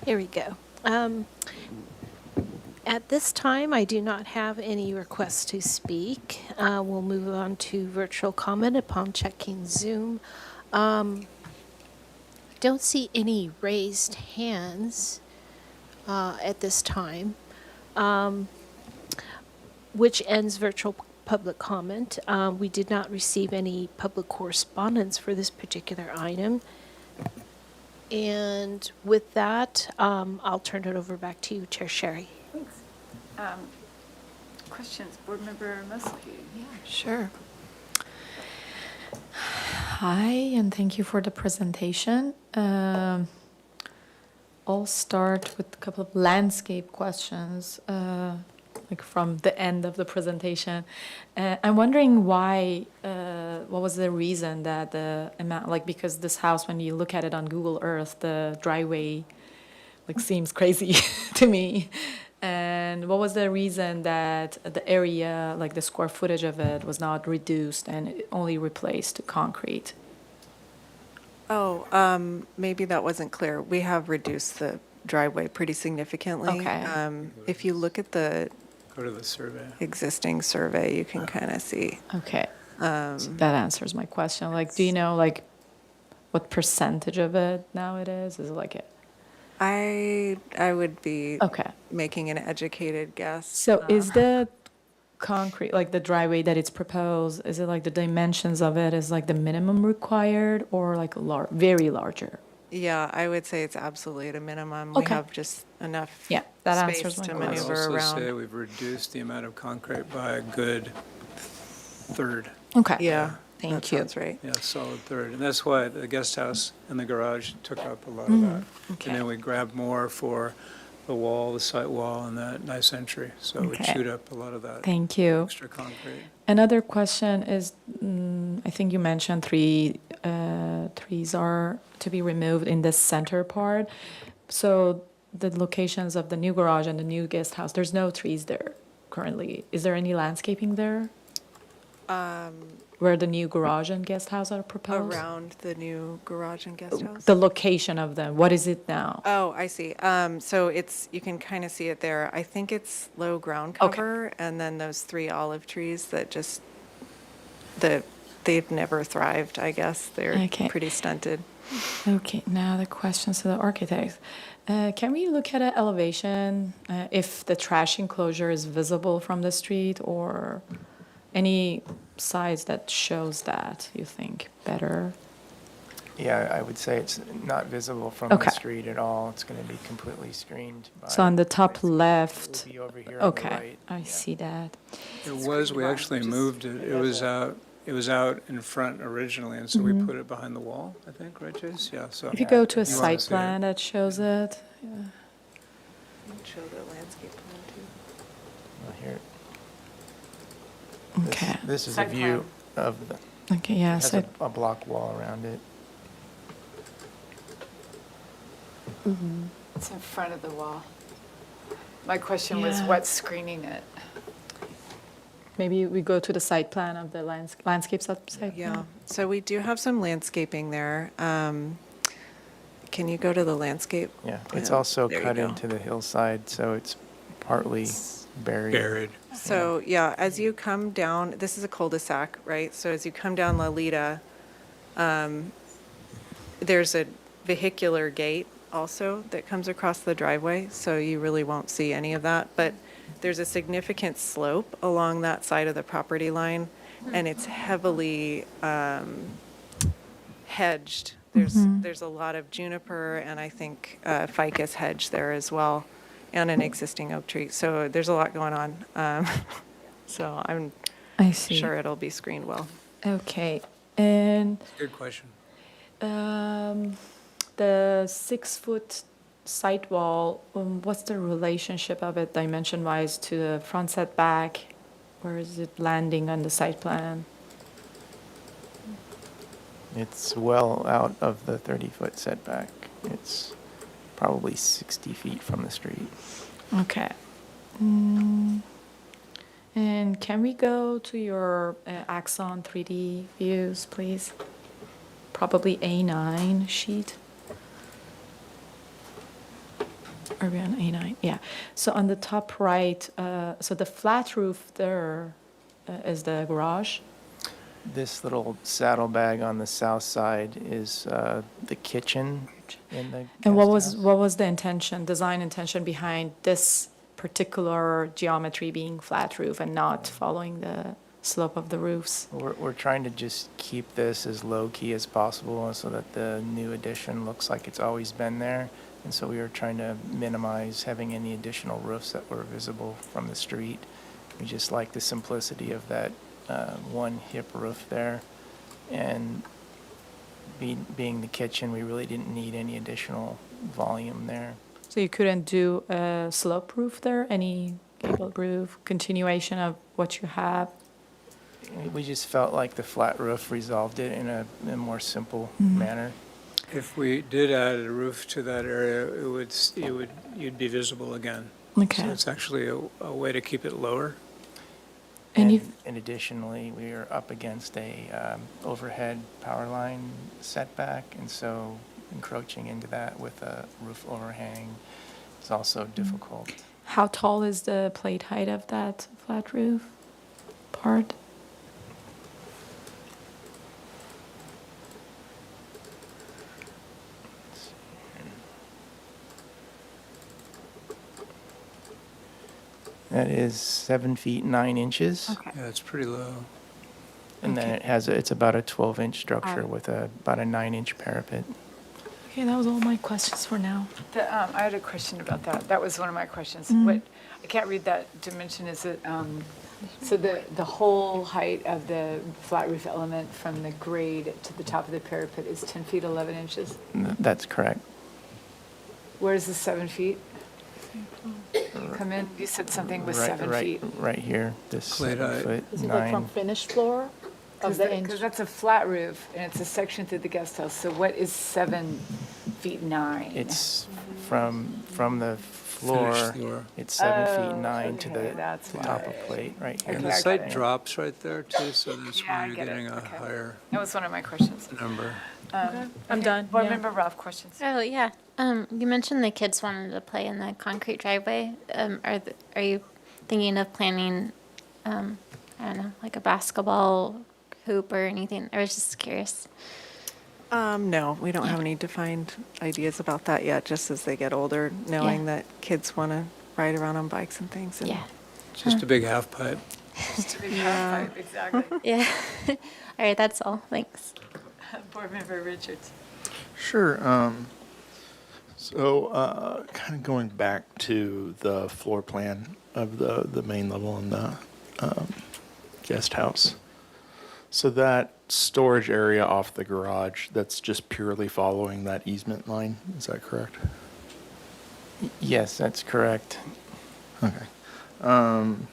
Here we go. At this time, I do not have any requests to speak. We'll move on to virtual comment upon checking Zoom. Don't see any raised hands at this time. which ends virtual public comment. We did not receive any public correspondence for this particular item. And with that, I'll turn it over back to you, Chair Sherry. Thanks. Questions, Board Member Mosley? Yeah. Sure. Hi, and thank you for the presentation. I'll start with a couple of landscape questions, like from the end of the presentation. I'm wondering why, what was the reason that the amount, like, because this house, when you look at it on Google Earth, the driveway, like, seems crazy to me. And what was the reason that the area, like the square footage of it, was not reduced and only replaced to concrete? Oh, maybe that wasn't clear. We have reduced the driveway pretty significantly. Okay. If you look at the Go to the survey. existing survey, you can kind of see. Okay. So that answers my question. Like, do you know, like, what percentage of it now it is? Is it like a... I would be Okay. making an educated guess. So is the concrete, like the driveway that it's proposed, is it like the dimensions of it is like the minimum required or like a very larger? Yeah, I would say it's absolutely at a minimum. We Okay. have just enough Yeah, that space answers my to question. I would maneuver also say around. we've reduced the amount of concrete by a good third. Okay. Yeah, Thank that you. sounds right. Yeah, solid third. And that's why the guest house and the garage took up a lot of that. Okay. And then we grabbed more for the wall, the site wall, and that nice entry. So we Okay. chewed up a lot of that Thank you. extra concrete. Another question is, I think you mentioned three trees are to be removed in the center part. So the locations of the new garage and the new guest house, there's no trees there currently. Is there any landscaping there? Where the new garage and guest house are proposed? Around the new garage and guest house? The location of them, what is it now? Oh, I see. So it's, you can kind of see it there. I think it's low ground Okay. cover, and then those 3 olive trees that just, they've never thrived, I guess. They're Okay. pretty stunted. Okay, now the questions to the architect. Can we look at an elevation, if the trash enclosure is visible from the street, or any size that shows that, you think, better? Yeah, I would say it's not visible from Okay. the street at all. It's going to be completely screened by. So on the top it will left, be over here on the okay, right. I Yeah. see that. It was, we actually moved it. It was out in front originally, and so we put it behind the wall, I think, right, Chase? Yeah, so. If you go to a You wanna site see it? plan that shows it, Show the landscape plan too. Well, here, okay, this is a Site view of the, okay, yeah, it has so, a block wall around it. It's in front of the wall. My question was, Yeah. what's screening it? maybe we go to the site plan of the landscape site Yeah, plan? so we do have some landscaping there. Can you go to the landscape? Yeah, it's Yeah, also there you cut go. into the hillside, so it's partly buried. Buried. So, yeah, as you come down, this is a cul-de-sac, right? So as you come down Lolita, there's a vehicular gate also that comes across the driveway, so you really won't see any of that. But there's a significant slope along that side of the property line, and it's heavily hedged. There's a lot of juniper and I think ficus hedge there as well, and an existing oak tree. So there's a lot going on. So I'm I see. sure it'll be screened well. Okay, and Good question. the 6-foot side wall, what's the relationship of it dimension-wise to the front setback? Where is it landing on the site plan? It's well out of the 30-foot setback. It's probably 60 feet from the street. Okay. And can we go to your Axon 3D views, please? Probably A9 sheet. Are we on A9? Yeah. So on the top right, so the flat roof there is the garage. This little saddlebag on the south side is the kitchen in the And what guest was house. what was the intention, design intention behind this particular geometry being flat roof and not following the slope of the roofs? We're trying to just keep this as low-key as possible so that the new addition looks like it's always been there. And so we were trying to minimize having any additional roofs that were visible from the street. We just like the simplicity of that one hip roof there. And being the kitchen, we really didn't need any additional volume there. So you couldn't do a slope roof there, any gable roof, continuation of what you have? We just felt like the flat roof resolved it in a more simple manner. If we did add a roof to that area, you'd be visible again. Okay. So it's actually a way to keep it lower. And And additionally, we are up against a overhead power line setback, and so encroaching into that with a roof overhang is also difficult. how tall is the plate height of that flat roof part? That is 7 feet 9 inches. Okay. Yeah, it's pretty low. And then it's about a 12-inch structure with about a 9-inch parapet. Okay, that was all my questions for now. I had a question about that. That was one of my questions. What, I can't read that dimension. Is it, so the whole height of the flat roof element from the grade to the top of the parapet is 10 feet 11 inches? That's correct. Where's the 7 feet come in? You said something with 7 feet. Right here, this Plate 7 height. foot Is it like from 9. finished floor of the inch? Because that's a flat roof, and it's a section through the guest house. So what is 7 feet 9? It's from the floor, Finished floor. it's 7 feet Oh, 9 to okay, the that's top why. of plate right Okay, And here. the I site got it. drops right there too, so that's Yeah, I why you're get it. getting a Okay. higher That was one of my questions. number. I'm Okay, done, Board yeah. Member Ralph, questions? Oh, yeah. You mentioned the kids wanted to play in the concrete driveway. Are you thinking of planning, I don't know, like a basketball hoop or anything? I was just curious. No, we don't have any defined ideas about that yet, just as they get older, knowing that kids want to ride around on bikes and things. And Yeah. Just a big half pipe. Just a big half pipe, exactly. Yeah. All right, that's all. Thanks. Board Member Richards. Sure. So kind of going back to the floor plan of the main level in the guest house. So that storage area off the garage, that's just purely following that easement line, is that correct? Yes, that's correct. Okay. And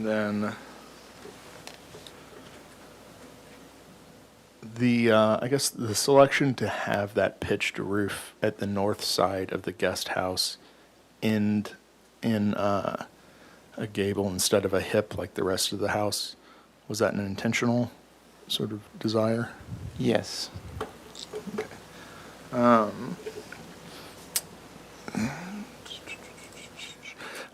then I guess the selection to have that pitched roof at the north side of the guest house in a gable instead of a hip like the rest of the house, was that an intentional sort of desire? Yes.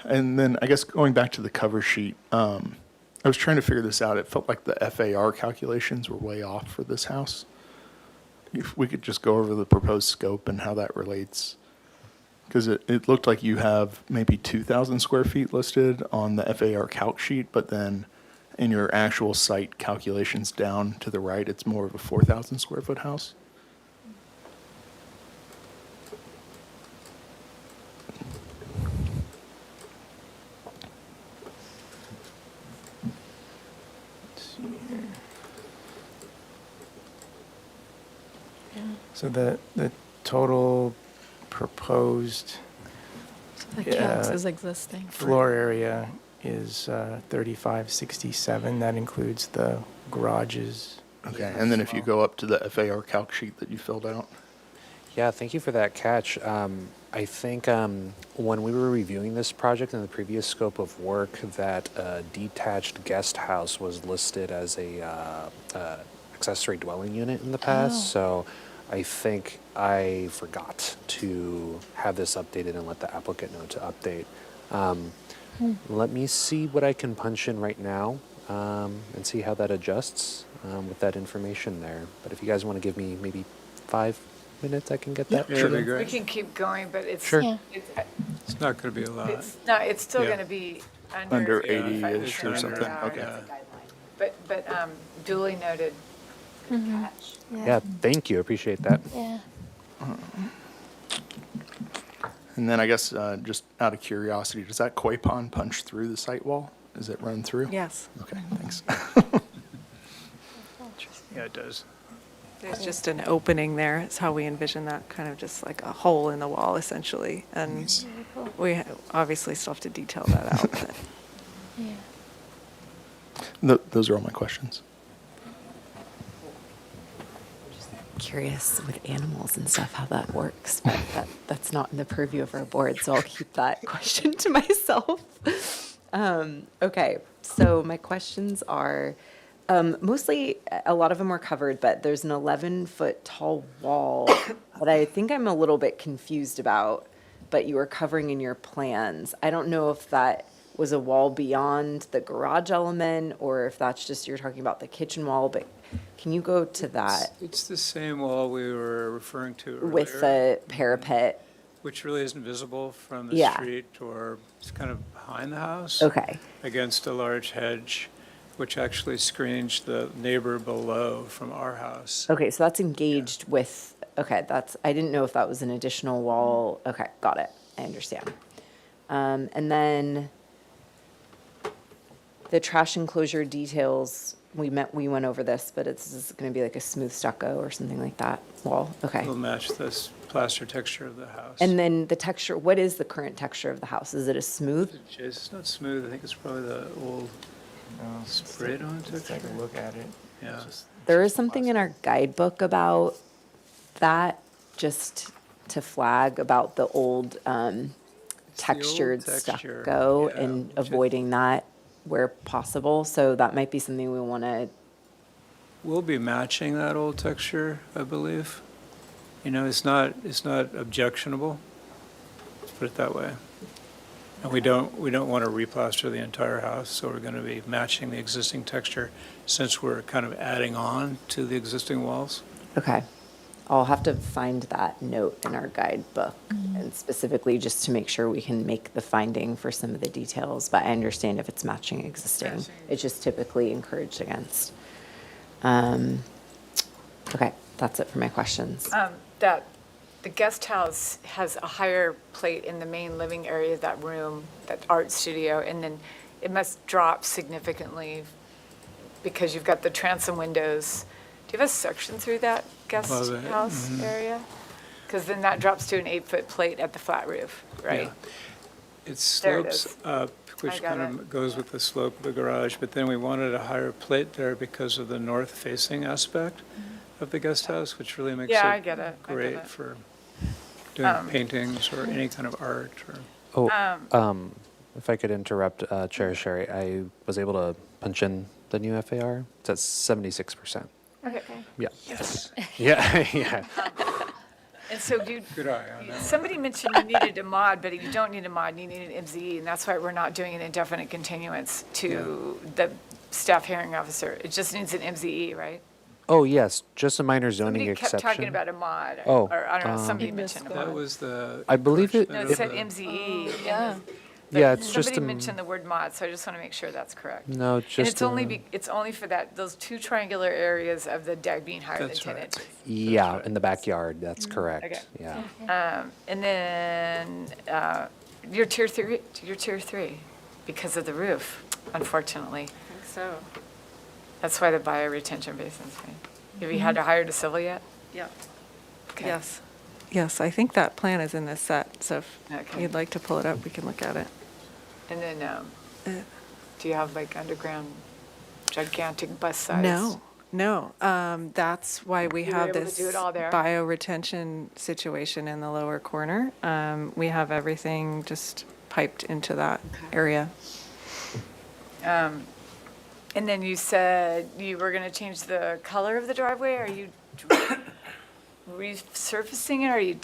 And then I guess going back to the cover sheet, I was trying to figure this out. It felt like the FAR calculations were way off for this house. If we could just go over the proposed scope and how that relates. Because it looked like you have maybe 2,000 square feet listed on the FAR calc sheet, but then in your actual site calculations down to the right, it's more of a 4,000 square foot house. So the total proposed That counts as existing. floor area is 3,567. That includes the garages. Okay, and then if you go up to the FAR calc sheet that you filled out. Yeah, thank you for that catch. I think when we were reviewing this project in the previous scope of work, that detached guest house was listed as a accessory dwelling unit in the past. So I think I forgot to have this updated and let the applicant know to update. Let me see what I can punch in right now and see how that adjusts with that information there. But if you guys want to give me maybe 5 minutes, I can get that. Yeah, that'd be We great. can keep going, but it's. Sure. Yeah. It's not going to be a lot. It's not, it's still Yeah. going to be Under under. 80-ish or 85%. something, Yeah. okay. But duly noted. Yeah, thank you, appreciate that. Yeah. And then I guess, just out of curiosity, does that koi pond punch through the site wall? Is it run through? Yes. Okay, thanks. Yeah, it does. There's just an opening there. It's how we envision that, kind of just like a hole in the wall, essentially. And we obviously still have to detail that out. But Yeah. Those are all my questions. Curious with animals and stuff how that works, but that's not in the purview of our board, so I'll keep that question to myself. Okay, so my questions are, mostly, a lot of them were covered, but there's an 11-foot tall wall that I think I'm a little bit confused about, but you were covering in your plans. I don't know if that was a wall beyond the garage element, or if that's just, you're talking about the kitchen wall, but can you go to that It's the same wall we were referring to earlier. with the parapet? Which really isn't visible from the Yeah. street, or it's kind of behind the house. Okay. Against a large hedge, which actually screens the neighbor below from our house. Okay, so that's engaged with, okay, I didn't know if that was an additional wall. Okay, got it. I understand. And then the trash enclosure details, we went over this, but this is going to be like a smooth stucco or something like that wall. Okay. Will match this plaster texture of the house. And then the texture, what is the current texture of the house? Is it a smooth? It's not smooth, I think it's probably the old sprayed on Just take texture. a look at it. Yeah. There is something in our guidebook about that, just to flag about the old textured texture, stucco yeah, and which avoiding that where possible. So that might be something we want to, We'll be matching that old texture, I believe. You know, it's not objectionable, let's put it that way. And we don't want to replaster the entire house, so we're going to be matching the existing texture since we're kind of adding on to the existing walls. okay. I'll have to find that note in our guidebook and specifically just to make sure we can make the finding for some of the details, but I understand if it's matching existing. It's just typically encouraged against. Okay, that's it for my questions. That the guest house has a higher plate in the main living area of that room, that art studio, and then it must drop significantly because you've got the transom windows. Do you have a section through that guest Above it, house area? Because then that drops to an 8-foot plate at the flat roof, right? It There it slopes is. up, I which got kind it. of goes with the slope of the garage, but then we wanted a higher plate there because of the north-facing aspect of the guest house, which really makes Yeah, I it get it. I get great it. for doing paintings or any kind of art or. If I could interrupt, Chair Sherry, I was able to punch in the new FAR. It's at 76%. Okay. Yeah. Yes. Yeah, yeah. And so you, Good eye on that one. somebody mentioned you needed a mod, but you don't need a mod, you need an MZE, and that's why we're not doing an indefinite continuance to the staff hearing officer. It just needs an MZE, right? Oh, yes, just a minor zoning Somebody exception. kept talking about a mod, Oh, or I don't know, somebody mentioned a That mod. was the. I believe it- No, it encouragement said of the- MZE. Yeah. Yeah, it's just Somebody a, mentioned the word mod, so I just want to make sure that's correct. no, And just it's only, a, it's only for that, those two triangular areas of the deck being higher than That's 10 right. inches. yeah, in the backyard, that's Okay. correct, yeah. And then you're tier three because of the roof, unfortunately. I think so. That's why the bioretention basin's made. Have you had to hire DeSilva yet? Yeah. Okay. Yes. Yes, I think that plan is in this set, so if Okay. you'd like to pull it up, we can look at it. And then, do you have like underground gigantic bus size? No. That's why we You were have able to this do it all there? bioretention situation in the lower corner. We have everything just piped into that area. And then you said you were going to change the color of the driveway. Are you resurfacing it, or are you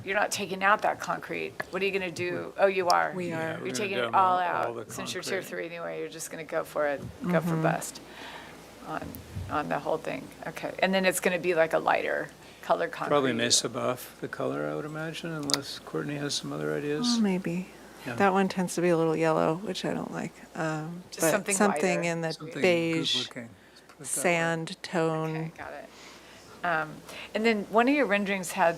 you're not taking out that concrete? What are you going to do? Oh, you are. We are. we're You're gonna taking it demo all all out. the Since you're tier concrete. 3 anyway, you're just going to go for it, go for bust on the whole thing. Okay. And then it's going to be like a lighter color concrete. Probably Mesa Buff, the color, I would imagine, unless Courtney has some other ideas. Oh, maybe. Yeah. That one tends to be a little yellow, which I don't like. Just But something something lighter. in the Something beige, good looking. Let's put it that way. sand tone. Okay, got it. And then one of your renderings had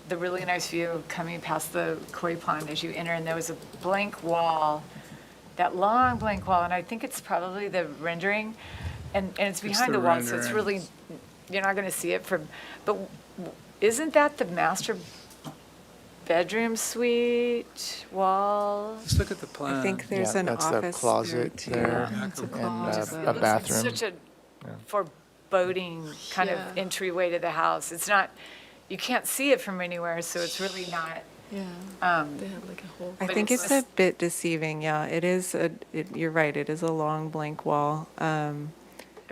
the really nice view coming past the koi pond as you enter, and there was a blank wall, that long blank wall, and I think it's probably the rendering, and it's behind the the wall, so it's rendering. really, you're not gonna see it from, but isn't that the master bedroom suite wall? Let's look at the plan. I think there's Yeah, an that's the office closet too. there. Yeah. It's a And closet. a bathroom. Such a foreboding kind of Yeah. entryway to the house. It's not, you can't see it from anywhere, so it's really not, Yeah. They have like a whole. but I think it's it's a bit deceiving. Yeah, it is. You're right. It is a long blank wall. I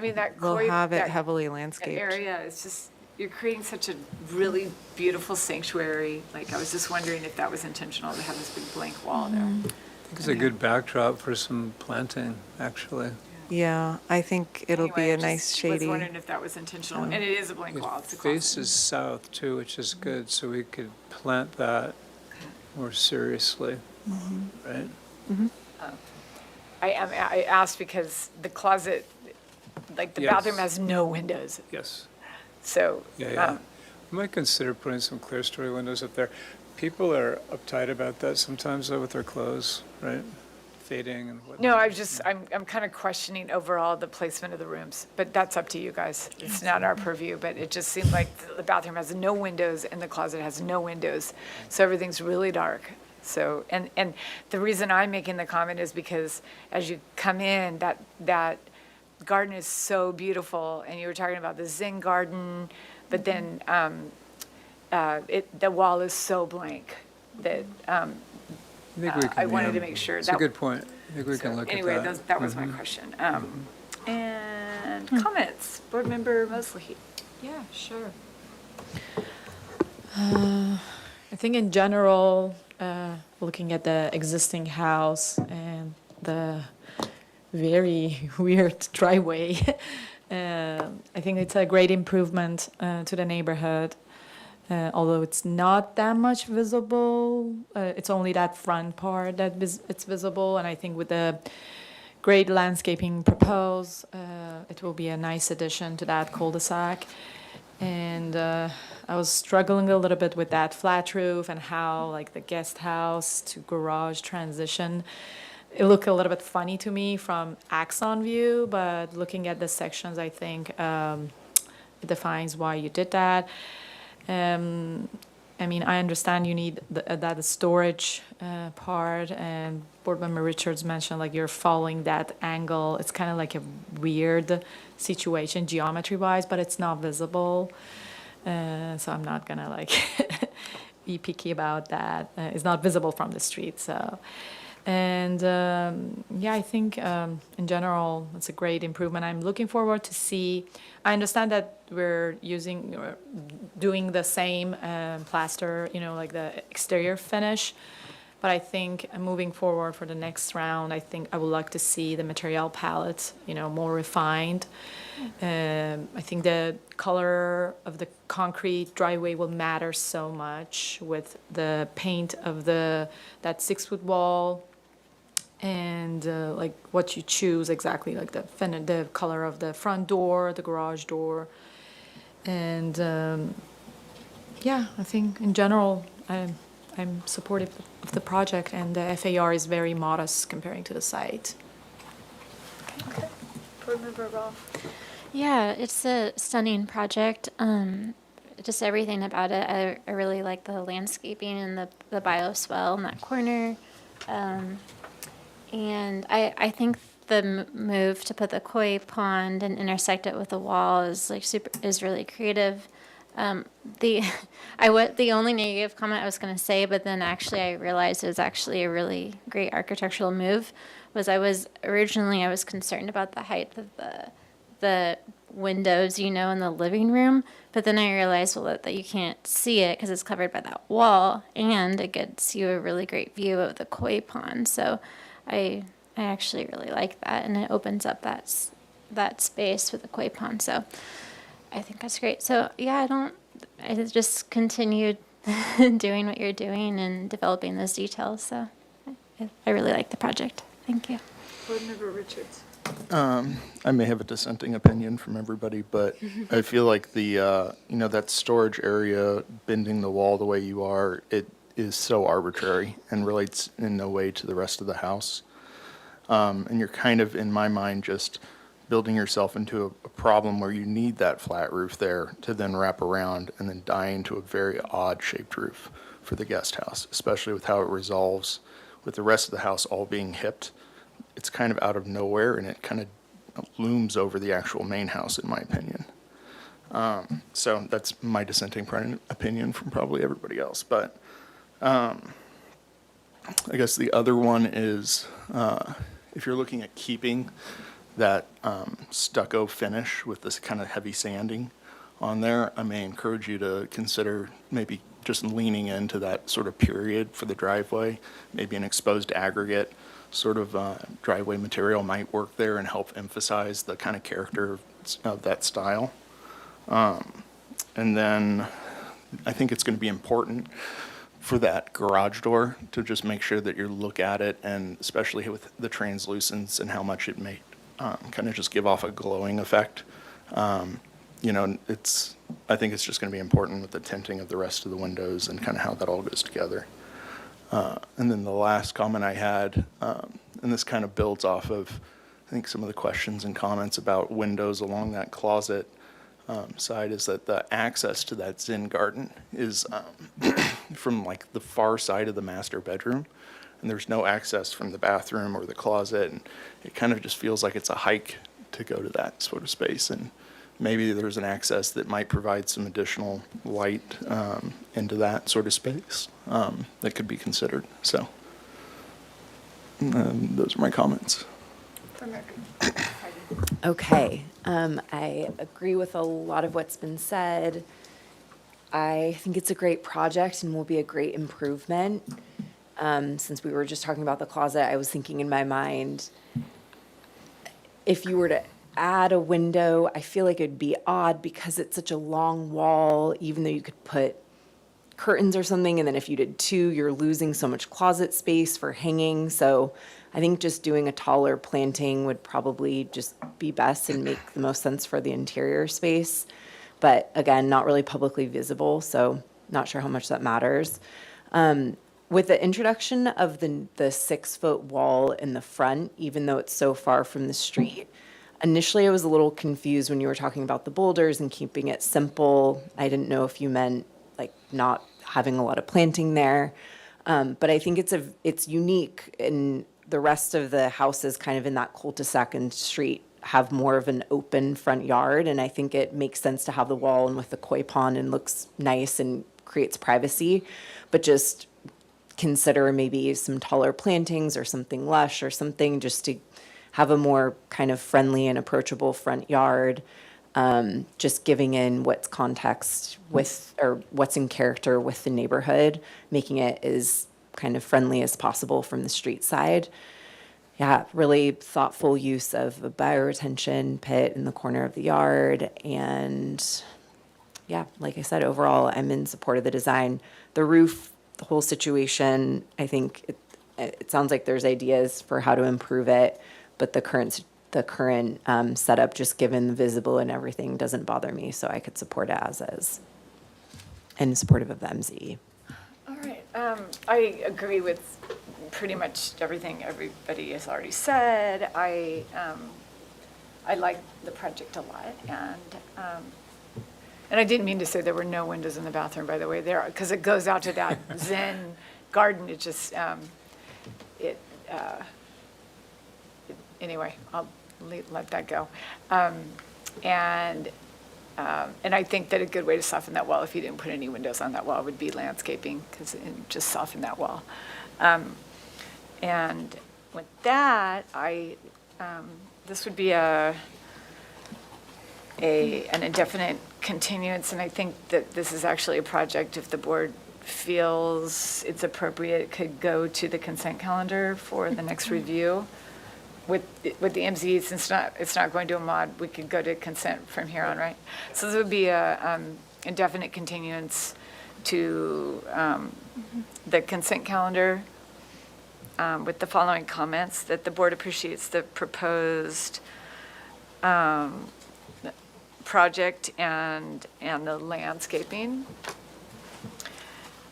mean, that We'll koi, have it that heavily that landscaped. area is just, you're creating such a really beautiful sanctuary. Like, I was just wondering if that was intentional to have this big blank wall there. I think it's a good backdrop for some planting, actually. Yeah, I think it'll be Anyway, a I nice just shady. was wondering if that was intentional, and it is a blank wall, it's a It closet. faces south too, which is good, so we could plant that more seriously, right? I asked because the closet, like, the Yes. bathroom has no windows, Yes. so. Yeah, yeah. We might consider putting some clear story windows up there. People are uptight about that sometimes though with their clothes, right? Fading and whatnot. No, I'm kind of questioning overall the placement of the rooms, but that's up to you guys. It's not our purview, but it just seemed like the bathroom has no windows and the closet has no windows, so everything's really dark. So, and the reason I'm making the comment is because as you come in, that garden is so beautiful, and you were talking about the Zen garden, but then the wall is so blank that I think we can. I wanted to yeah. make sure It's a that. good point. I think we So can look at that. anyway, that was my question. And comments, Board Member Mosley. Yeah, sure. I think in general, looking at the existing house and the very weird driveway, I think it's a great improvement to the neighborhood. Although it's not that much visible, it's only that front part that it's visible, and I think with the great landscaping proposed, it will be a nice addition to that cul-de-sac. And I was struggling a little bit with that flat roof and how like the guest house to garage transition. It looked a little bit funny to me from Axon view, but looking at the sections, I think it defines why you did that. I mean, I understand you need that storage part, and Board Member Richards mentioned like you're following that angle. It's kind of like a weird situation geometry-wise, but it's not visible. So I'm not gonna like be picky about that. It's not visible from the street, so. And yeah, I think in general, it's a great improvement. I'm looking forward to see, I understand that we're doing the same plaster, like the exterior finish. But I think moving forward for the next round, I think I would like to see the material palette, more refined. I think the color of the concrete driveway will matter so much with the paint of that 6-foot wall. And like what you choose exactly, like the color of the front door, the garage door, and yeah, I think in general I'm supportive of the project, and the FAR is very modest comparing to the site. Okay. Board Member Rolfe. Yeah, it's a stunning project. Just everything about it. I really like the landscaping and the bioswale in that corner. And I think the move to put the koi pond and intersect it with the wall is really creative. The only negative comment I was going to say, but then actually I realized it was actually a really great architectural move, was I was concerned about the height of the windows, in the living room, but then I realized that you can't see it because it's covered by that wall, and it gets you a really great view of the koi pond. So I actually really like that, and it opens up that space with the koi pond. So I think that's great. So yeah, I just continued doing what you're doing and developing those details. So I really like the project. Thank you. Board Member Richards. I may have a dissenting opinion from everybody, but I feel like the, that storage area, bending the wall the way you are, it is so arbitrary and relates in no way to the rest of the house. And you're kind of, in my mind, just building yourself into a problem where you need that flat roof there to then wrap around and then die into a very odd shaped roof for the guest house, especially with how it resolves with the rest of the house all being hipped. It's kind of out of nowhere, and it kind of looms over the actual main house, in my opinion. So that's my dissenting opinion from probably everybody else. But I guess the other one is if you're looking at keeping that stucco finish with this kind of heavy sanding on there, I may encourage you to consider maybe just leaning into that sort of period for the driveway. Maybe an exposed aggregate sort of driveway material might work there and help emphasize the kind of character of that style. And then I think it's going to be important for that garage door to just make sure that you look at it, and especially with the translucence and how much it may kind of just give off a glowing effect. I think it's just going to be important with the tinting of the rest of the windows and kind of how that all goes together. And then the last comment I had, and this kind of builds off of, I think, some of the questions and comments about windows along that closet side, is that the access to that Zen garden is from like the far side of the master bedroom, and there's no access from the bathroom or the closet, and it kind of just feels like it's a hike to go to that sort of space. And maybe there's an access that might provide some additional light into that sort of space that could be considered. So those are my comments. Okay, I agree with a lot of what's been said. I think it's a great project and will be a great improvement. Since we were just talking about the closet, I was thinking in my mind, if you were to add a window, I feel like it'd be odd because it's such a long wall, even though you could put curtains or something, and then if you did two, you're losing so much closet space for hanging. So I think just doing a taller planting would probably just be best and make the most sense for the interior space. But again, not really publicly visible, so not sure how much that matters. With the introduction of the 6-foot wall in the front, even though it's so far from the street, initially I was a little confused when you were talking about the boulders and keeping it simple. I didn't know if you meant like not having a lot of planting there. But I think it's unique, and the rest of the houses kind of in that cul-de-sac and street have more of an open front yard, and I think it makes sense to have the wall and with the koi pond and looks nice and creates privacy. But just consider maybe some taller plantings or something lush or something just to have a more kind of friendly and approachable front yard. Just giving in what's context with, or what's in character with the neighborhood, making it as kind of friendly as possible from the street side. Yeah, really thoughtful use of a bioretention pit in the corner of the yard. And yeah, like I said, overall, I'm in support of the design. The roof, the whole situation, I think it sounds like there's ideas for how to improve it, but the current setup, just given the visible and everything, doesn't bother me, so I could support it as is. And supportive of the MZE. All right, I agree with pretty much everything everybody has already said. I like the project a lot, and I didn't mean to say there were no windows in the bathroom, by the way, there, because it goes out to that Zen garden. It just, anyway, I'll let that go. And I think that a good way to soften that wall, if you didn't put any windows on that wall, would be landscaping, because it just soften that wall. And with that, this would be an indefinite continuance, and I think that this is actually a project, if the board feels it's appropriate, it could go to the consent calendar for the next review. With the MZ, since it's not going to a mod, we could go to consent from here on, right? So this would be a indefinite continuance to the consent calendar with the following comments, that the board appreciates the proposed project and the landscaping.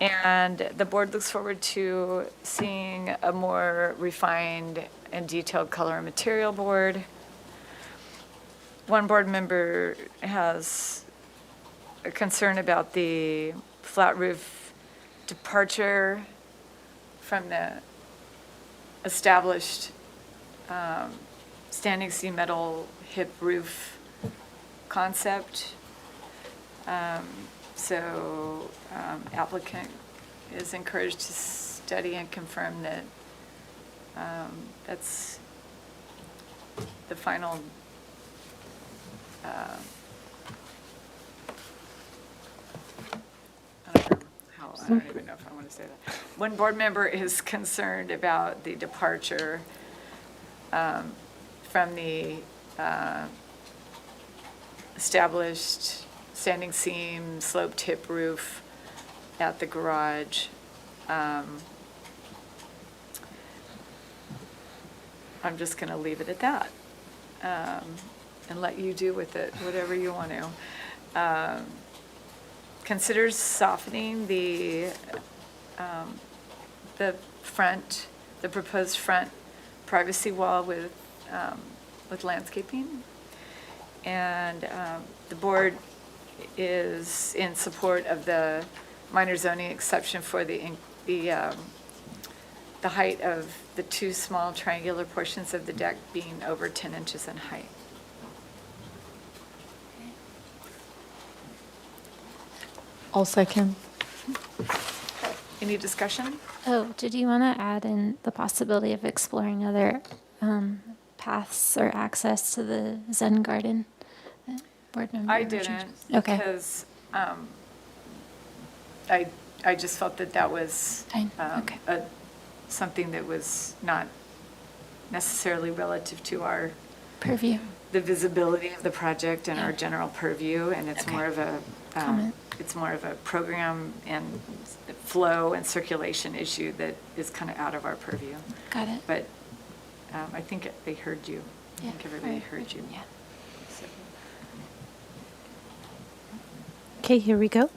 And the board looks forward to seeing a more refined and detailed color and material board. One board member has a concern about the flat roof departure from the established standing seam metal hip roof concept. So applicant is encouraged to study and confirm that that's the final I don't even know if I want to say that. One board member is concerned about the departure from the established standing seam sloped hip roof at the garage. I'm just going to leave it at that and let you do with it whatever you want to. Considers softening the proposed front privacy wall with landscaping. And the board is in support of the minor zoning exception for the height of the two small triangular portions of the deck being over 10 inches in height. I'll second. Any discussion? Oh, did you want to add in the possibility of exploring other paths or access to the Zen garden? Board member I Richards? didn't, Okay. because I just felt that was Fine, okay. something that was not necessarily relative to our Purview. the visibility of the project and our general purview, and it's Okay. more of a Comment. it's more of a program and flow and circulation issue that is kind of out of our purview. Got it. But I think they heard you. I Yeah, think everybody I heard you. Yeah. So- Okay, here we go.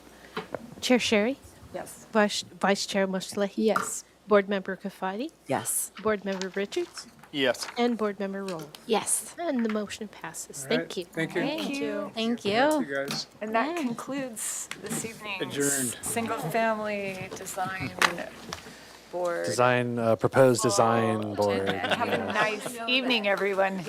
Chair Sherry, Yes. Vice Chair Moslehi. Yes. Board Member Kafadi, Yes. Board Member Richards, Yes. and Board Member Roll. Yes. And the motion passes. All Thank right, you. Thank you. Thank you. Thank Thank you. you, guys. And that concludes this evening's Adjourned. single-family design board. Proposed design board. And have a nice evening, everyone.